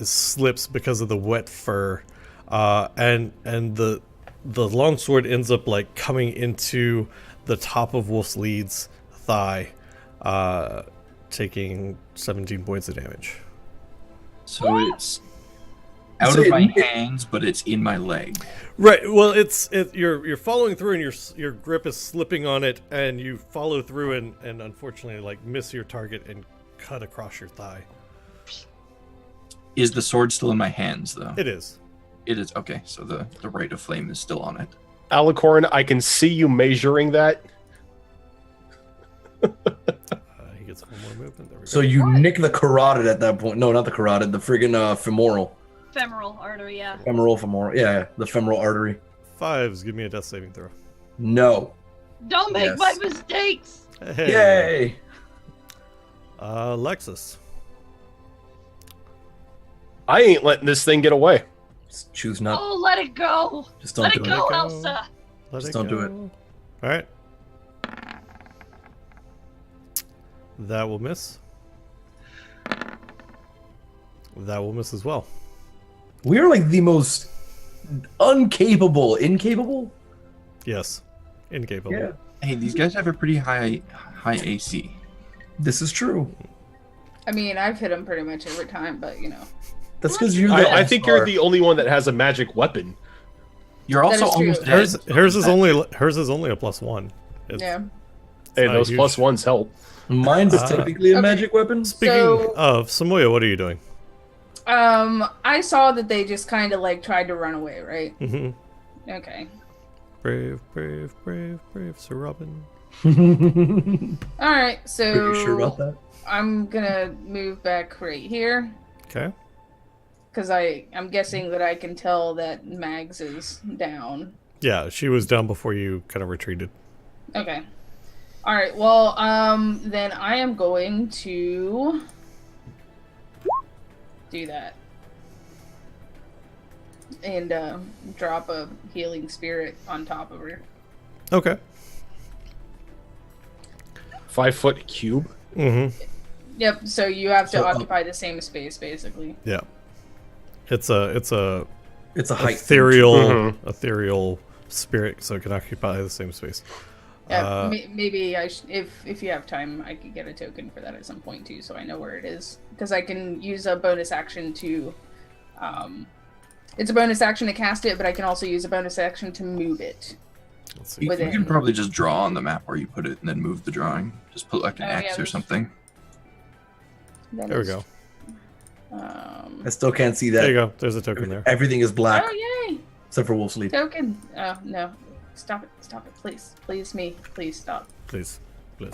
slips because of the wet fur, and the longsword ends up like coming into the top of Wolfslede's thigh, taking 17 points of damage. So it's out So of my it- hands, but it's in my leg. Right. Well, you're following through, and your grip is slipping on it, and you follow through, and unfortunately, like miss your target and cut across your thigh. Is the sword still in my hands, though? It is. It is. Okay, so the Rite of Flame is still on it. Alicorn, I can see you measuring that. He gets one more movement. There we go. So you nick the carotid at that point. No, not the carotid. The friggin' femoral. Femoral artery, yeah. Femoral. Yeah, the femoral artery. Fives. Give me a death saving throw. No. Don't make Yes. my mistakes. Hey. Yay. Lexus. I ain't letting this thing get away. Just choose not. Oh, let it go. Just don't Let do it it. go, go. Elsa. Let Just it don't do it. go. All right. That will miss. That will miss as well. We are like the most incapable. Yes. Incapable. Yeah, Hey, these guys have a pretty high AC. this is true. I mean, I've hit him pretty much every time, but you know. That's because you're the. I think you're all-star. the only one that has a magic weapon. You're also is true. almost dead. Hers is only a +1. It's- Yeah. Hey, not those huge. plus ones help. Mine's technically a Okay. magic weapon. Speaking So- of Samoya, what are you doing? I saw that they just kind of like tried to run away, right? Mm-hmm. Okay. Brave, brave, brave, brave, Sir Robin. All right. So Are you sure about that? I'm gonna move back right here Okay. because I'm guessing that I can tell that Mags is down. Yeah, she was down before you kind of retreated. Okay. All right. Well, then I am going to do that and drop a healing spirit on top of her. Okay. 5-foot cube. Mm-hmm. Yep. So you have to So, occupy the same space, basically. Yeah. It's a It's a height. ethereal Mhm. ethereal spirit, so it can occupy the same space. Yeah. Maybe if you have time, I could get a token for that at some point too, so I know where it is. Because I can use a bonus action to. It's a bonus action to cast it, but I can also use a bonus action to move it. Let's see. You Within. can probably just draw on the map where you put it and then move the drawing. Just put like an Oh, yeah, X or that's something. That There we is- go. I still can't see There you that. go. There's a token there. Everything is black Oh yay! except for Wolf Sleep. Token. Oh no! Stop it! Please, please stop. Please. Please.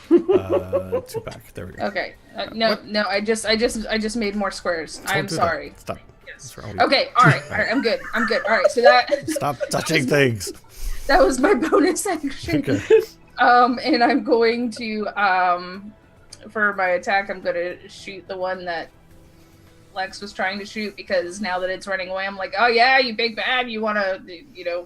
2 back. There we go. Okay. No. I just made more squares. Don't I'm do that. sorry. Stop. What's wrong with you? Okay. All right. I'm good. All right. So that Stop touching things. that was my bonus action. Okay. And I'm going to for my attack, I'm gonna shoot the one that Lex was trying to shoot because now that it's running away, I'm like, oh yeah, you big bad, you wanna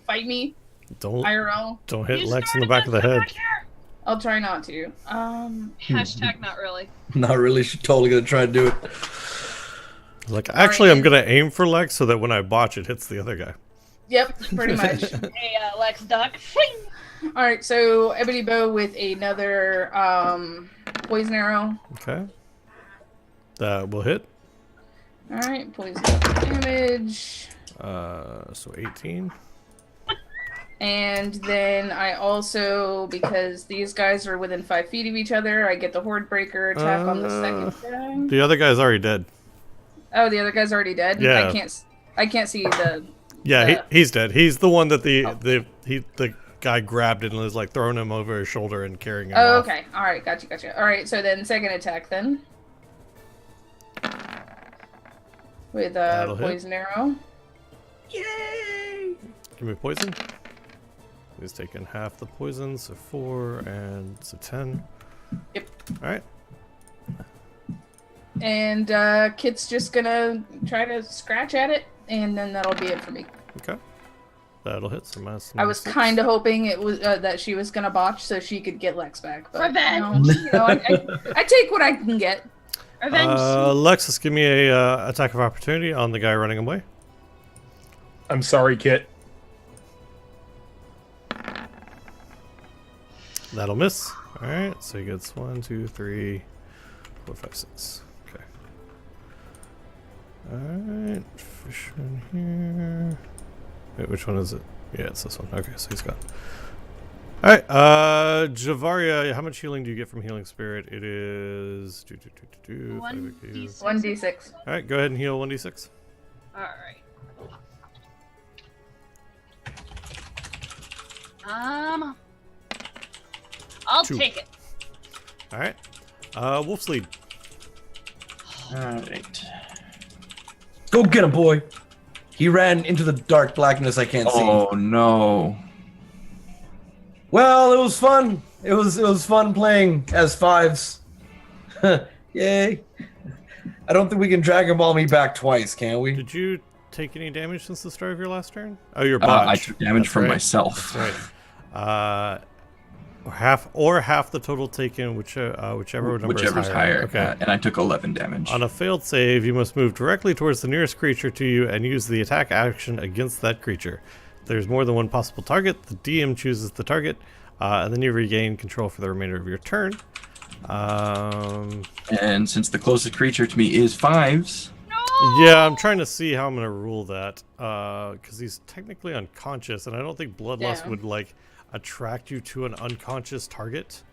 fight me Don't IRL? hit You Lex in the started back of the this head. right here. I'll try not to. Hashtag not really. Not really. She's totally gonna try to do it. Like, actually, I'm gonna aim for Lex so that when I botch, it hits the other guy. Yep, pretty much. Hey, Lex Duck. All right, so Ebony Bow with another poison arrow. Okay. That will hit. All right, poison damage. So 18. And then I also, because these guys are within 5 feet of each other, I get the Horde Breaker attack on the second guy. The other guy's already dead. Oh, the other guy's already dead. Yeah. I can't see the. Yeah, he's dead. He's the one that the guy grabbed and was like throwing him over his shoulder and carrying him Oh, off. okay. All right, gotcha. All right, so then second attack then. With That'll hit. poison arrow. Yay! Give me poison. He's taking half the poison, so 4 and so 10. Yep. All right. And Kit's just gonna try to scratch at it, and then that'll be it for me. Okay. That'll hit. So minus I was 6. kind of hoping it was that she was gonna botch so she could get Lex back. But, Revenge! I take what I can get. Revenge. Lexus, give me a attack of opportunity on the guy running away. I'm sorry, Kit. That'll miss. All right. So he gets 1, 2, 3, 4, 5, 6. Okay. All right. Fishman here. Wait, which one is it? Yeah, it's this one. Okay, so he's gone. All right, Javaria, how much healing do you get from Healing Spirit? It is 1d6. 1d6. All right, go ahead and heal 1d6. All right. I'll 2. take it. All right, Wolf's Lead. Alright. Go get him, boy. He ran into the dark blackness I can't see. Oh no. Well, it was fun. It was fun playing as 5s. Yay. I don't think we can Dragon Ball me back twice, can we? Did you take any damage since the start of your last turn? Oh, your I botch. took damage That's from right. myself. That's right. Half the total taken, whichever number Whichever's is higher. Okay. And I took 11 damage. On a failed save, you must move directly towards the nearest creature to you and use the attack action against that creature. If there's more than one possible target, the DM chooses the target, and then you regain control for the remainder of your turn. And since the closest creature to me is 5s, Yeah, I'm trying to see how I'm going to rule that, because he's technically unconscious, and I don't think Bloodlust Yeah. would, like, attract you to an unconscious target,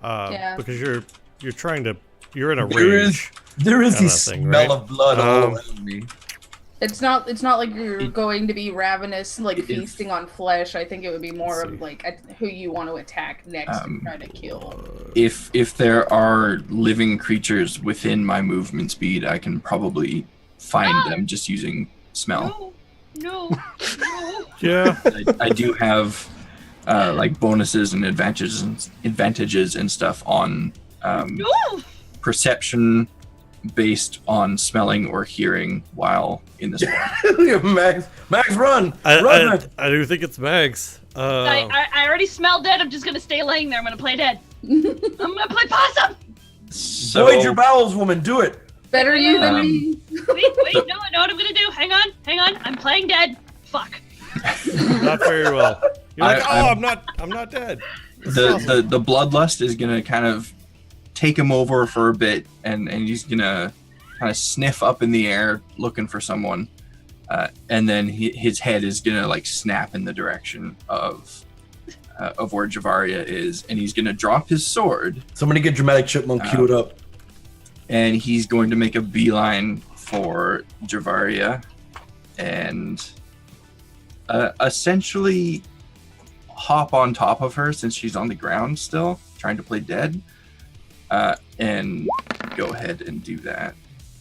Yeah. because you're in a There rage. There is Kinda the thing, smell right? of blood all around me. It's not like you're going to be ravenous, like It is- feasting on flesh. I think it would be more Let's of see. like who you want to attack next and try to kill. if there are living creatures within my movement speed, I can probably find them just using smell. No. Yeah. I do have like bonuses and advantages and stuff on No. perception based on smelling or hearing while in this form. Look at Max. Max, run! Run! I do think it's Mags. I already smell dead. I'm just gonna stay laying there. I'm gonna play dead. I'm gonna play possum. So Void your bowels, woman. Do it. Better you than me. Wait. No, I know what I'm gonna do. Hang on. I'm playing dead. Fuck. Not very well. You're like, I'm I'm not dead. This is awesome. the bloodlust is gonna kind of take him over for a bit, and he's gonna kind of sniff up in the air looking for someone, and then his head is gonna like snap in the direction of where Javaria is, and he's gonna drop his sword, Somebody get Dramatic Chipmunk queued up. and he's going to make a beeline for Javaria, and essentially hop on top of her since she's on the ground still, trying to play dead. And go ahead and do that.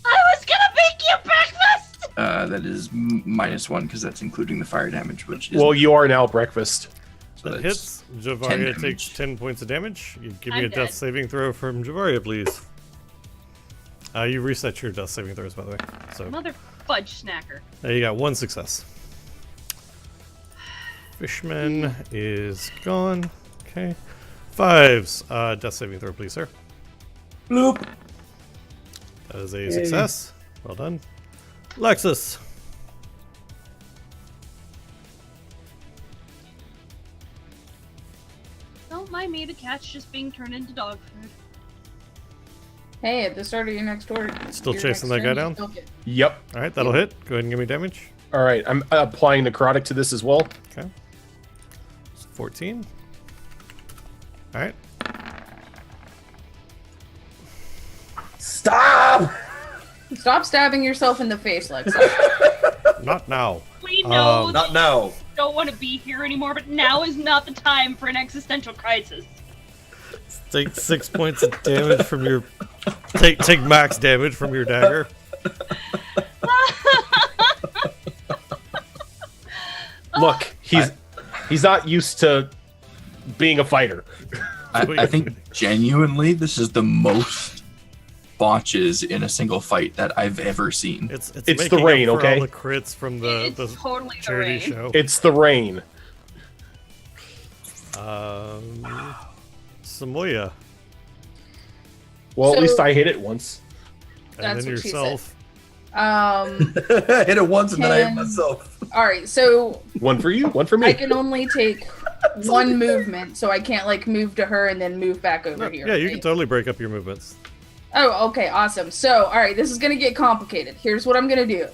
I was gonna make you breakfast. That is -1 because that's including the fire damage, which is Well, you are now breakfast. so That that's hits. Javaria damage. takes 10 points of damage. You give me I'm a death dead. saving throw from Javaria, please. You reset your death saving throws, by the way. So Mother fudge snacker. you got 1 success. Fishman is gone. Okay. 5s. Death saving throw, please, sir. Bloop. That is a success. Well done. Lexus. Don't mind me. The cat's just being turned into dog food. Hey, at the start of your next turn, Still your chasing next that guy turn, you down? still get- Yep. All right, that'll hit. Go ahead and give me damage. All right. I'm applying necrotic to this as well. Okay. 14. All right. Stop! Stop stabbing yourself in the face, Lex. Not now. We know Not now. don't want to be here anymore, but now is not the time for an existential crisis. Take 6 points of damage from your. Take max damage from your dagger. Look, he's not used to being a fighter. I think genuinely this is the most botches in a single fight that I've ever seen. It's It's making the up rain, for okay? All the crits from the It's totally the charity rain. show. It's the rain. Samoya, Well, So- at least I hit it once. and That's then what she yourself. Hit it once and then I hit Can- myself. All right, so One for you, one for me. I can only take one movement, so I can't like move to her and then move back over here. Yeah, you can right? totally break up your movements. Oh, okay, awesome. So, all right, this is gonna get complicated. Here's what I'm gonna do.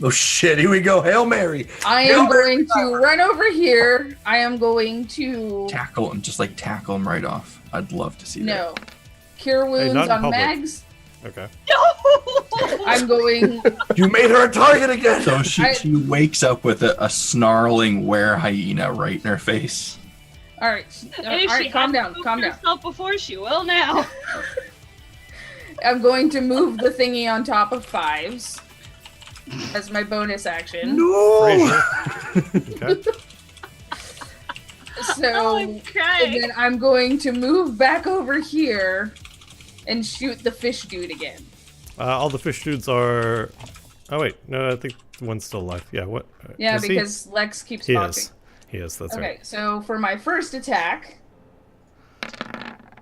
Oh shit, here we go. Hail Mary. I am going to run over here. I am going to Tackle him, just like tackle him right off. I'd love to see that. no cure wounds not in on public. Mags. Okay. I'm going. You made her a target again. So she wakes up with a snarling were hyena right in her face. All right, all If she right, calm hadn't down, moved calm down. herself before, she will now. I'm going to move the thingy on top of fives as my bonus action. No. Frazier. Okay. So, and Okay. then I'm going to move back over here and shoot the fish dude again. All the fish dudes are. Oh wait, no, I think one's still alive. Yeah, what? Yeah, is he? because Lex keeps he talking. is. He is. That's Okay, right. so for my first attack,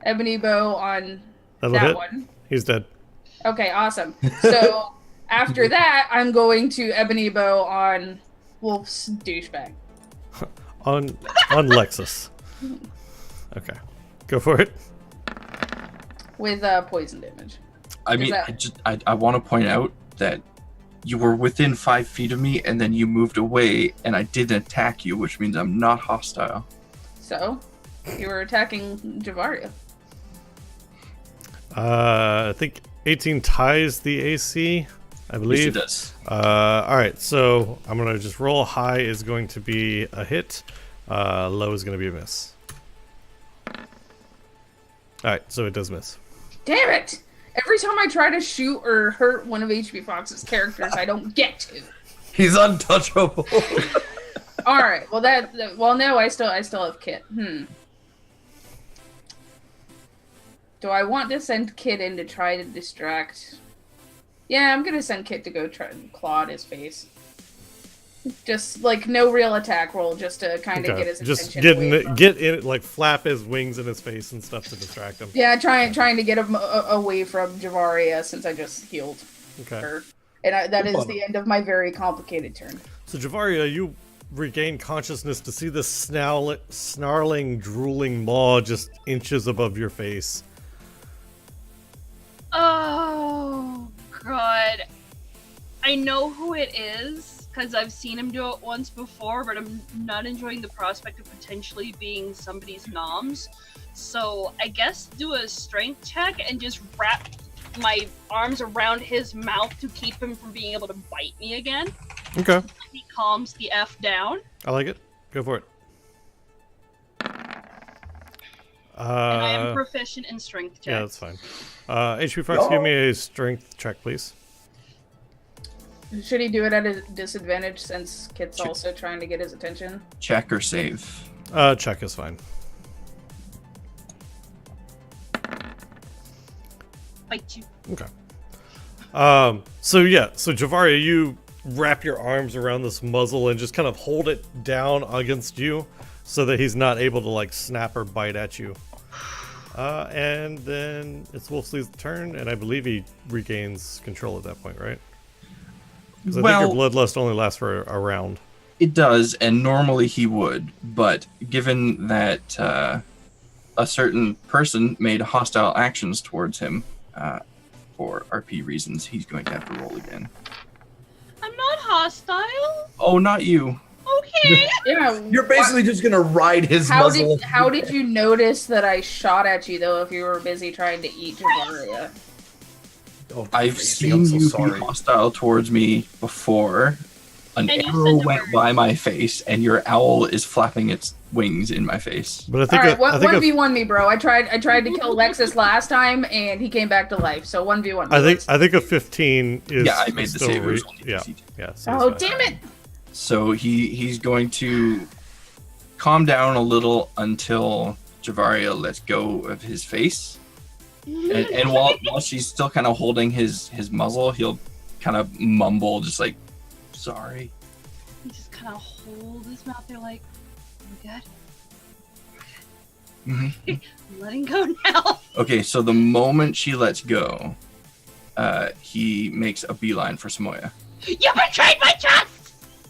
ebony bow on That'll that hit. one. He's dead. Okay, awesome. So after that, I'm going to ebony bow on Wolf's douchebag. On Lexus. Okay, go for it. With poison damage. I mean, that- I want to point out that you were within 5 feet of me, and then you moved away, and I didn't attack you, which means I'm not hostile. So you were attacking Javaria. I think 18 ties the AC. I Yes, believe. it does. All right, so I'm gonna just roll. High is going to be a hit. Low is going to be a miss. All right, so it does miss. Damn it! Every time I try to shoot or hurt one of HB Fox's characters, I don't get to. He's untouchable. All right. Well, well, no, I still have Kit. Do I want to send Kit in to try to distract? Yeah, I'm gonna send Kit to go try and claw at his face. Just like no real attack roll, just to kind of get his Just attention. get in it, like flap his wings in his face and stuff to distract him. Yeah, trying to get him away from Javaria since I just healed Okay. her, and that is the end of my very complicated turn. So Javaria, you regain consciousness to see this snarling, drooling maw just inches above your face. Oh, God. I know who it is, because I've seen him do it once before, but I'm not enjoying the prospect of potentially being somebody's noms. So I guess do a strength check and just wrap my arms around his mouth to keep him from being able to bite me again. Okay, He calms the F down. I like it. Go for it. And I am proficient in strength checks. Yeah, that's fine. HP Fox, give me a strength check, please. Should he do it at a disadvantage since Kit's also trying to get his attention? Check or save. Check is fine. Bite you. Okay. So Javaria, you wrap your arms around this muzzle and just kind of hold it down against you so that he's not able to like snap or bite at you. And then it's Wolfsley's turn, and I believe he regains control at that point, right? Because I think your bloodlust only lasts for a round. It does, and normally he would, but given that a certain person made hostile actions towards him for RP reasons, he's going to have to roll again. I'm not hostile. Oh, not you. Okay. Yeah. You're basically just gonna ride his How muzzle. did you notice that I shot at you though if you were busy trying to eat Javaria? Oh, I've Tracy, seen I'm so you sorry. be hostile towards me before. An And you arrow said to went her- by my face, and your owl is flapping its wings in my face. But I All think right, I think one v one me, bro. I tried to kill Lexus last time, and he came back to life. So 1v1. I think a 15 is Yeah, I made the still save. It was only yeah, DC. yeah. So Oh it's fine. damn it! So he's going to calm down a little until Javaria lets go of his face, and while she's still kind of holding his muzzle, he'll kind of mumble, just like, "Sorry." He just kind of hold his mouth there, like, "You good? Mhm. I'm letting go now." Okay, so the moment she lets go, he makes a beeline for Samoya. You betrayed my trust.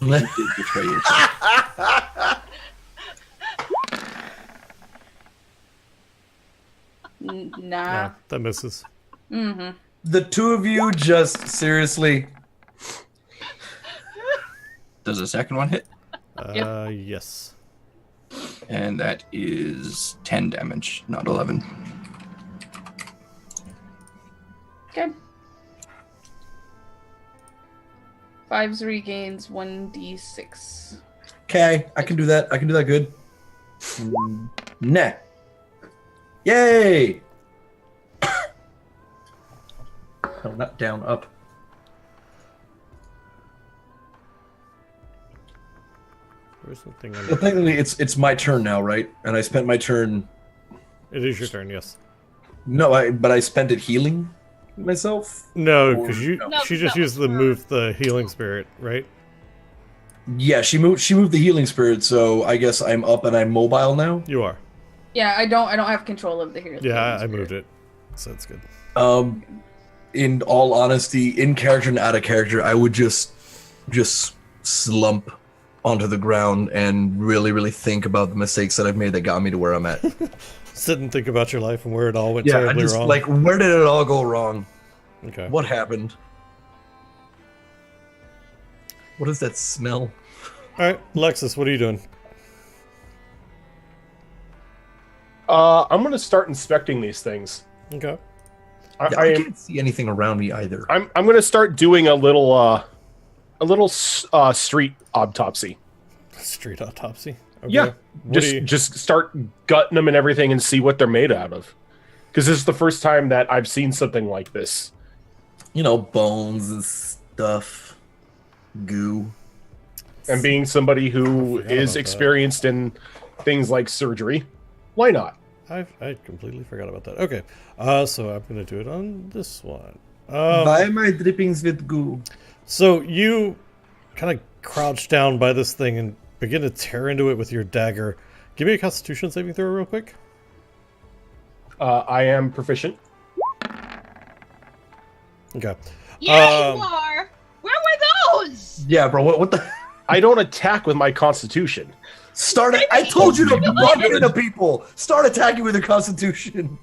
He did betray your trust. Nah. Yeah, that misses. Mm-hmm. The two of you just seriously. Does the second one hit? Yes. And that is 10 damage, not 11. Okay. 5 regains 1d6. Okay, I can do that. I can do that good. Nah. Yay! No, not down, up. Where's the thing on Well, technically, it's my turn now, right? And I spent my turn. It is your turn, yes. No, but I spent it healing myself. No, Or- because you No, she just that used was the her. move the healing spirit, right? Yeah, she moved the healing spirit, so I guess I'm up and I'm mobile now. You are. Yeah, I don't have control of the hero. Yeah, I moved it. So that's good. In all honesty, in character and out of character, I would just slump onto the ground and really think about the mistakes that I've made that got me to where I'm at. Sit and think about your life and where it all went Yeah, I terribly just wrong. like, where did it all go wrong? Okay. What happened? What is that smell? All right, Alexis, what are you doing? I'm gonna start inspecting these things. Okay. Yeah, I I am. can't see anything around me either. I'm gonna start doing a little street autopsy. Street autopsy. Okay. Yeah, What do you- just start gutting them and everything and see what they're made out of. Because this is the first time that I've seen something like this. You know, bones and stuff, goo. And being somebody who forgot is about that. experienced in things like surgery, why not? I completely forgot about that. Okay. So I'm gonna do it on this one. Buy my drippings with goo. So you kind of crouch down by this thing and begin to tear into it with your dagger. Give me a Constitution saving throw real quick. I am proficient. Okay. Yeah, Um, you are. Where were those? Yeah, bro. What the? I don't attack with my constitution. Start it. I told you to bump into people. Start attacking with your constitution.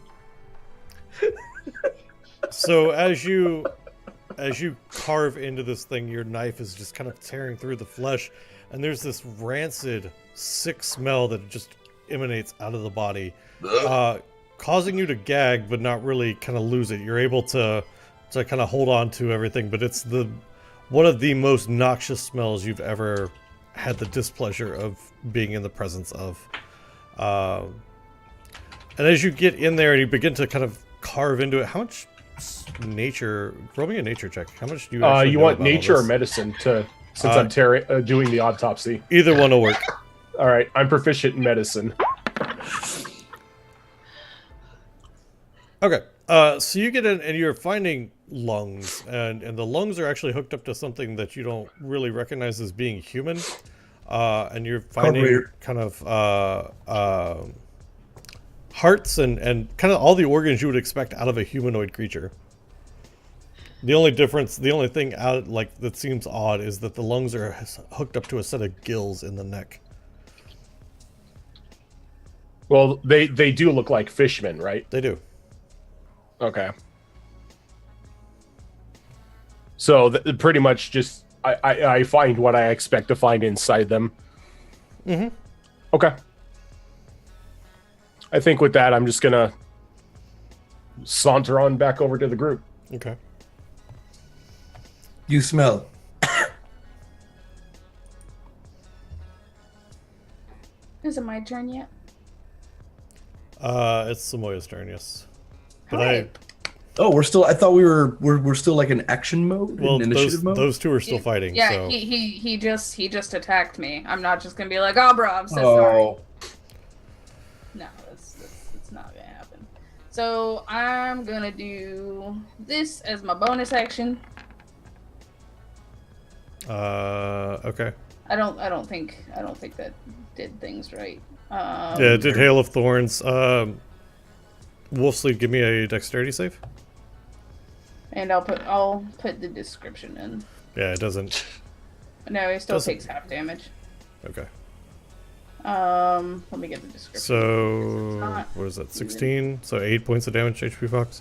So as you carve into this thing, your knife is just kind of tearing through the flesh, and there's this rancid, sick smell that just emanates out of the body, causing you to gag, but not really kind of lose it. You're able to kind of hold on to everything, but it's one of the most noxious smells you've ever had the displeasure of being in the presence of. And as you get in there and you begin to kind of carve into it, how much nature? Roll me a nature check. How much do you? actually You know want about all nature or this? medicine since I'm doing the autopsy? Either one will work. All right, I'm proficient in medicine. Okay. So you get in and you're finding lungs, and the lungs are actually hooked up to something that you don't really recognize as being human. And you're finding Carburetor. kind of hearts and kind of all the organs you would expect out of a humanoid creature. The only thing out like that seems odd is that the lungs are hooked up to a set of gills in the neck. Well, they do look like fishmen, right? They do. Okay. So pretty much just I find what I expect to find inside them. Mm-hmm. Okay. I think with that, I'm just gonna saunter on back over to the group. Okay. You smell. Is it my turn yet? It's Samoya's turn, yes. But Alright. Oh, we're still. I thought we're still like in action mode, well, in initiative mode. those two are still fighting. Yeah, so he just attacked me. I'm not just gonna be like, oh, bro, I'm so Oh. sorry. No, that's not gonna happen. So I'm gonna do this as my bonus action. Okay. I don't think that did things right. Yeah, it did Hail of Thorns. Wolfsleeve, give me a dexterity save. And I'll put the description in. Yeah, it doesn't. No, he still Doesn't- takes half damage. Okay. Let me get the description. So, not what is that? 16? So 8 points of damage, HP Fox.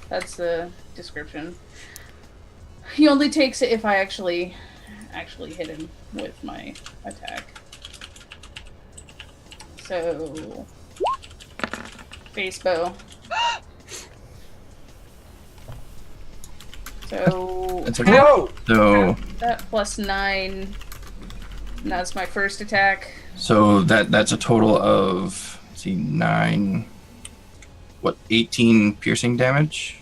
That's the description. He only takes it if I actually hit him with my attack. So, base bow. So That's okay. Whoa! So that plus 9. And that's my first attack. so that's a total of, let's see, 9. What, 18 piercing damage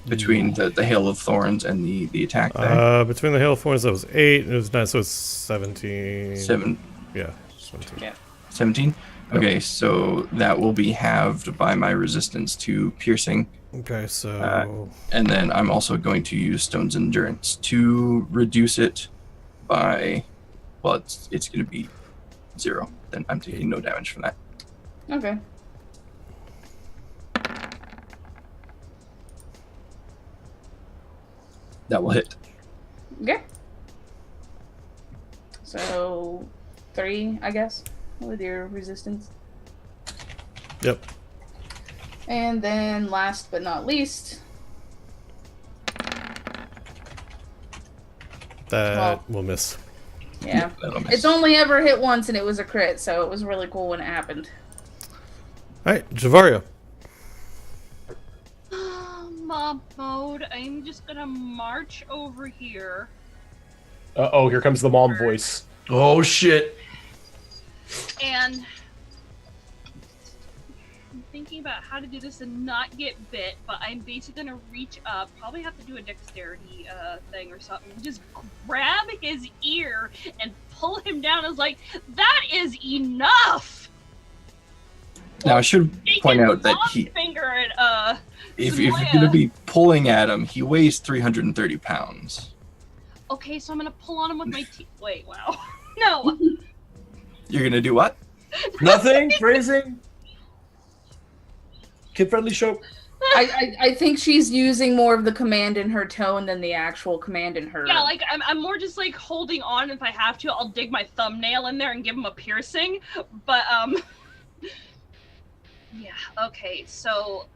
between the Hail of Thorns and the attack there. Between the Hail of Thorns, that was 8, and it was 9, so it's 17. 7. Yeah, 17. Yeah. 17. Okay, so that will be halved by my resistance to piercing. Okay, so And then I'm also going to use Stone's Endurance to reduce it by, well, it's going to be 0. Then I'm taking no damage from that. Okay. That will hit. Okay. So 3, I guess, with your resistance. yep. And then last but not least, That Well- will miss. yeah. That'll miss. It's only ever hit once and it was a crit, so it was really cool when it happened. Alright, Javaria. Mob mode. I'm just gonna march over here. Oh, here comes the mom voice. Oh shit! And I'm thinking about how to do this and not get bit, but I'm basically gonna reach up, probably have to do a dexterity thing or something, just grab his ear and pull him down. I was like, that is enough! Now I should point Taking out that Mom's he, finger and if you're Samoya. going to be pulling at him, he weighs 330 pounds. Okay, so I'm gonna pull on him with my teeth. Wait, wow. No! You're going to do what? Nothing. Phrasing. Kid friendly show. I think she's using more of the command in her tone than the actual command in her. Yeah, like I'm more just like holding on. If I have to, I'll dig my thumbnail in there and give him a piercing. But yeah. Okay, so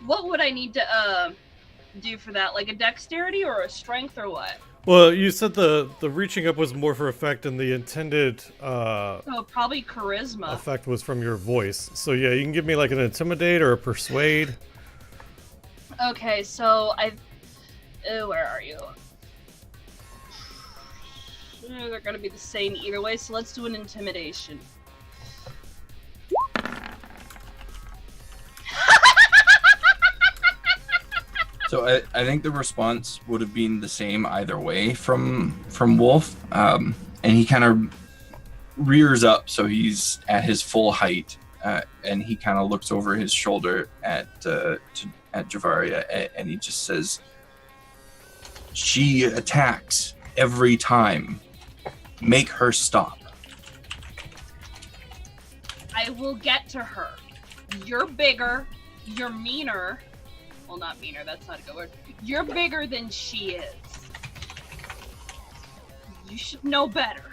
what would I need to do for that? Like a dexterity or a strength or what? Well, you said the reaching up was more for effect, and the intended Oh, probably charisma. effect was from your voice. So yeah, you can give me like an intimidate or a persuade. Okay, so where are you? They're gonna be the same either way, so let's do an intimidation. So I think the response would have been the same either way from Wolf, and he kind of rears up, so he's at his full height, and he kind of looks over his shoulder at Javaria, and he just says, "She attacks every time. Make her stop." I will get to her. You're bigger. You're meaner. Well, not meaner, that's not a good word. You're bigger than she is. You should know better.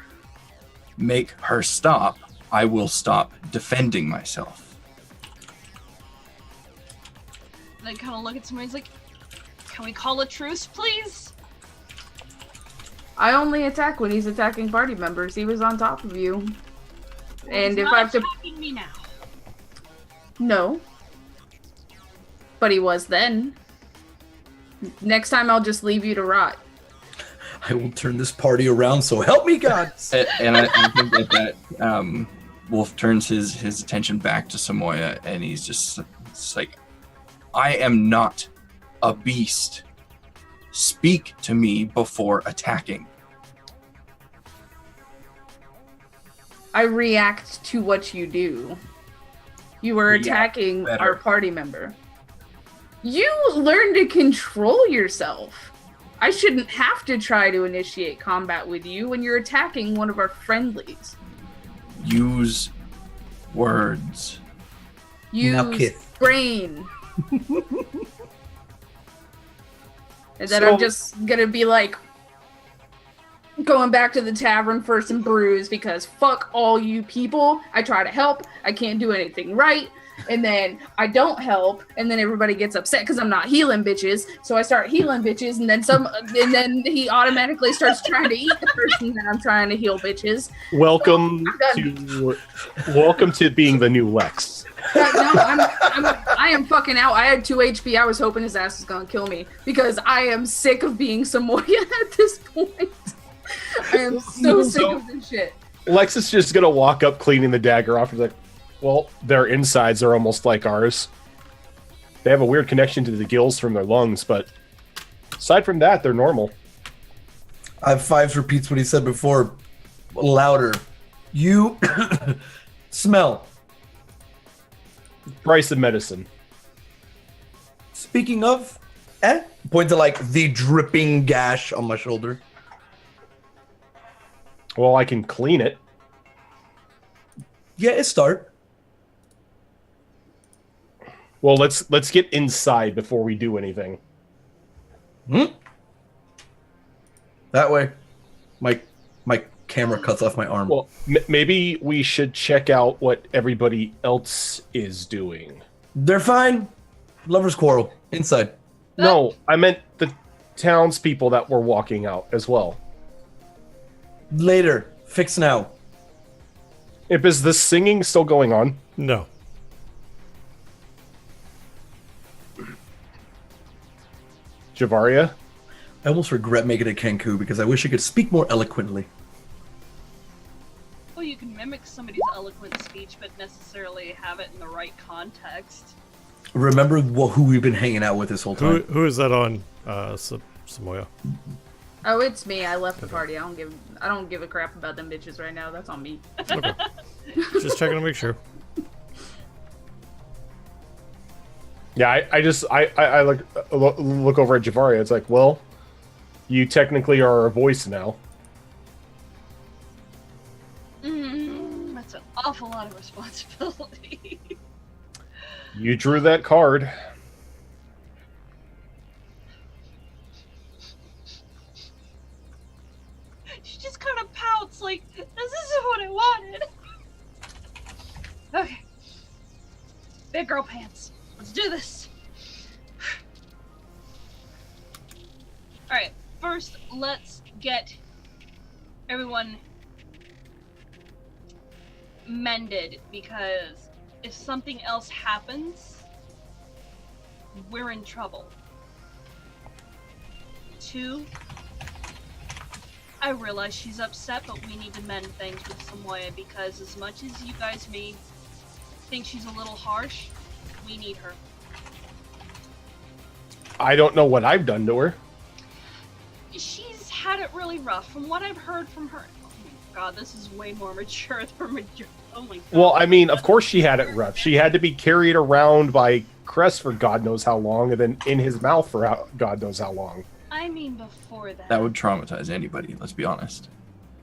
Make her stop. I will stop defending myself. And I kind of look at somebody, he's like, can we call a truce, please? I only attack when he's attacking party members. He was on top of you. And He's if not I have to... attacking me now. No. But he was then. Next time I'll just leave you to rot. I will turn this party around, so help me God. And I think that Wolf turns his attention back to Samoya, and he's just like, I am not a beast. Speak to me before attacking. I react to what you do. You were attacking our party member. You learn to control yourself. I shouldn't have to try to initiate combat with you when you're attacking one of our friendlies. Use words. Use brain. And then I'm just gonna be like, going back to the tavern for some brews because fuck all you people. I try to help. I can't do anything right. And then I don't help. And then everybody gets upset because I'm not healing bitches. So I start healing bitches. And then he automatically starts trying to eat the person that I'm trying to heal bitches. Welcome to being the new Lex. No, I am fucking out. I had 2 HP. I was hoping his ass was gonna kill me because I am sick of being Samoya at this point. I am so sick of this shit. Lex is just gonna walk up, cleaning the dagger off, and be like, well, their insides are almost like ours. They have a weird connection to the gills from their lungs, but aside from that, they're normal. I have Fives repeats what he said before, louder. You smell. Price of medicine. Speaking of, point to like the dripping gash on my shoulder. Well, I can clean it. Yeah, it start. Well, let's get inside before we do anything. That way, my camera cuts off my arm. Well, maybe we should check out what everybody else is doing. They're fine. Lovers quarrel inside. No, I meant the townspeople that were walking out as well. Later. Fix now. If is this singing still going on? No. Javaria? I almost regret making it Kenku because I wish I could speak more eloquently. Well, you can mimic somebody's eloquent speech, but necessarily have it in the right context. Remember who we've been hanging out with this whole time. Who is that on, Samoya? Oh, it's me. I left the party. I don't give a crap about them bitches right now. That's on me. Okay. Just checking to make sure. Yeah, I look over at Javaria. It's like, well, you technically are a voice now. That's an awful lot of responsibility. You drew that card. She just kind of pouts like, this isn't what I wanted. Okay. Big girl pants. Let's do this. Alright, first let's get everyone mended, because if something else happens, we're in trouble. 2, I realize she's upset, but we need to mend things with Samoya, because as much as you guys may think she's a little harsh, we need her. I don't know what I've done to her. She's had it really rough. From what I've heard from her... Oh my god, this is way more mature than mature. Oh my god. Well, I mean, of course she had it rough. She had to be carried around by Crest for God knows how long, and then in his mouth for God knows how long. I mean before that. That would traumatize anybody, let's be honest.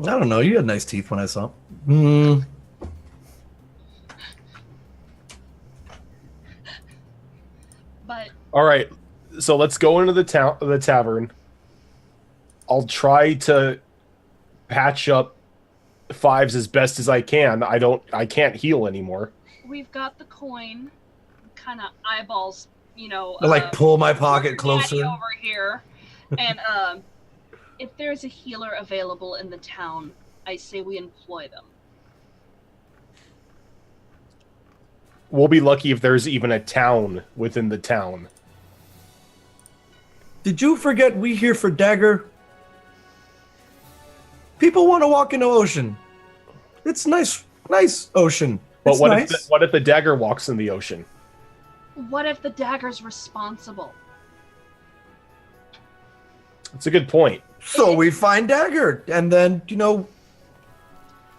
I don't know. You had nice teeth when I saw them. But All right, so let's go into the tavern. I'll try to patch up Fives as best as I can. I can't heal anymore. we've got the coin, kind of eyeballs, I like pull my pocket Daddy closer. over here. And if there's a healer available in the town, I say we employ them. We'll be lucky if there's even a town within the town. Did you forget we here for Dagger? People want to walk in the ocean. It's nice ocean. But It's what nice. if the dagger walks in the ocean? What if the dagger's responsible? That's a good point. So we find Dagger, and then,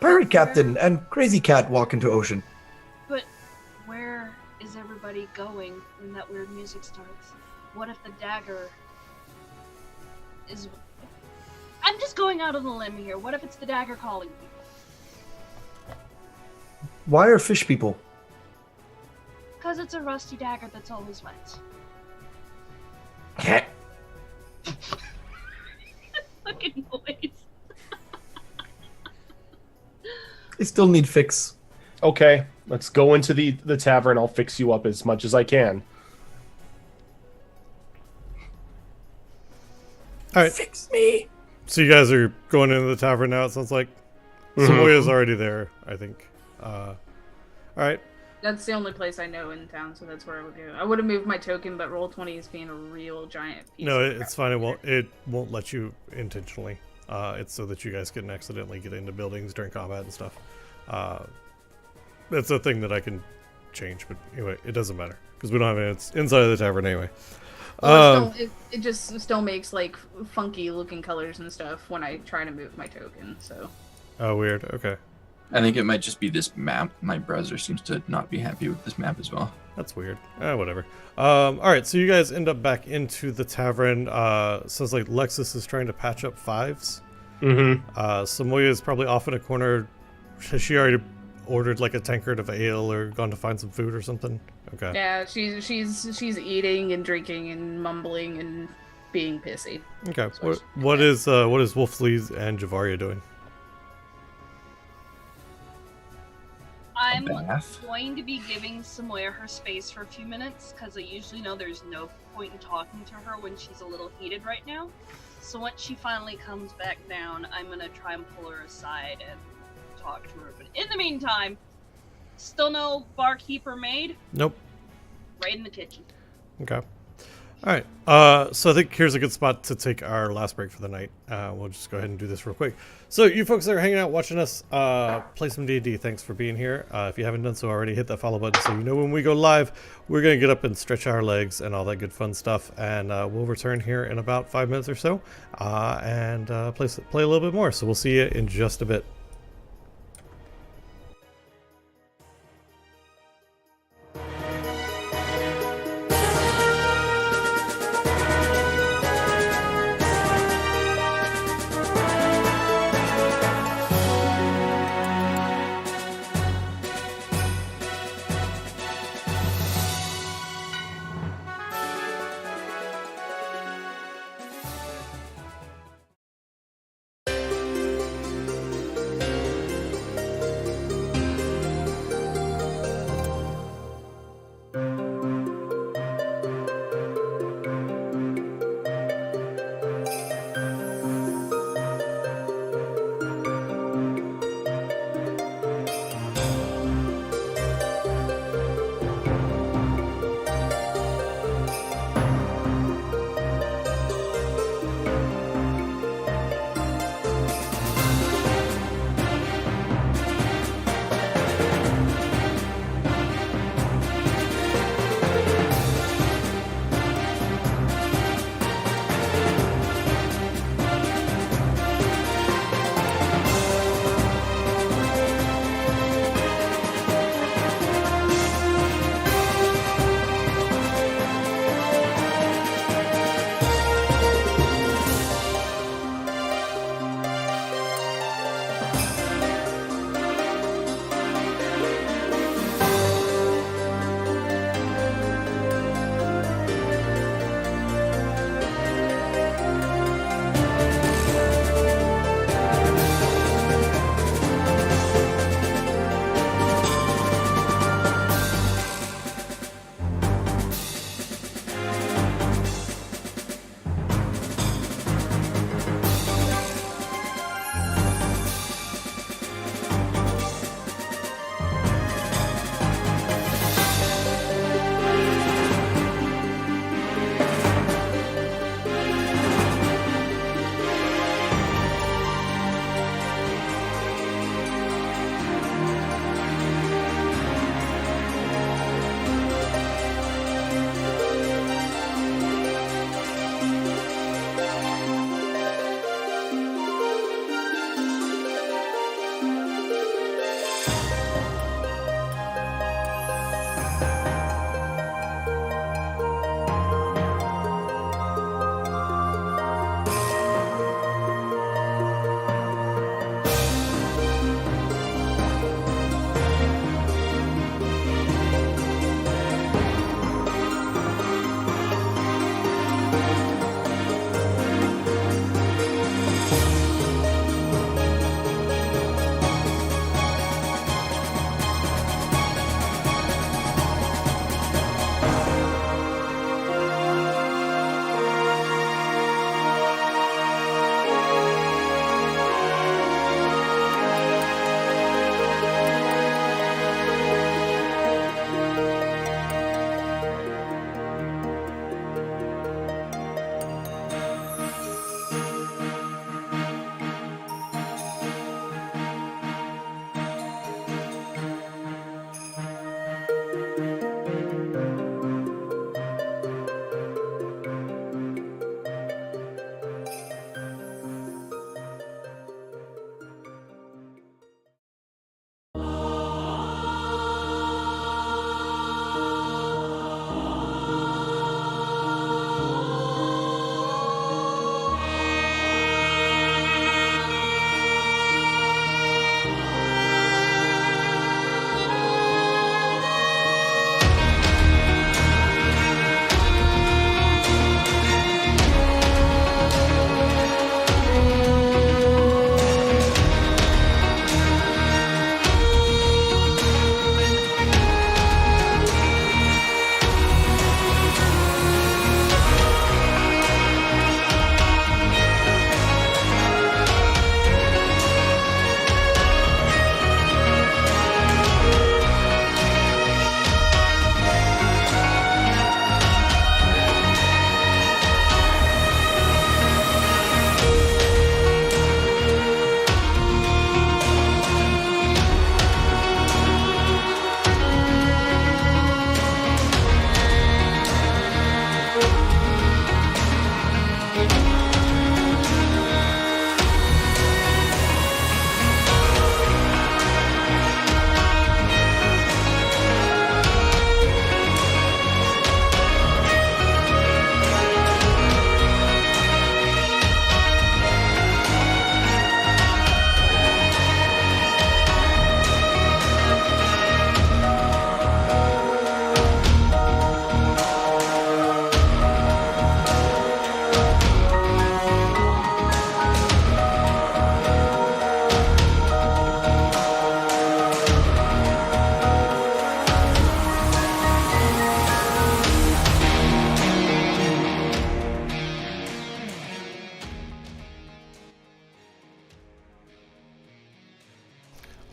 Pirate Captain and Crazy Cat walk into ocean. But where is everybody going when that weird music starts? What if the dagger is... I'm just going out on a limb here. What if it's the dagger calling people? Why are fish people? Because it's a rusty dagger that's always wet. Fucking noise. They still need fix. Okay, let's go into the tavern. I'll fix you up as much as I can. All right. Fix me. So you guys are going into the tavern now. It sounds like Samoya's already there. I think. All right. That's the only place I know in town, so that's where I would go. I would have moved my token, but Roll20 is being a real giant piece. No, of it's crap. fine. It won't let you intentionally. It's so that you guys can accidentally get into buildings during combat and stuff. That's a thing that I can change, but anyway, it doesn't matter because we don't have it. It's inside of the tavern anyway. Well, it just still makes like funky looking colors and stuff when I try to move my token. So Oh, weird. Okay, I think it might just be this map. My browser seems to not be happy with this map as well. that's weird. Whatever. All right, so you guys end up back into the tavern. Sounds like Lexus is trying to patch up fives. Mm-hmm. Samoya is probably off in a corner. Has she already ordered like a tankard of ale or gone to find some food or something? Okay. yeah, she's eating and drinking and mumbling and being pissy. Okay. What is Wolfleys and Javaria doing? I'm Bath? going to be giving Samoya her space for a few minutes because I usually know there's no point in talking to her when she's a little heated right now. So once she finally comes back down, I'm going to try and pull her aside and talk to her. But in the meantime, still no barkeep or maid? Nope. Right in the kitchen. Okay. All right. So I think here's a good spot to take our last break for the night. We'll just go ahead and do this real quick. So you folks that are hanging out watching us play some D&D, thanks for being here. If you haven't done so already, hit that follow button so you know when we go live. We're going to get up and stretch our legs and all that good fun stuff. And we'll return here in about 5 minutes or so and play a little bit more. So we'll see you in just a bit.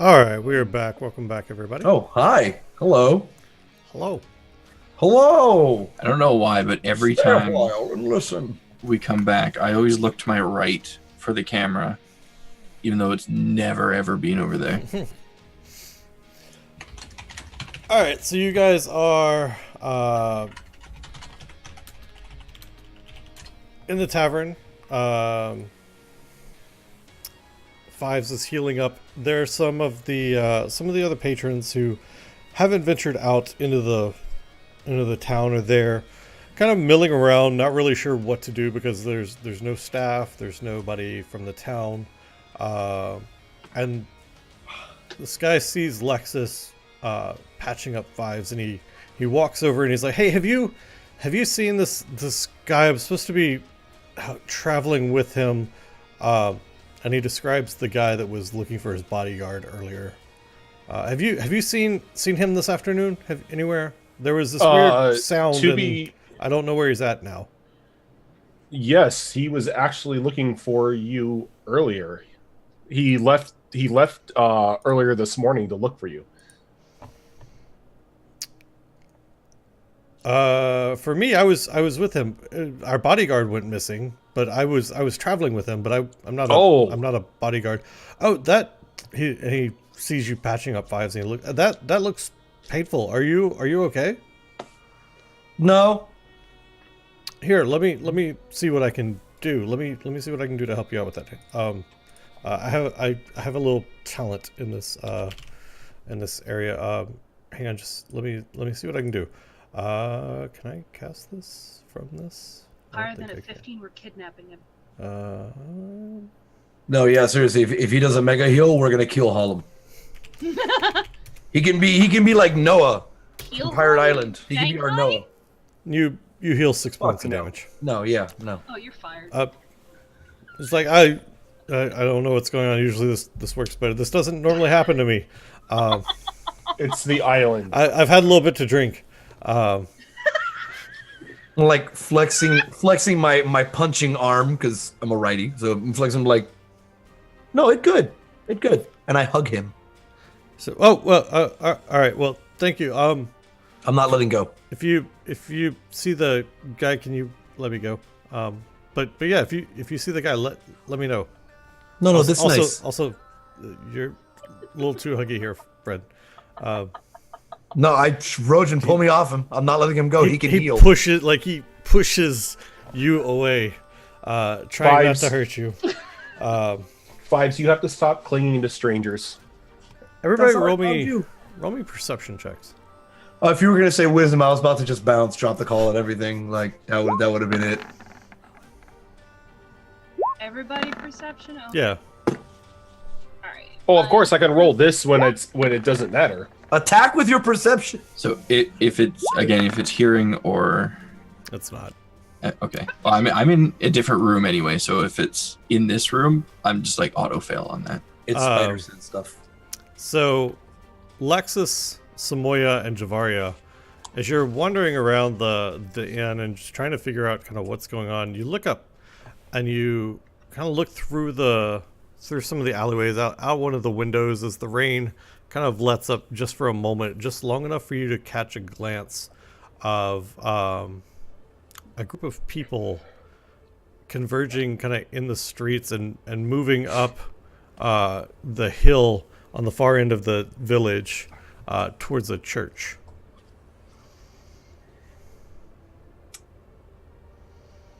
All right, we are back. Welcome back, everybody. Oh, hi. Hello. Hello. Hello. I don't know why, but every Stay a time while and listen. we come back, I always look to my right for the camera, even though it's never ever been over there. All right, so you guys are in the tavern. Fives is healing up. There are some of the other patrons who haven't ventured out into the town are there, kind of milling around, not really sure what to do because there's no staff, there's nobody from the town, and this guy sees Lexus patching up Fives, and he walks over and he's like, "Hey, have you seen this guy? I'm supposed to be traveling with him." And he describes the guy that was looking for his bodyguard earlier. Have you seen him this afternoon? Anywhere? There was this weird sound. I don't know where he's at now. Yes, he was actually looking for you earlier. He left earlier this morning to look for you. For me, I was with him. Our bodyguard went missing, but I was traveling with him. But I'm not a bodyguard. Oh, he sees you patching up Fives, and he that looks painful. Are you okay? No. Here, let me see what I can do. Let me see what I can do to help you out with that. I have a little talent in this area. Hang on, just let me see what I can do. Can I cast this from this? Higher than a 15, we're kidnapping him. No, yeah, seriously. If he does a mega heal, we're gonna kill Hollum. He can be like Noah from Pirate Island. He can be our Noah. You heal 6 points of damage. No, yeah, no. Oh, you're fired. It's like I don't know what's going on. Usually this works better. This doesn't normally happen to me. It's the island. I've had a little bit to drink. Like flexing my punching arm because I'm a righty, so I'm flexing like, no, it good, and I hug him. So all right. Well, thank you. I'm not letting go. If you see the guy, can you let me go? But yeah, if you see the guy, let me know. No, this is nice. Also, you're a little too huggy here, Fred. No, Rojan, pull me off him. I'm not letting him go. He can heal. He pushes you away, trying not to hurt you. Fives, you have to stop clinging to strangers. Everybody, roll me perception checks. If you were gonna say wisdom, I was about to just bounce, drop the call, and everything. Like that would have been it. Everybody perception? Okay. Yeah. Alright. Oh, of course I can roll this when it doesn't matter. Attack with your perception. So if it's hearing or It's not. okay, well, I'm in a different room anyway. So if it's in this room, I'm just like auto fail on that. It's spiders and stuff. So, Lexus, Samoya, and Javaria, as you're wandering around the inn and just trying to figure out kind of what's going on, you look up and you kind of look through some of the alleyways out one of the windows as the rain kind of lets up just for a moment, just long enough for you to catch a glance of a group of people converging kind of in the streets and moving up the hill on the far end of the village towards a church.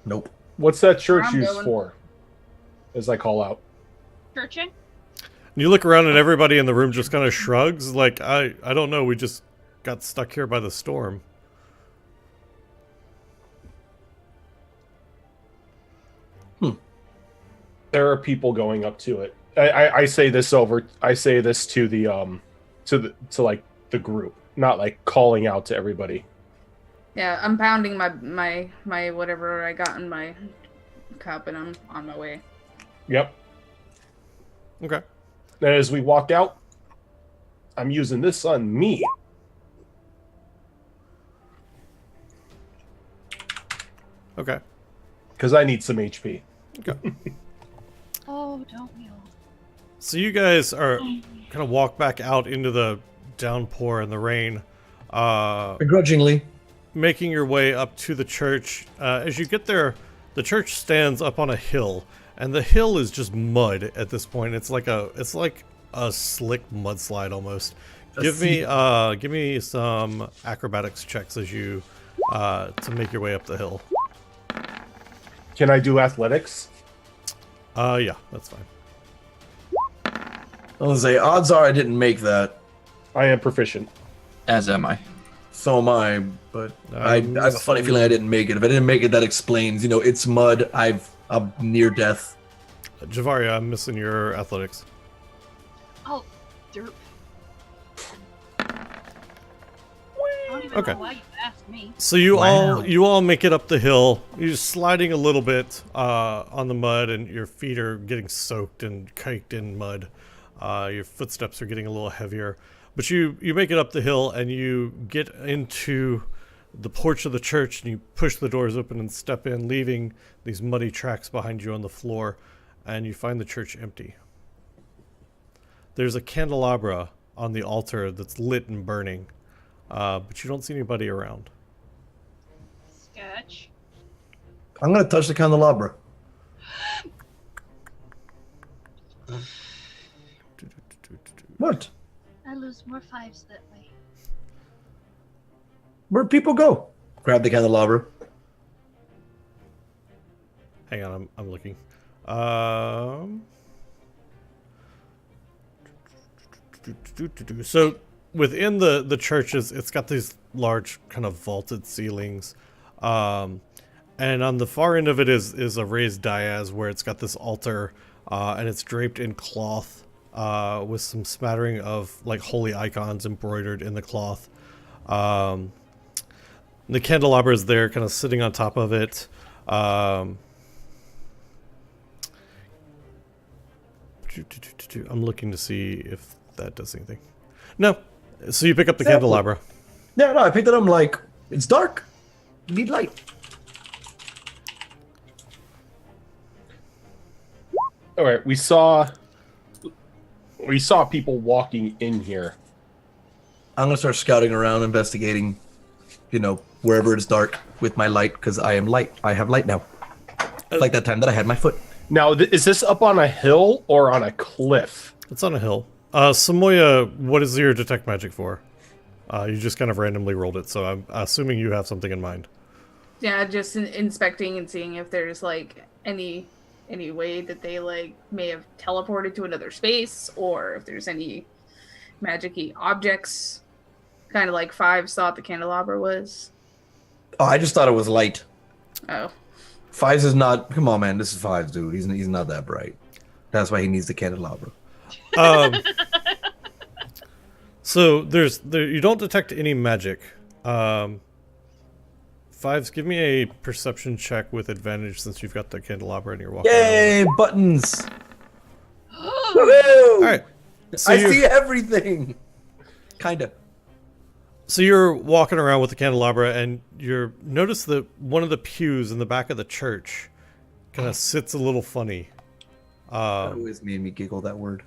Nope. What's that church I'm used going. for? As I call out. Churching? And you look around and everybody in the room just kind of shrugs like, I don't know, we just got stuck here by the storm. There are people going up to it. I say this to the to like the group, not like calling out to everybody. Yeah, I'm pounding my whatever I got in my cup, and I'm on my way. Yep. Okay. And as we walk out, I'm using this on me. Okay. Because I need some HP. Okay. Oh, don't we all? So you guys are kind of walk back out into the downpour and the rain, Begrudgingly. making your way up to the church. As you get there, the church stands up on a hill, and the hill is just mud at this point. It's like a slick mudslide almost. Give me some acrobatics checks as you to make your way up the hill. Can I do athletics? Yeah, that's fine. I was say, odds are I didn't make that. I am proficient. As am I. So am I, but I have a funny feeling I didn't make it. If I didn't make it, that explains. It's mud. I'm near death. Javaria, I'm missing your athletics. Oh, derp. I don't even Okay. know why you asked me. So you Wow. all make it up the hill. You're sliding a little bit on the mud, and your feet are getting soaked and caked in mud. Your footsteps are getting a little heavier, but you make it up the hill, and you get into the porch of the church, and you push the doors open and step in, leaving these muddy tracks behind you on the floor, and you find the church empty. There's a candelabra on the altar that's lit and burning, but you don't see anybody around. Sketch. I'm gonna touch the candelabra. What? I lose more fives that way. Where'd people go? Grab the candelabra. Hang on, I'm looking. So within the churches, it's got these large kind of vaulted ceilings, and on the far end of it is a raised dais where it's got this altar, and it's draped in cloth, with some smattering of like holy icons embroidered in the cloth. The candelabra is there, kind of sitting on top of it. I'm looking to see if that does anything. No. So you pick up the Example. candelabra. Yeah, no, I picked it up. I'm like, it's dark. You need light. All right, we saw people walking in here. I'm gonna start scouting around, investigating, wherever it's dark with my light, because I am light. I have light now. Like that time that I had my foot. Now, is this up on a hill or on a cliff? It's on a hill. Samoya, what is your detect magic for? You just kind of randomly rolled it, so I'm assuming you have something in mind. Yeah, just inspecting and seeing if there's like any way that they like may have teleported to another space, or if there's any magic-y objects, kind of like Fives thought the candelabra was. Oh, I just thought it was light. Oh, Fives is not. Come on, man. This is Fives, dude. He's not that bright. That's why he needs the candelabra. So you don't detect any magic. Fives, give me a perception check with advantage since you've got the candelabra and you're walking around. Yay, buttons! All Woohoo! right. So I you're- see everything. Kinda. So you're walking around with the candelabra, and you notice that one of the pews in the back of the church kind of sits a little funny. That always made me giggle, that word.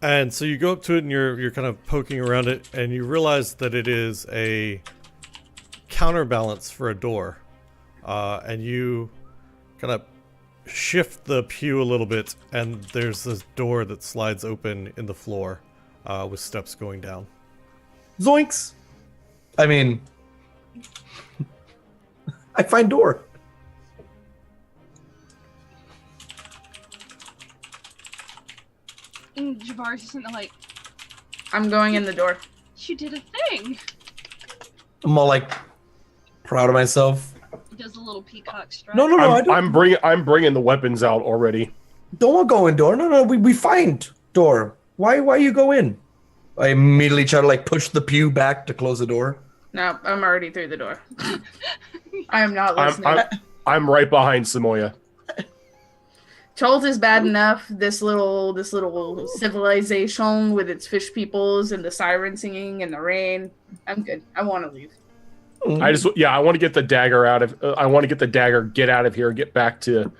And so you go up to it, and you're kind of poking around it, and you realize that it is a counterbalance for a door. And you kind of shift the pew a little bit, and there's this door that slides open in the floor, with steps going down. Zoinks! I mean, I find door. And Javar's just sitting there like, I'm going in the door. you did a thing. I'm all like proud of myself. He does a little peacock strut. No, I don't. I'm bringing the weapons out already. Don't go in door. No, we find door. Why you go in? I immediately try to like push the pew back to close the door. No, I'm already through the door. I am not I'm, listening. I'm right behind Samoya. Cholt is bad enough. This little civilization with its fish peoples and the siren singing and the rain. I'm good. I want to leave. I want to get the dagger out of. I want to get the dagger, get out of here, get back to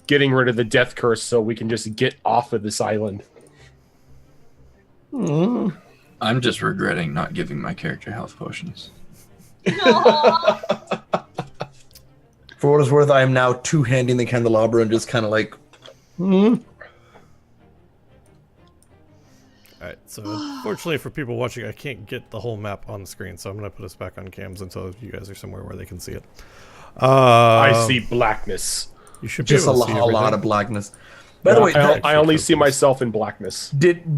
getting rid of the death curse, so we can just get off of this island. I'm just regretting not giving my character health potions. For what it's worth, I am now two-handing the candelabra and just kind of like, Alright, so unfortunately for people watching, I can't get the whole map on the screen, so I'm going to put us back on cams until you guys are somewhere where they can see it. I see blackness. You should be just a able to see lot everything. of blackness. By the way, I only see myself in blackness.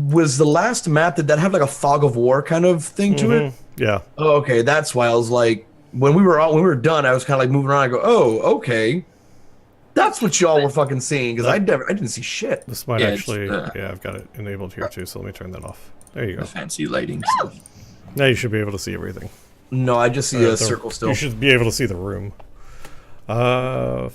was the last map, did that have like a fog of war kind of thing to it? Yeah. Oh, okay, that's why I was like, when we were done, I was kind of like moving around. I go, oh, okay, that's what y'all were fucking seeing because I didn't see shit. This might Yeah, it's actually... the- Yeah, I've got it enabled here too, so let me turn that off. There you The go. fancy lighting stuff. Now you should be able to see everything. No, I just see Or a the- circle still. You should be able to see the room. 5.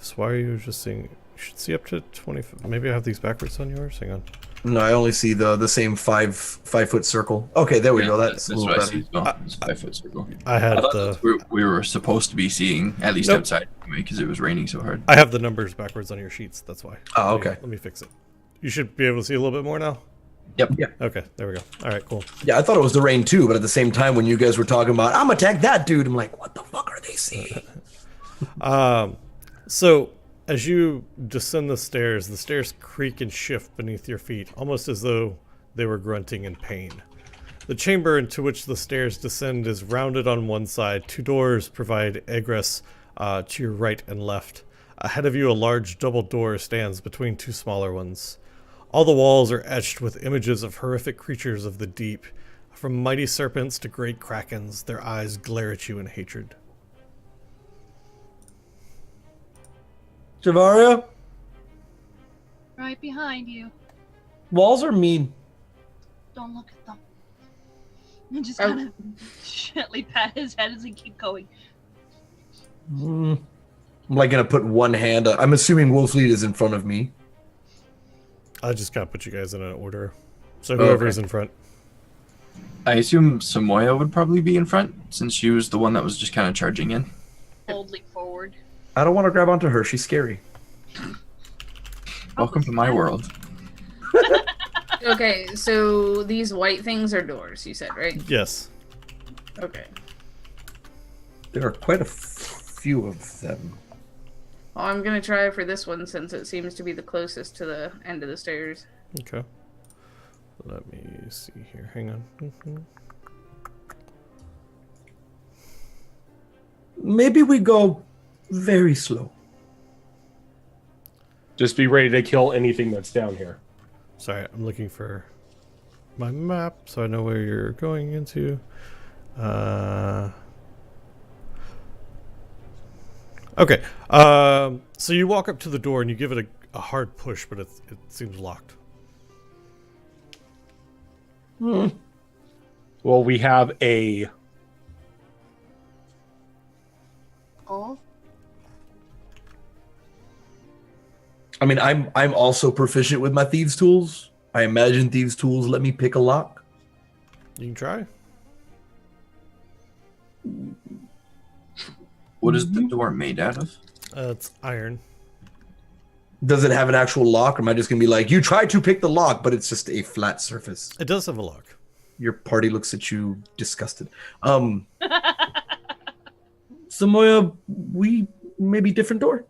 So why are you just seeing... You should see up to 20... Maybe I have these backwards on yours? Hang on. No, I only see the same 5-foot circle. Okay, there we go. That's a little what I better. see as well. It's a 5-foot circle. I had I thought the... that's what we were supposed to be seeing, at least Nope. outside anyway, because it was raining so hard. I have the numbers backwards on your sheets, that's why. Oh, Let me- okay. Let me fix it. You should be able to see a little bit more now? Yep. Yeah. Okay, there we go. Alright, cool. Yeah, I thought it was the rain too, but at the same time, when you guys were talking about, I'm attack that dude, I'm like, what the fuck are they seeing? So, as you descend the stairs creak and shift beneath your feet, almost as though they were grunting in pain. The chamber into which the stairs descend is rounded on one side. 2 doors provide egress to your right and left. Ahead of you, a large double door stands between 2 smaller ones. All the walls are etched with images of horrific creatures of the deep. From mighty serpents to great krakens, their eyes glare at you in hatred. Javaria, Right behind you. walls are mean. Don't look at them. And just Oh. kind of gently pat his head as he keep going. I'm like gonna put one hand. I'm assuming Wolfleet is in front of me. I just gotta put you guys in an order. So whoever's in front. I assume Samoya would probably be in front, since she was the one that was just kind of charging in. Boldly forward. I don't want to grab onto her. She's scary. Welcome to my world. Okay, so these white things are doors, you said, right? Yes. Okay. There are quite a few of them. Well, I'm gonna try for this one since it seems to be the closest to the end of the stairs. Okay. Let me see here. Hang on. Maybe we go very slow. Just be ready to kill anything that's down here. Sorry, I'm looking for my map so I know where you're going into. Okay. So you walk up to the door and you give it a hard push, but it seems locked. Well, we have a... Oh. I mean, I'm also proficient with my thieves' tools. I imagine thieves' tools let me pick a lock. You can try. What is the door made out of? It's iron. Does it have an actual lock, or am I just gonna be like, you tried to pick the lock, but it's just a flat surface? It does have a lock. Your party looks at you disgusted. Samoya, we maybe different door.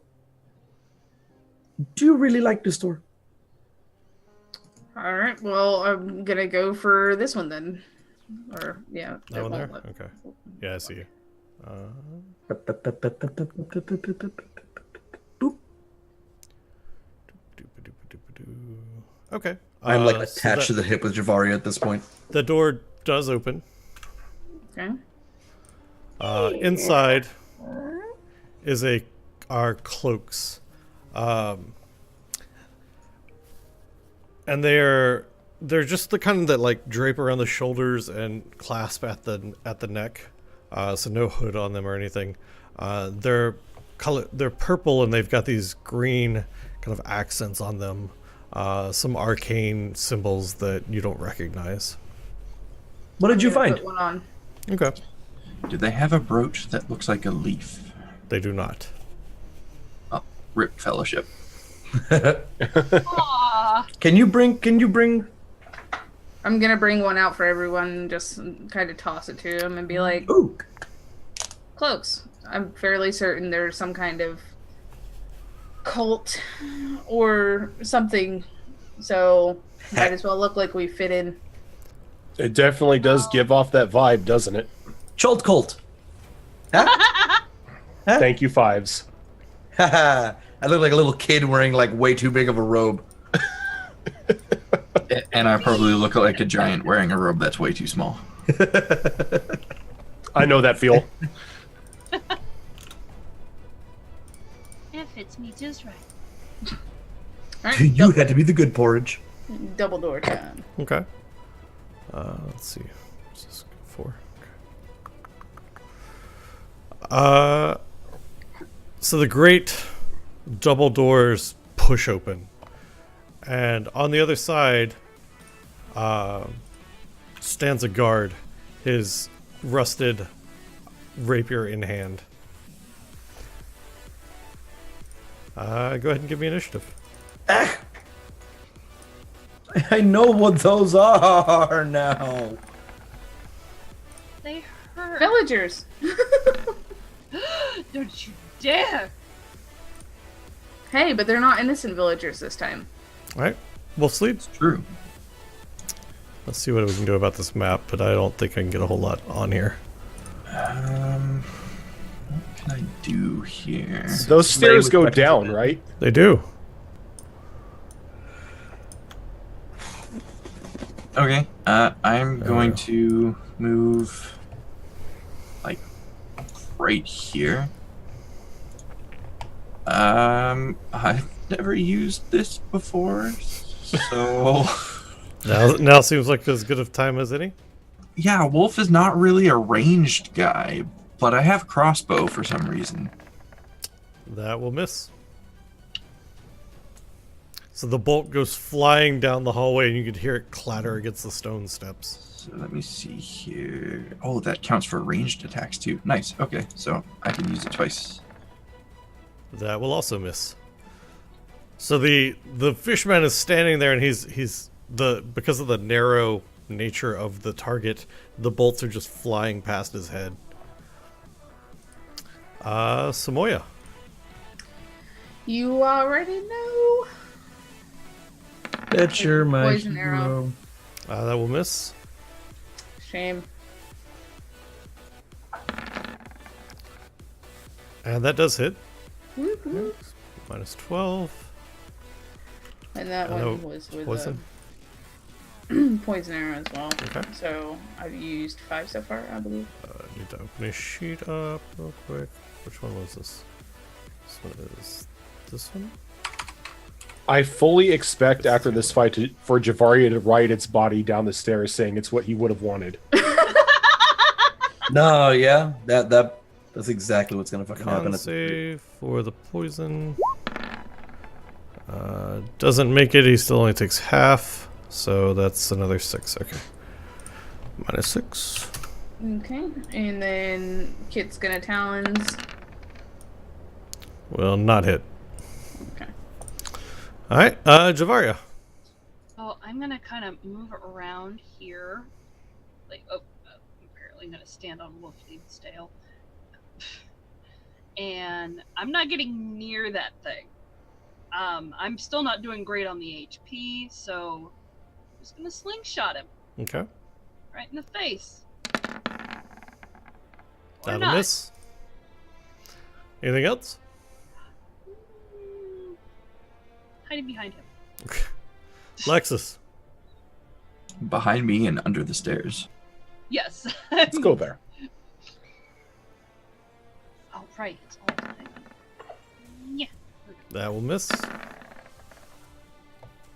Do you really like this door? All right. Well, I'm gonna go for this one then. Or yeah. That it one there? won't let- Okay. Yeah, I see you. Boop. Doop-a-doop-a-doop-a-doo. Okay. I'm like so attached to the hip with Javaria at this point. the door does open. Okay. Inside is are cloaks, and they're just the kind that like drape around the shoulders and clasp at the neck, so no hood on them or anything. They're purple and they've got these green kind of accents on them, some arcane symbols that you don't recognize. What did you I'm gonna find? put one on. Okay, Do they have a brooch that looks like a leaf? they do not. Oh, rip fellowship. Aw. Can you bring I'm gonna bring one out for everyone and just kind of toss it to him and be like, Ooh. cloaks. I'm fairly certain there's some kind of cult or something, so might as well look like we fit in. It definitely does give off that vibe, doesn't it? Chult cult. Huh? Thank you, Fives. I look like a little kid wearing like way too big of a robe. And I probably look like a giant wearing a robe that's way too small. I know that feel. It fits me just right. All right, You had to be the good porridge. double door time. Okay. Let's see. What's this? 4. Okay. So the great double doors push open, and on the other side stands a guard, his rusted rapier in hand. Go ahead and give me initiative. I know what those are now. They hurt. Villagers. Don't you dare! Hey, but they're not innocent villagers this time. All right, Wolf Sleep. True. Let's see what we can do about this map, but I don't think I can get a whole lot on here. What can I do here? Those stairs with go weapons down, in it. right? They do. Okay. I'm going to move like right here. I've never used this before, so Now seems like as good of time as any. yeah, Wolf is not really a ranged guy, but I have crossbow for some reason. That will miss. So the bolt goes flying down the hallway, and you can hear it clatter against the stone steps. So let me see here. Oh, that counts for ranged attacks too. Nice. Okay, so I can use it twice. That will also miss. So the fishman is standing there, and he's because of the narrow nature of the target, the bolts are just flying past his head. Samoya. You already know. That's your my Poison hero. arrow. That will miss. Shame. And that does hit. Woo-hoo. Minus 12. And that I know one was with Poison. poison arrow as well. Okay. So I've used 5 so far, I believe. I need to open a sheet up real quick. Which one was this? This one is this one? I fully expect after this fight for Javaria to ride its body down the stairs, saying it's what he would have wanted. No, yeah, that's exactly what's gonna fucking happen. Con save for the poison. Doesn't make it. He still only takes half, so that's another 6. Okay, minus 6. Okay. And then Kit's gonna talons. Will not hit. Okay. All right, Javaria. Oh, I'm gonna kind of move around here. Like, I'm apparently gonna stand on Wolflead's tail. And I'm not getting near that thing. I'm still not doing great on the HP, so I'm just gonna slingshot him Okay, right in the face. Or that'll not. miss. Anything else? Hiding behind him. Lexus. Behind me and under the stairs. Yes. Let's go there. Oh, right. It's all time. Yeah. That will miss. At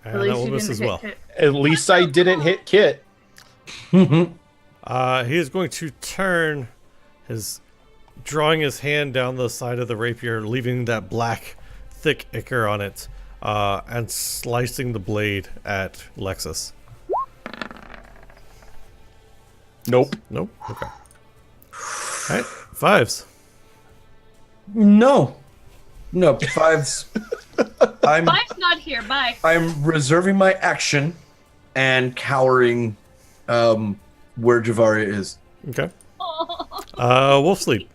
And least that will you miss didn't as hit well. Kit. At least I didn't hit Kit. He is going to turn drawing his hand down the side of the rapier, leaving that black, thick ichor on it, and slicing the blade at Lexus. Nope. Nope. Okay. Alright, 5s. No, 5s. Five's not here. Bye. I'm reserving my action and cowering where Javaria is. Okay. Wolf Sleep.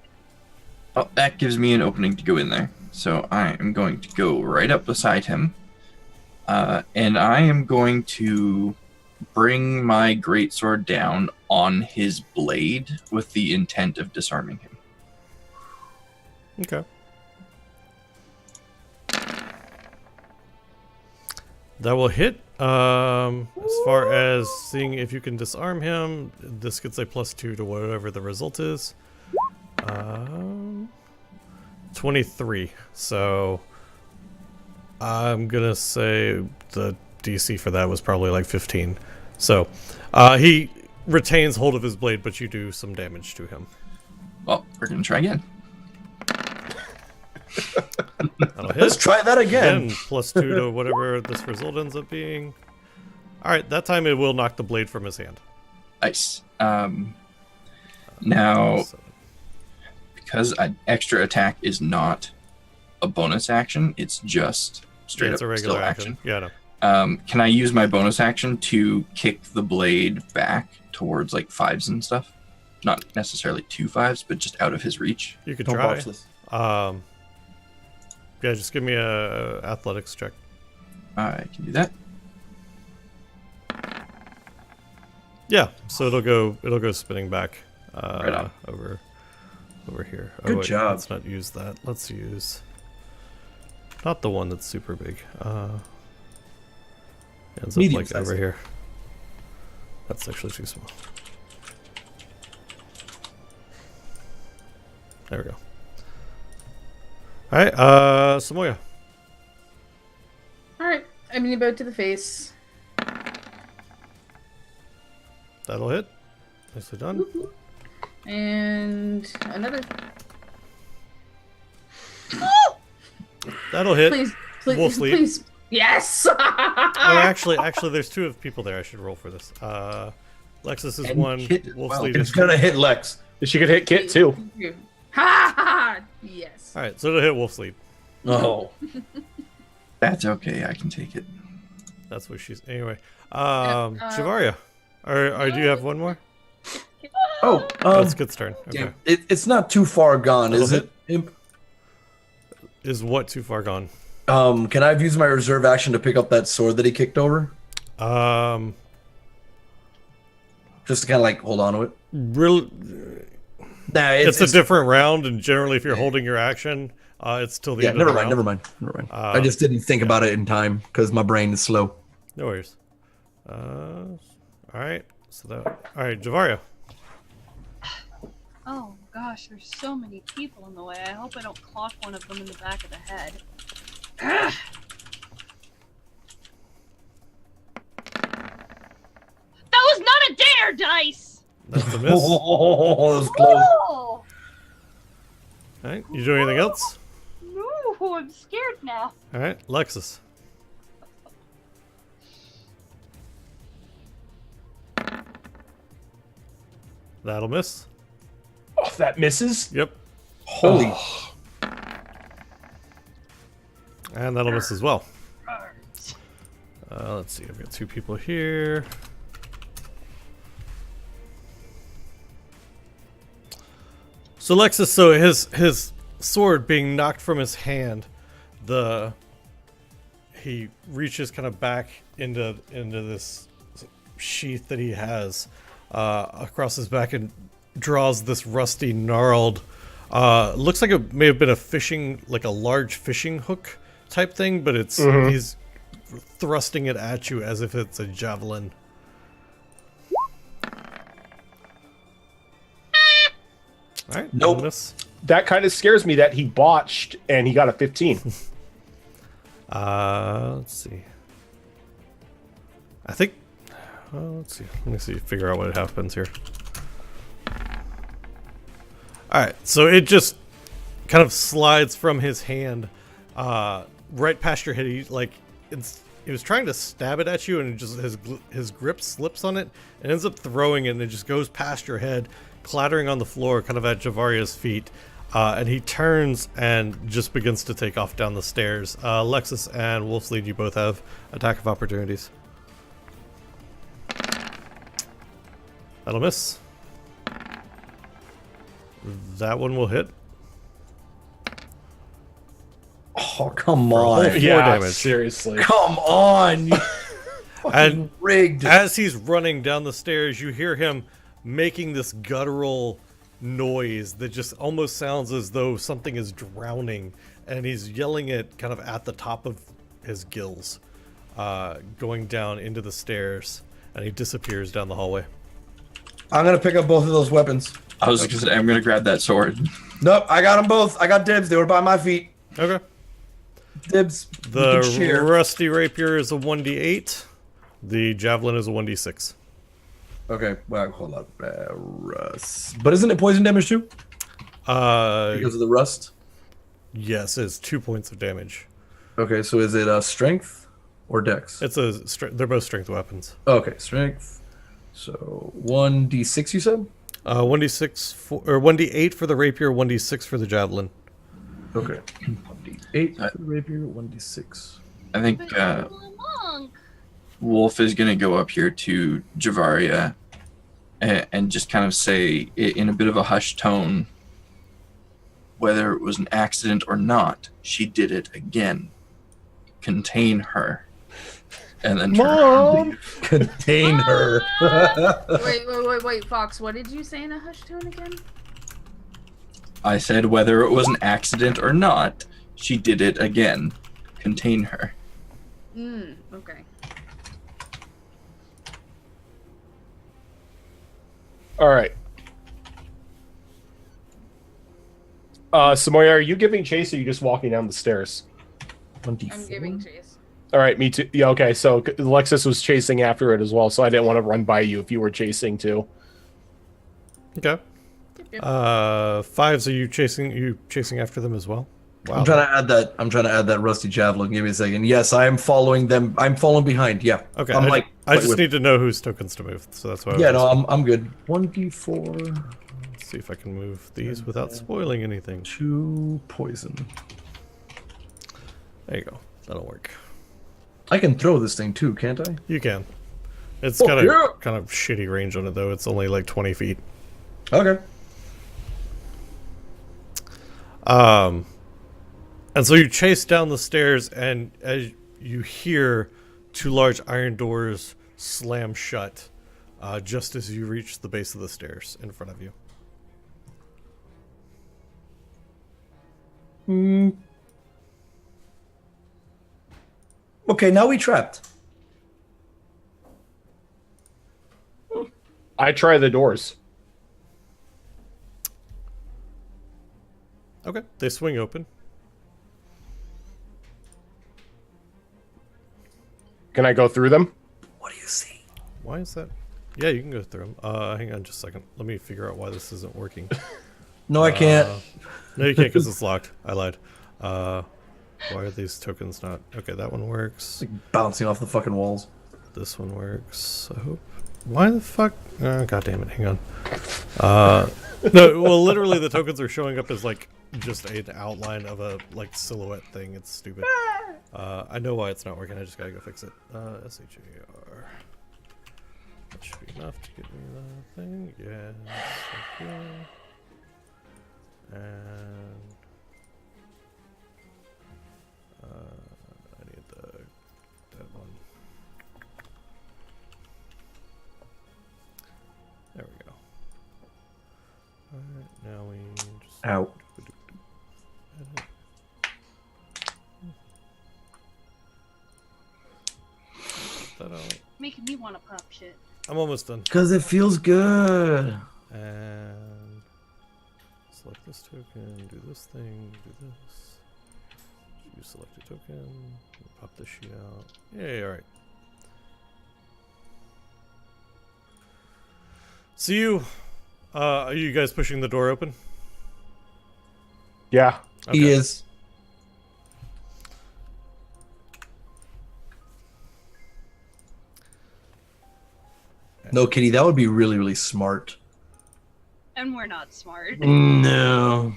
Oh, that gives me an opening to go in there. So I am going to go right up beside him. And I am going to bring my greatsword down on his blade with the intent of disarming him. Okay. That will hit. As far as seeing if you can disarm him, this gets a +2 to whatever the result is. 23. So I'm gonna say the DC for that was probably like 15. So he retains hold of his blade, but you do some damage to him. Well, we're going to try again. That'll hit. Let's try that again. Again, +2 to whatever this result ends up being. Alright, that time it will knock the blade from his hand. Nice. Now, because an extra attack is not a bonus action, it's just straight it's up a regular still action. Yeah, no. Can I use my bonus action to kick the blade back towards like 5s and stuff? Not necessarily 2 5s, but just out of his reach. You could Don't try. botch this. Yeah, just give me a athletics check. I can do that. Yeah, so it'll go spinning back Right on. over here. Good job. Let's not use that. Let's use not the one that's super big. Ends up Medium like size. over here. That's actually too small. There we go. All right, Samoya. All right, I'm gonna bow to the face. That'll hit. Nicely done. And another. That'll hit. Please, Wolf please, sleep. please. Yes. Oh, actually, there's 2 of people there. I should roll for this. Lexus is And 1. Kit as Wolf well. Sleep It's is gonna hit Lex. She could hit Kit too. Ha ha! Yes. All right, so it'll hit Wolf Sleep. Oh. That's okay. I can take it. That's what she's. Anyway, Javaria, or do you have one more? Oh. That's Kit's turn. Okay. Damn. It's not too far gone, is That'll it? Imp? Is what too far gone? Can I use my reserve action to pick up that sword that he kicked over? Just to kind of like hold on to it. Real. Nah, It's a different round, and generally, if you're holding your action, it's till the Yeah, end never of the mind, round. never mind. I just didn't think about it in time because my brain is slow. No worries. All right. So that. All right, Javaria. Oh gosh, there's so many people in the way. I hope I don't clock one of them in the back of the head. Ugh. That was not a dare dice! That's a miss. Oh, that was close. Oh! All right. You do anything else? No, I'm scared now. All right, Lexus. That'll miss. Oh, that misses. Yep. Holy. And that'll miss as well. Let's see. I've got 2 people here. So Lexus, so his sword being knocked from his hand, he reaches kind of back into this sheath that he has across his back and draws this rusty, gnarled. Looks like it may have been a large fishing hook type thing, but it's he's thrusting it at you as if it's a javelin. All right. Nope. Miss. That kind of scares me that he botched and he got a 15. Let's see. I think. Let's see. Let me see. Figure out what happens here. All right. So it just kind of slides from his hand, right past your head. He was trying to stab it at you, and his grip slips on it and ends up throwing it, and it just goes past your head, clattering on the floor, kind of at Javaria's feet. And he turns and just begins to take off down the stairs. Lexus and Wolfslead, you both have attack of opportunities. That'll miss. That one will hit. Oh, come For a whole on. four Yeah, damage. seriously. Come on. You And rigged. as he's running down the stairs, you hear him making this guttural noise that just almost sounds as though something is drowning, and he's yelling it kind of at the top of his gills, going down into the stairs, and he disappears down the hallway. I'm going to pick up both of those weapons. I was gonna say I'm gonna grab that sword. Nope, I got them both. I got dibs. They were by my feet. Okay. Dibs. We The can share. rusty rapier is a 1d8. The javelin is a 1d6. Okay, well, hold on. Rust. But isn't it poison damage too? Because of the rust? Yes, it's 2 points of damage. Okay, so is it strength or dex? It's they're both strength weapons. Okay, strength. So 1d6 you said? 1d6 or 1d8 for the rapier, 1d6 for the javelin. Okay. 1d8 for the rapier, 1d6. I think Wolf is gonna go up here to Javaria and just kind of say in a bit of a hushed tone, whether it was an accident or not, she did it again. Contain her. And then turn around and leave. Contain her. Wait, Fox. What did you say in a hushed tone again? I said whether it was an accident or not, she did it again. Contain her. Okay. All right. Samoya, are you giving chase or are you just walking down the stairs? 1d4. I'm giving chase. All right, me too. Yeah, okay. So Alexis was chasing after it as well, so I didn't want to run by you if you were chasing too. Okay. Fives, are you chasing after them as well? Wow. I'm trying to add that rusty javelin. Give me a second. Yes, I am following them. I'm following behind. Yeah. Okay. I'm I just need to know whose tokens to move, so that's why. Yeah, no, I'm good. 1d4. Let's see if I can move these without spoiling anything. 2 poison. There you go. That'll work. I can throw this thing too, can't I? You can. It's Oh, got a yeah. kind of shitty range on it though. It's only like 20 feet. Okay. And so you chase down the stairs, and as you hear 2 large iron doors slam shut, just as you reach the base of the stairs in front of you. Okay, now we trapped. I try the doors. Okay, they swing open. Can I go through them? What do you see? Why is that? Yeah, you can go through them. Hang on just a second. Let me figure out why this isn't working. No, I can't. No, you can't because it's locked. I lied. Why are these tokens not? Okay, that one works. Bouncing off the fucking walls. This one works. I hope. Why the fuck? God damn it! Hang on. No, well, literally, the tokens are showing up as like just an outline of a like silhouette thing. It's stupid. I know why it's not working. I just gotta go fix it. SHAR. That should be enough to get me the thing. Yes. Okay. And I need that one. There we go. Alright, now we just Out. edit. That out. Making me want to pop shit. I'm almost done. Because it feels good. And select this token, do this thing, do this. You select a token, pop the sheet out. Yay, alright. So are you guys pushing the door open? Yeah. Okay. He is. No, Kitty, that would be really, really smart. And we're not smart. No.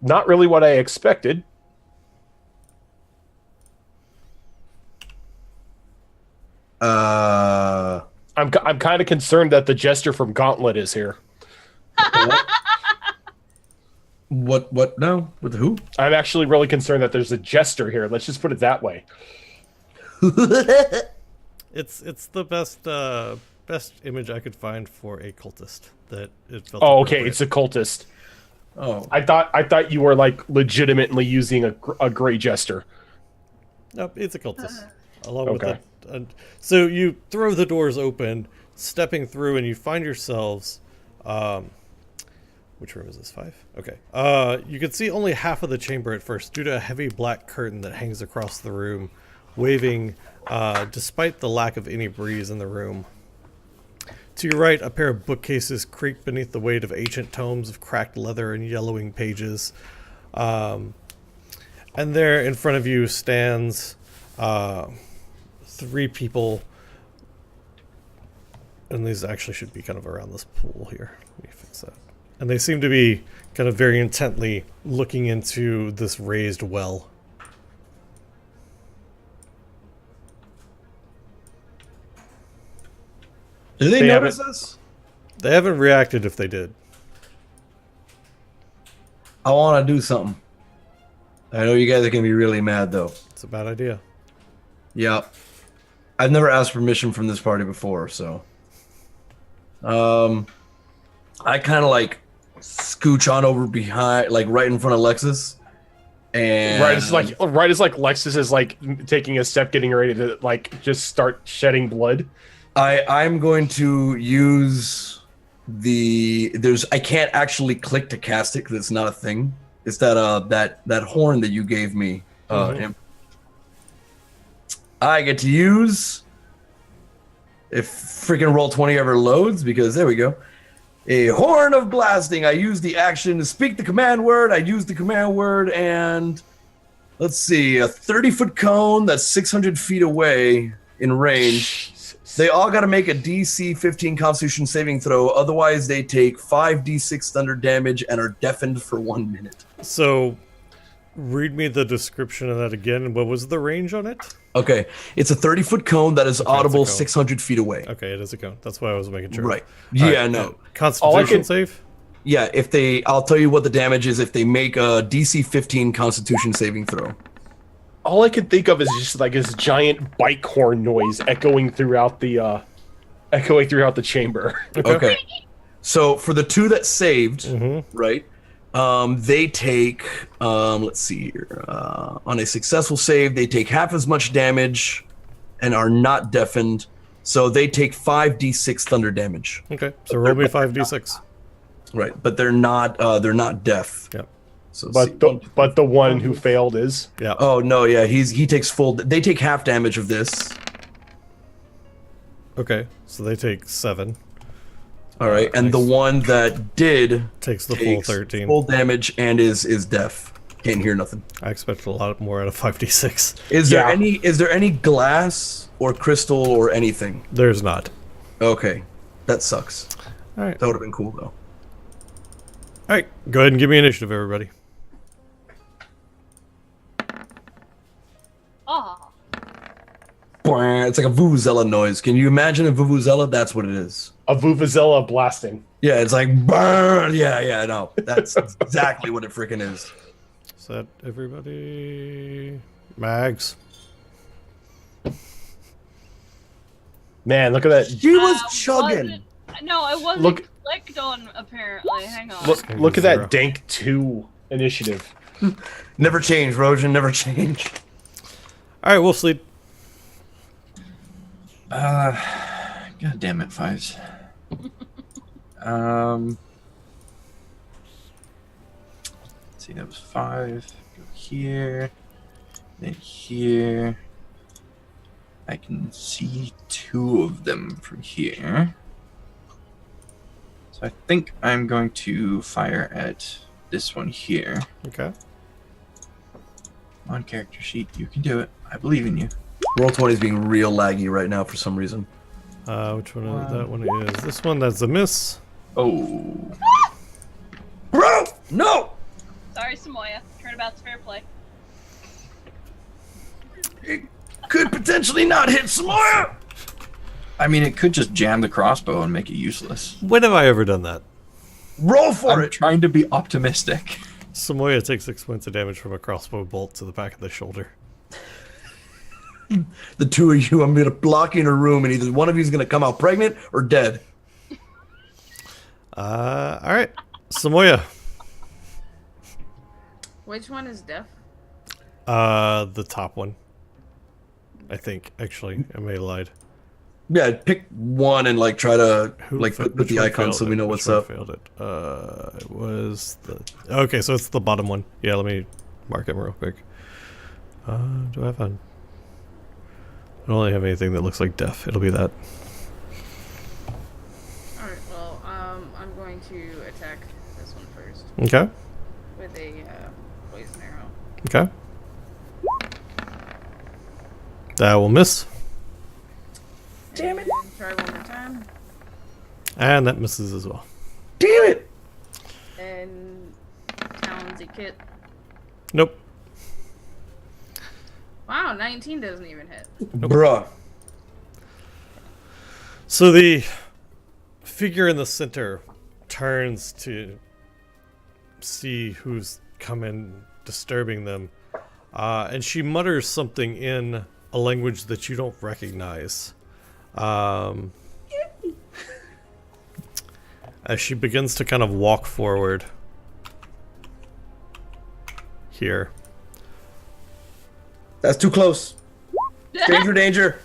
Not really what I expected. I'm kind of concerned that the jester from Gauntlet is here. What? No, with who? I'm actually really concerned that there's a jester here. Let's just put it that way. It's the best image I could find for a cultist that it felt. Oh, okay, appropriate. it's a cultist. Oh, I thought you were like legitimately using a gray jester. Nope, it's a cultist. Along Okay. with that, so you throw the doors open, stepping through, and you find yourselves. Which room is this? 5? Okay. You can see only half of the chamber at first due to a heavy black curtain that hangs across the room, waving despite the lack of any breeze in the room. To your right, a pair of bookcases creak beneath the weight of ancient tomes of cracked leather and yellowing pages. And there in front of you stands 3 people. And these actually should be kind of around this pool here. Let me fix that. And they seem to be kind of very intently looking into this raised well. did they They notice haven't- us? They haven't reacted if they did. I want to do something. I know you guys are gonna be really mad though. It's a bad idea. Yep. I've never asked permission from this party before, so. I kind of like scooch on over behind, like right in front of Lexus, and Right as like Lexus is like taking a step, getting ready to like just start shedding blood. I'm going to use I can't actually click to cast it because it's not a thing. It's that horn that you gave me. I get to use if freaking Roll20 ever loads, because there we go. A horn of blasting. I use the action to speak the command word. I use the command word, and let's see, a 30-foot cone that's 600 feet away in range. They all got to make a DC 15 Constitution saving throw. Otherwise, they take 5d6 thunder damage and are deafened for 1 minute. So, read me the description of that again. What was the range on it? Okay, it's a 30-foot cone that is audible cone. 600 feet away. Okay, it is a cone. That's why I was making sure. Right. All Yeah, right, no. Constitution save? Yeah, I'll tell you what the damage is if they make a DC 15 Constitution saving throw. All I could think of is just like this giant bike horn noise echoing throughout the chamber. Okay. So for the 2 that saved, right? They take let's see here. On a successful save, they take half as much damage and are not deafened. So they take 5d6 thunder damage. Okay, so roll me 5d6. Right, but they're not deaf. Yep. So But the one who failed is. Yeah. oh no, yeah, he takes full. They take half damage of this. Okay, so they take 7. All right, and the one that did Takes the full takes 13. full damage and is deaf. Can't hear nothing. I expected a lot more out of 5d6. Is there Yeah. is there any glass or crystal or anything? There's not. Okay, that sucks. All right. That would have been cool though. All right, go ahead and give me initiative, everybody. Oh, It's like a vuvuzela noise. Can you imagine a vuvuzela? That's what it is. A Vuvuzela blasting. Yeah, it's like burn. Yeah, no, that's exactly what it freaking is. Is that everybody? Mags. Man, look at that. She was chugging. No, I wasn't Look- clicked on, apparently. Hang on. Look at Zero. that dank 2 initiative. Never change, Rojan. Never change. All right, Wolf Sleep. God damn it, 5s. Let's see, that was 5. Go here. Then here. I can see 2 of them from here. So I think I'm going to fire at this one here. Okay. Come on, character sheet. You can do it. I believe in you. Roll20 is being real laggy right now for some reason. Which one is that one? Is this one? That's a miss. Oh. Bro, no! Sorry, Samoya. Turnabout's fair play. It could potentially not hit Samoya. I mean, it could just jam the crossbow and make it useless. When have I ever done that? Roll for I'm it. trying to be optimistic. Samoya takes 6 points of damage from a crossbow bolt to the back of the shoulder. The two of you, I'm gonna block you in a room, and either one of you is gonna come out pregnant or dead. All right, Samoya. Which one is deaf? The top one. I think, actually. I may have lied. Yeah, pick one and like try to like put which the one icon failed so we it? know Which what's one up. failed it? It was the... Okay, so it's the bottom one. Yeah, let me mark it real quick. Do I have a... I don't really have anything that looks like deaf. It'll be that. Alright, well, I'm going to attack this one first Okay. with a poison arrow. Okay. That will miss. Damn it! Try one more time. And that misses as well. Damn it! And Talonsy Kit. Nope. Wow, 19 doesn't even hit. Bruh. So the figure in the center turns to see who's come in disturbing them. And she mutters something in a language that you don't recognize. As she begins to kind of walk forward here. That's too close. Danger, danger.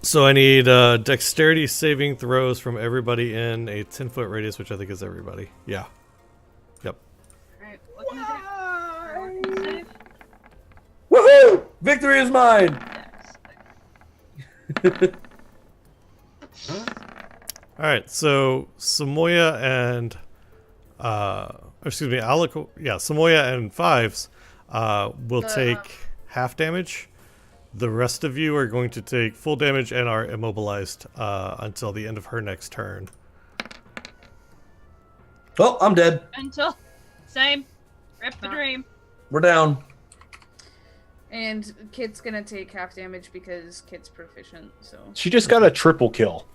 So I need dexterity saving throws from everybody in a 10-foot radius, which I think is everybody. Yeah. Yep. Alright, what can I do? Save? Woohoo! Victory is mine. Dex. All right. So Samoya and Samoya and Fives will take half damage. The rest of you are going to take full damage and are immobilized until the end of her next turn. Oh, I'm dead. Until. Same. Rip the dream. We're down. And Kit's gonna take half damage because Kit's proficient, so. She just got a triple kill.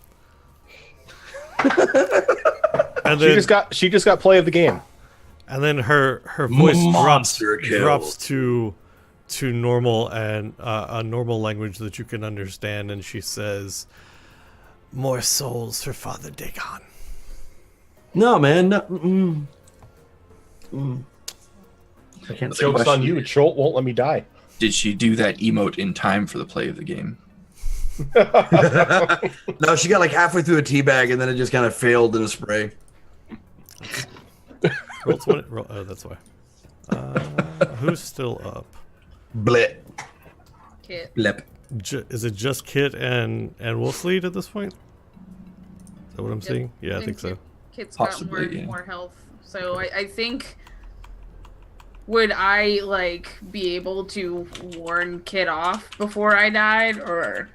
And She then, just got play of the game. and then her voice Monster kill. drops to normal and a normal language that you can understand, and she says, "More souls for Father Dagon." No, man. No. I can't say Joke's on question. you. Cholt won't let me die. Did she do that emote in time for the play of the game? No, she got like halfway through a tea bag and then it just kind of failed in a spray. Oh, that's why. Who's still up? Blip. Kit. Blip. Is it just Kit and Wolflead at this point? Is that what I'm seeing? Yeah, I And think so. Kit's Possibly, got yeah. more health. So I think... Would I, like, be able to warn Kit off before I died, or...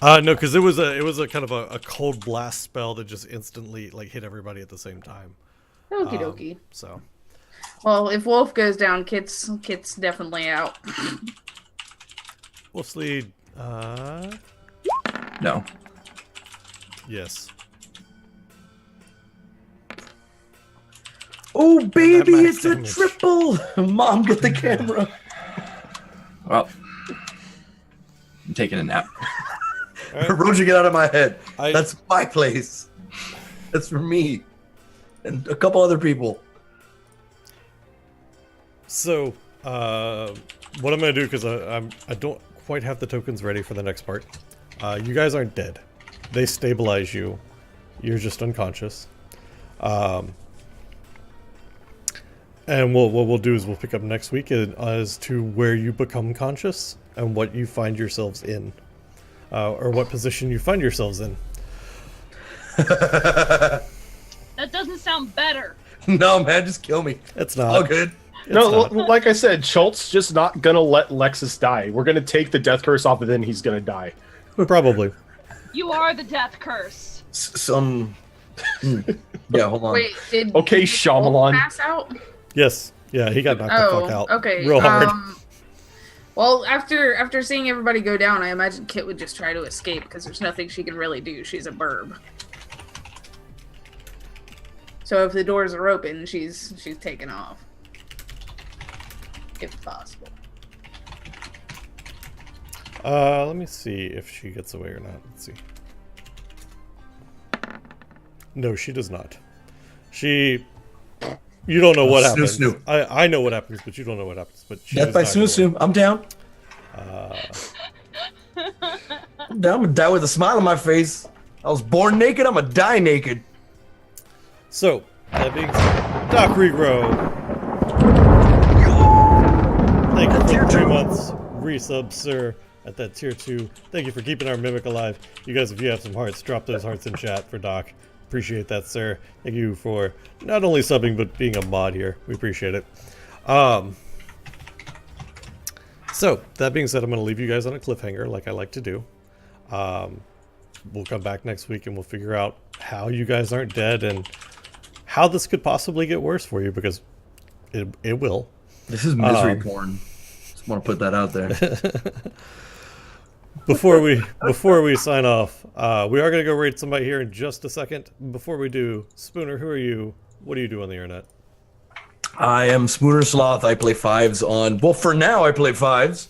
No, because it was a kind of a cold blast spell that just instantly like hit everybody at the same time. Okie dokie. So Well, if Wolf goes down, Kit's definitely out. Wolflead, No. yes. Oh, baby, max it's a damage. triple. Mom, get the camera. Well, I'm taking a nap. Roger, get out of my head. I- That's my place. That's for me. And a couple other people. So, what I'm gonna do, because I don't quite have the tokens ready for the next part. You guys aren't dead. They stabilize you. You're just unconscious. And what we'll do is we'll pick up next week as to where you become conscious and what you find yourselves in, or what position you find yourselves in. That doesn't sound better. No, man, just kill me. It's All not. good. It's No, not. like I said, Cholt's just not gonna let Lexus die. We're gonna take the death curse off, and then he's gonna die. Probably. You are the death curse. Some. Yeah, hold on. Wait, did Okay, did Shyamalan. Wolf pass out? Yes. Yeah, he got knocked the fuck out. Okay. Real hard. Well, after seeing everybody go down, I imagine Kit would just try to escape because there's nothing she can really do. She's a burb. So if the doors are open, she's taken off, if possible. Let me see if she gets away or not. Let's see. No, she does not. You don't know what happens. Snoo. I know what happens, but you don't know what happens. But she Death by does not Snoo go away. Snoo. I'm down. I'm down. I'm gonna die with a smile on my face. I was born naked. I'm gonna die naked. So, that being said, Doc Regro. Thank you for Tier 3 2. months. Resub, sir, at that tier 2. Thank you for keeping our Mimic alive. You guys, if you have some hearts, drop those hearts in chat for Doc. Appreciate that, sir. Thank you for not only subbing, but being a mod here. We appreciate it. So, that being said, I'm going to leave you guys on a cliffhanger like I like to do. We'll come back next week and we'll figure out how you guys aren't dead and how this could possibly get worse for you, because it will. This is misery porn. Just want to put that out there. Before we sign off, we are going to go raid somebody here in just a second. Before we do, Spooner, who are you? What do you do on the internet? I am Spooner Sloth. I play fives on. Well, for now, I play fives,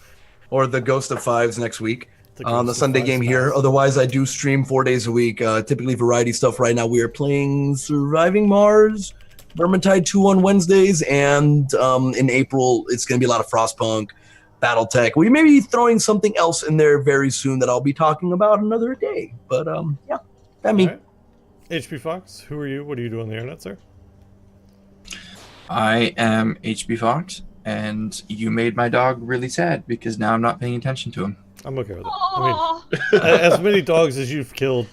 or the Ghost of Fives next week on the Ghost of Sunday Fives game here. pass. Otherwise, I do stream 4 days a week. Typically variety stuff. Right now, we are playing Surviving Mars, Vermintide 2 on Wednesdays, and in April, it's going to be a lot of Frostpunk, BattleTech. We may be throwing something else in there very soon that I'll be talking about another day. But yeah, that me. All right. HP Fox, who are you? What do you do on the internet, sir? I am HB Fox, and you made my dog really sad because now I'm not paying attention to him. I'm okay with it. Aw. I mean, as many dogs as you've killed,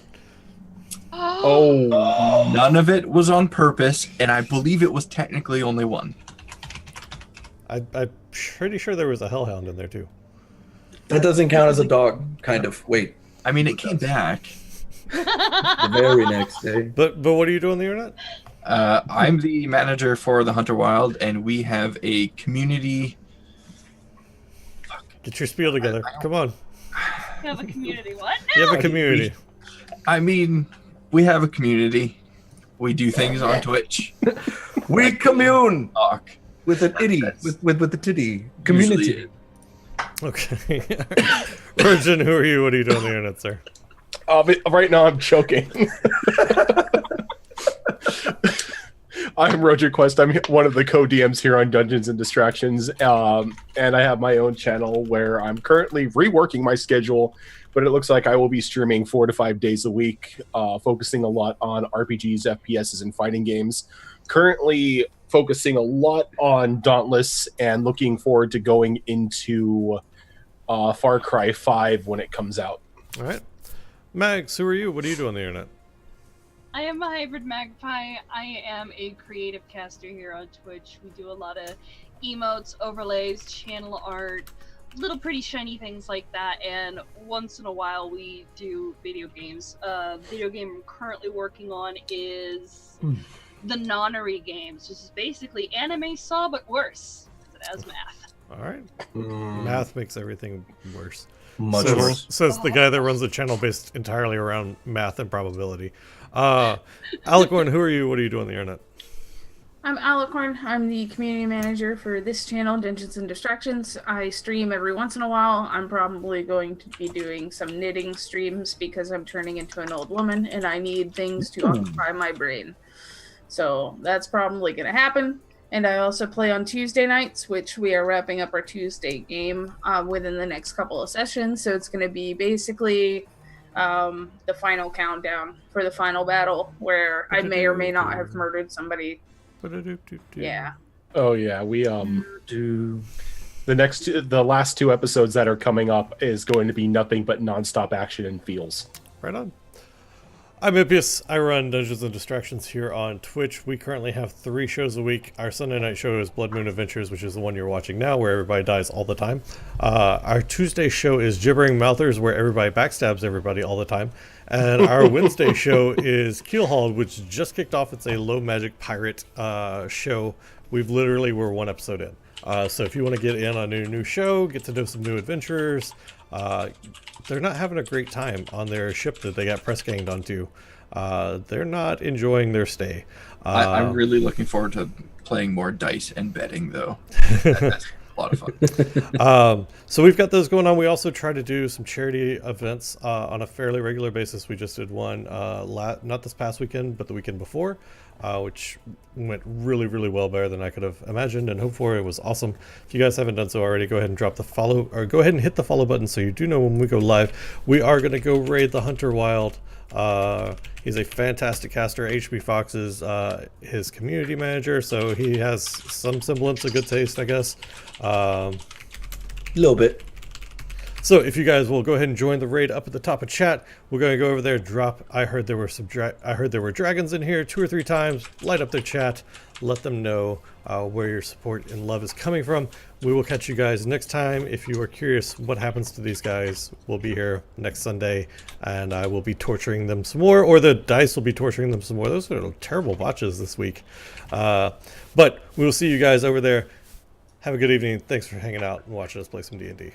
Oh, None of it was on purpose, and I believe it was technically only one. I'm pretty sure there was a hellhound in there too. That doesn't count as a dog, kind of. Wait, I mean, it came back. the very next day. But what do you do on the internet? I'm the manager for the Hunter Wild, and we have a community. Get your spiel together. Come on. We have a community. What? You have a community. I mean, we have a community. We do things on Twitch. We commune Talk. with an itty, with the titty community. Usually- Okay. Virgin, who are you? What do you do on the internet, sir? right now I'm choking. I'm Roger Quest. I'm one of the co-DMs here on Dungeons and Distractions, and I have my own channel where I'm currently reworking my schedule, but it looks like I will be streaming 4 to 5 days a week, focusing a lot on RPGs, FPSs, and fighting games. Currently focusing a lot on Dauntless and looking forward to going into Far Cry 5 when it comes out. All right. Mags, who are you? What do you do on the internet? I am a hybrid magpie. I am a creative caster here on Twitch. We do a lot of emotes, overlays, channel art, little pretty shiny things like that, and once in a while we do video games. Video game I'm currently working on is the Nonary games, which is basically anime Saw but worse. It has math. All right. Math makes everything worse. Much Says- worse. Says the guy that runs a channel based entirely around math and probability. Alicorn, who are you? What do you do on the internet? I'm Alicorn. I'm the community manager for this channel, Dungeons and Distractions. I stream every once in a while. I'm probably going to be doing some knitting streams because I'm turning into an old woman and I need things to occupy my brain. So that's probably going to happen. And I also play on Tuesday nights, which we are wrapping up our Tuesday game within the next couple of sessions. So it's going to be basically the final countdown for the final battle where I may or may not have murdered somebody. Yeah. Oh yeah, we the last 2 episodes that are coming up is going to be nothing but nonstop action and feels. Right on. I'm Impius. I run Dungeons and Distractions here on Twitch. We currently have 3 shows a week. Our Sunday night show is Blood Moon Adventures, which is the one you're watching now, where everybody dies all the time. Our Tuesday show is Gibbering Mouthers, where everybody backstabs everybody all the time. And our Wednesday show is Keelhauled, which just kicked off. It's a low magic pirate show. We're 1 episode in. So if you want to get in on a new show, get to know some new adventurers, they're not having a great time on their ship that they got press ganged onto. They're not enjoying their stay. I'm really looking forward to playing more dice and betting, though. That's a lot of fun. So we've got those going on. We also try to do some charity events on a fairly regular basis. We just did one not this past weekend, but the weekend before, which went really, really well, better than I could have imagined and hoped for. It was awesome. If you guys haven't done so already, go ahead and drop the follow, or go ahead and hit the follow button so you do know when we go live. We are going to go raid the Hunter Wild. He's a fantastic caster. HB Fox is his community manager, so he has some semblance of good taste, I guess. A little bit. So if you guys will go ahead and join the raid up at the top of chat, we're going to go over there, drop. I heard there were dragons in here 2 or 3 times. Light up their chat, let them know where your support and love is coming from. We will catch you guys next time. If you are curious what happens to these guys, we'll be here next Sunday, and I will be torturing them some more, or the dice will be torturing them some more. Those are terrible botches this week. But we will see you guys over there. Have a good evening. Thanks for hanging out and watching us play some D&D.